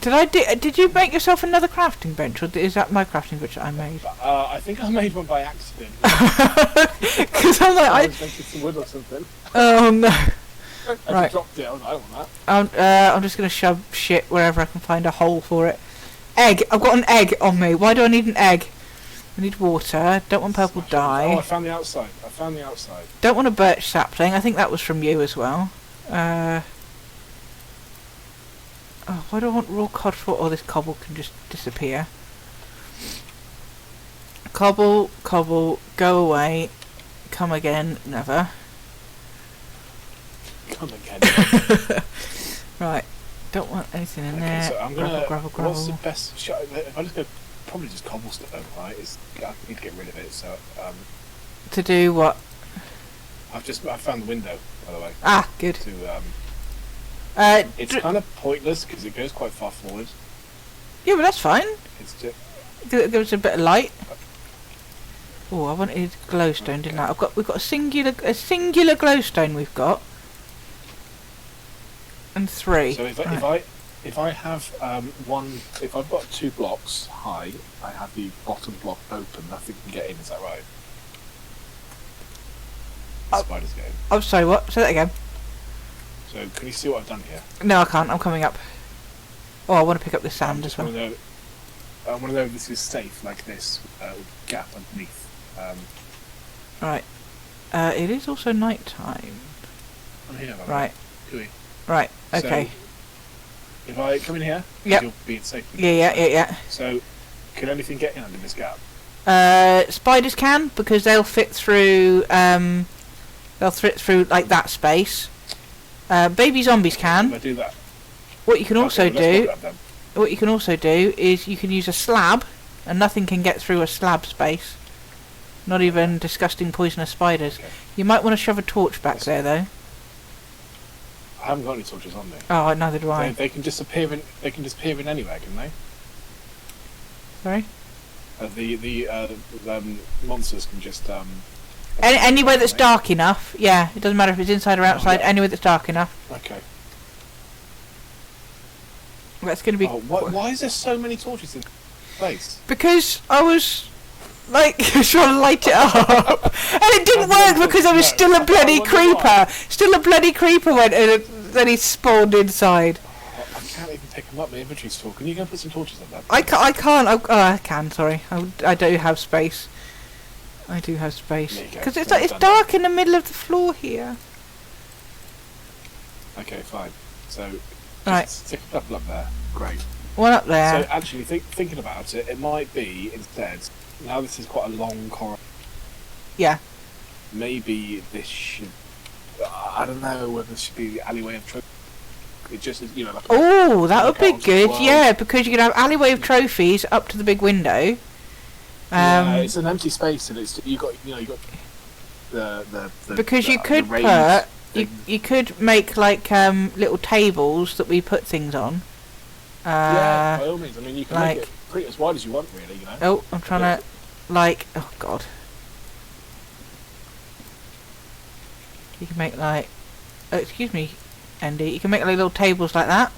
Did you make yourself another crafting bench, or is that my crafting bench that I made? I think I made one by accident. Because I'm like, I was making some wood or something. Oh no! I dropped it. I don't want that. I'm just gonna shove shit wherever I can find a hole for it. Egg. I've got an egg on me. Why do I need an egg? I need water. Don't want purple dye. Oh, I found the outside. Don't want a birch sapling. I think that was from you as well. Oh, why do I want raw cod for? Oh, this cobble can just disappear. Cobble, go away. Come again, never. Come again. Right, don't want anything in there. So I'm gonna. Gravel. What's the best? If I just go, probably just cobblestone, right? I need to get rid of it. So to do what? I found the window, by the way. Ah, good. It's kind of pointless because it goes quite far forward. Yeah, but that's fine. It's just. It gives a bit of light. Oh, I wanted glowstone, didn't I? We've got a singular glowstone. We've got. And 3. So if I have if I've got 2 blocks high, I have the bottom block open. Nothing can get in. Is that right? Spiders get in. I'm sorry. What? Say that again. So can you see what I've done here? No, I can't. I'm coming up. Oh, I want to pick up the sand as well. I want to know if this is safe, like this gap underneath. Right. It is also night time. I'm here. Right. Gooey. Right. Okay. So, if I come in here, yep. You'll be safe. Yeah. So, can anything get in under this gap? Spiders can, because they'll fit through. They'll fit through like that space. Baby zombies can. If I do that. What you can also do. What you can also do is you can use a slab, and nothing can get through a slab space. Not even disgusting poisonous spiders. Okay. You might want to shove a torch back there, though. I haven't got any torches on me. Oh, neither do I. They can disappear in. They can disappear in anywhere, can they? Sorry. The monsters can just. Anywhere that's dark enough. Yeah, it doesn't matter if it's inside or outside. Anywhere that's dark enough. Okay. That's going to be. Why is there so many torches in place? Because I was like trying to light it up, and it didn't work because there was still a bloody creeper. Still a bloody creeper went and then he spawned inside. I can't even pick them up. My inventory's full. Can you go put some torches on that? I can't. I can. Sorry, I do have space. I do have space because it's dark in the middle of the floor here. Okay, fine. So. Right. Stick a couple up there. Great. One up there. So actually, thinking about it, it might be instead. Now this is quite a long corridor. Yeah. Maybe this should. I don't know whether this should be the alleyway of trophies. It just is, like. Oh, that would be good. Yeah, because you could have alleyway of trophies up to the big window. Yeah, it's an empty space, and it's you got the because you could put. You could make like little tables that we put things on. Yeah, by all means. I mean, you can make it pretty as wide as you want, really. Oh, I'm trying to, oh god. You can make like, excuse me, Andy. You can make like little tables like that.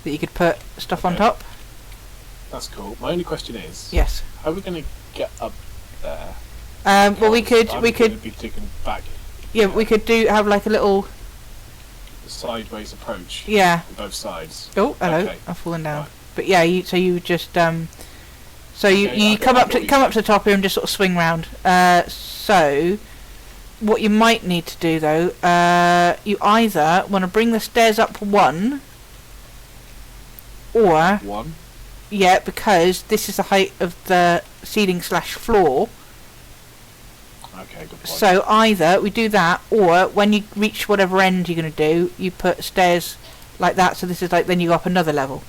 that you could put stuff on Okay. top. That's cool. My only question is, Yes. how are we going to get up there? Well, we could I'm gonna be taken back. we could have like a little Sideways approach. Yeah. On both sides. Oh, hello! Okay. I've fallen down. Right. But yeah, you would just so you Okay, come up to the top here and just sort of swing round. So what you might need to do though, you either want to bring the stairs up one, or one. Yeah, because this is the height of the ceiling / floor. Okay, good point. So either we do that, or when you reach whatever end you're going to do, you put stairs like that. So this is like then you go up another level.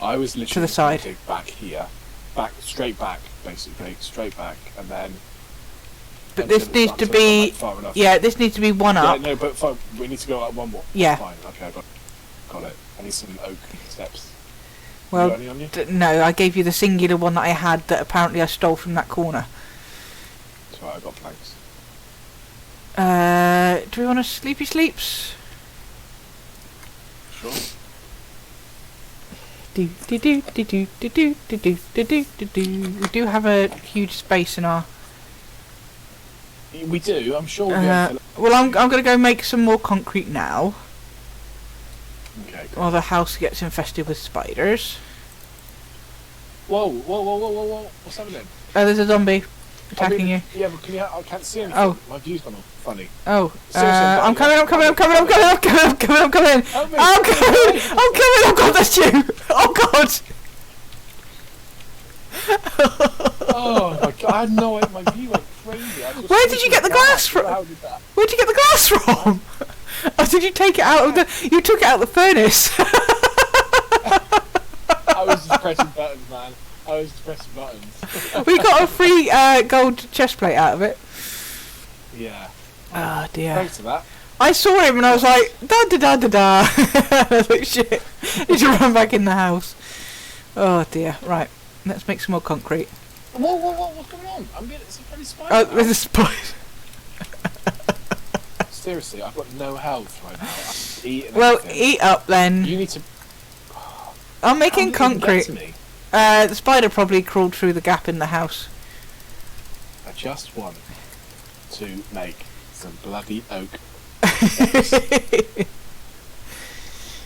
I was literally to the side. thinking back here, straight back, basically, straight back, and then. But this needs to be this needs to be one Yeah, up. no, but we need to go up one more. Yeah. Fine. Okay, I got it. I need some oak steps. Well, You got any on you? No, I gave you the singular one that I had that apparently I stole from that corner. That's right, I got planks. Do we want a sleepy sleeps? Sure. We do have a huge space in our. We do. I'm sure we'll be able to. Well, I'm going to go make some more concrete now, Okay. Cool. while the house gets infested with spiders. Whoa! What's happening? Oh, there's a zombie attacking you. Yeah, but I can't see anything. Oh. My view's gone all funny. Oh, Seriously, I'm coming. Help me. I've got this you. Oh God. Oh my god! I had no idea. My view went crazy. Where did you get the glass from? How did that? Where'd you get the glass from? Oh, did you take it out of the? You took it out of the furnace. I was just pressing buttons, man. We got a free gold chest plate out of it. Yeah. Oh dear. Thanks for that. I saw him and I was like, da da da da da. I was like, shit. Need to run back in the house. Oh dear. Right. Let's make some more concrete. Whoa! What's going on? It's a bloody spider. Oh, there's a spider. Seriously, I've got no health right now. I eat and Well, everything. eat up then. You need to. I'm making How did it get concrete. to me? The spider probably crawled through the gap in the house. I just want to make some bloody oak.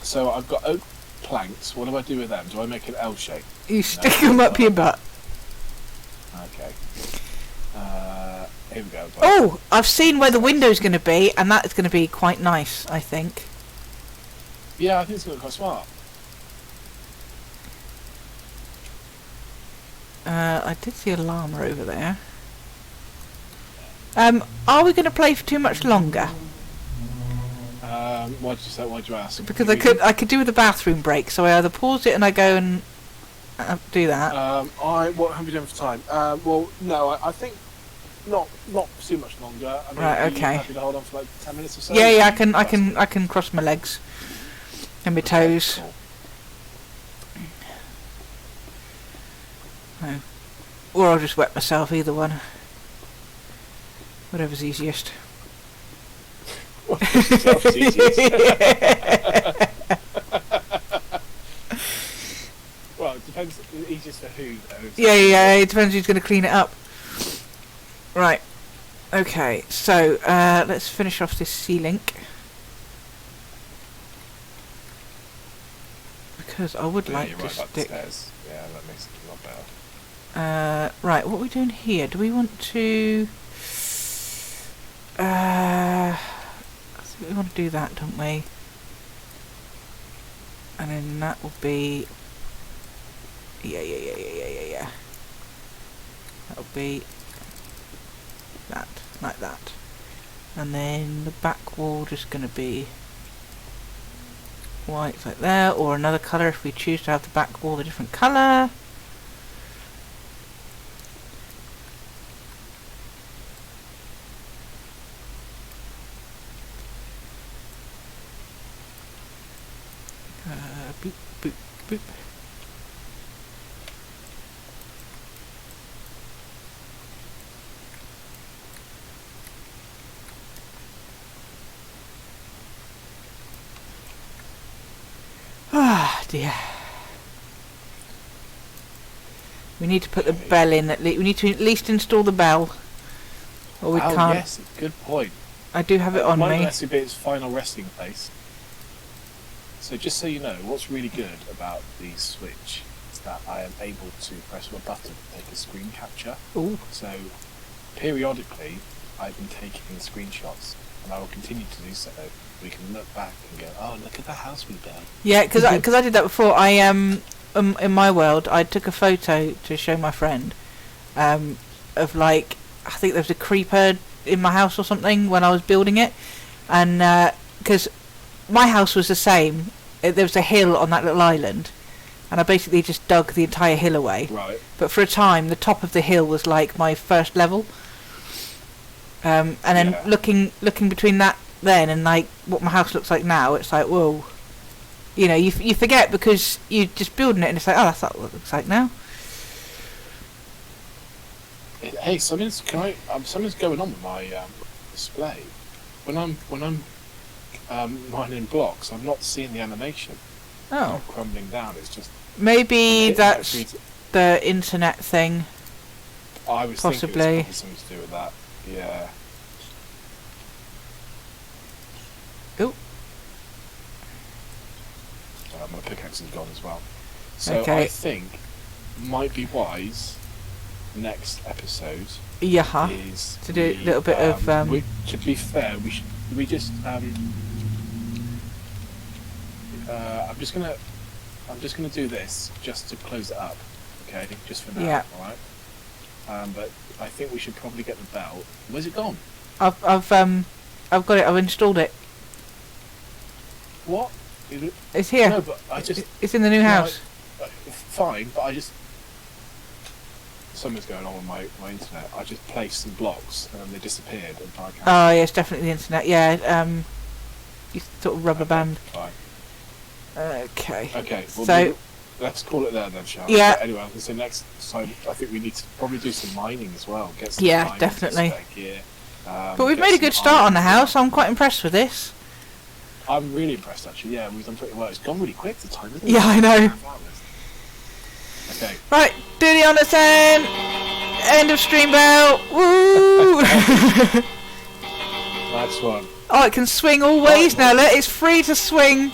So I've got oak planks. What do I do with them? Do I make an L shape? You stick them up your butt. Okay. Here we go. Oh, I've seen where the window's going to be, and that is going to be quite nice, I think. Yeah, I think it's going to look quite smart. I did see a llama over there. Are we going to play for too much longer? Why'd you say? Why'd you ask? Because I could do with a bathroom break, so I either pause it and I go and do that. What have we done for time? Well, no, I think not too much longer. I mean, Right, are you okay. happy to hold on for like 10 minutes or so? Yeah, I can cross my legs and my toes. Cool. Oh. Or I'll just wet myself, either one. Whatever's easiest. Self's easiest. Well, it depends. Easiest for who, though. Yeah, it depends who's going to clean it up. Right. Okay, so let's finish off this C-link. Because I would like you're to right about the stick... stairs. Yeah, that makes it a lot better. Right, what are we doing here? Do we want to... I think we want to do that, don't we? And then that will be... Yeah. That'll be... that, like that. And then the back wall just going to be... white, like there, or another colour if we choose to have the back wall a different colour. Boop, boop, boop. Ah, dear. We need to put the bell in at least. We need to at least install the bell. Or we can't. Yes, good point. I do have it on Mine me. will actually be its final resting place. So just so you know, what's really good about the Switch is that I am able to press a button to take a screen capture. Ooh. So periodically, I've been taking screenshots, and I will continue to do so. We can look back and go, oh, look at the house we built. Yeah, because I did that before. I in my world, I took a photo to show my friend, of like, I think there was a creeper in my house or something when I was building it, and because my house was the same, there was a hill on that little island, and I basically just dug the entire hill away. Right. But for a time, the top of the hill was like my first level, and then looking between that then and like what my house looks like now, it's like, whoa, you know, you forget because you're just building it and it's like, oh, that's not what it looks like now. Hey, something's going on with my display. When I'm mining blocks, I'm not seeing the animation. Oh, Not crumbling down. It's just maybe that's the internet thing. I was possibly. Thinking it was probably something to do with that. Yeah. Oh. My pickaxe is gone as well. So Okay. I think might be wise. Next episode Yeah. is To do a little bit of. to be fair, we just I'm just gonna do this just to close it up, okay? Just for now, Yeah. all right. But I think we should probably get the bell. Where's it gone? I've got it. I've installed it. What? It's here. No, but I just. It's in the new house. Fine, but I just. Something's going on with my internet. I just placed some blocks and then they disappeared. And I can't. Oh yeah, it's definitely the internet. Yeah. You sort of rubber band. Fine. Okay. Okay. Well, So. let's call it there then, shall we? Yeah. But anyway, I was going to say next time I think we need to probably do some mining as well. Get some Yeah, mining definitely. spec here. But we've made a good start on the house. I'm quite impressed with this. I'm really impressed actually. Yeah, we've done pretty well. It's gone really quick the time, isn't it? Yeah, I know. Okay. Right, do the honours then. End of stream bell. Woo! Nice one. Oh, it can swing all ways now. Look, it's free to swing.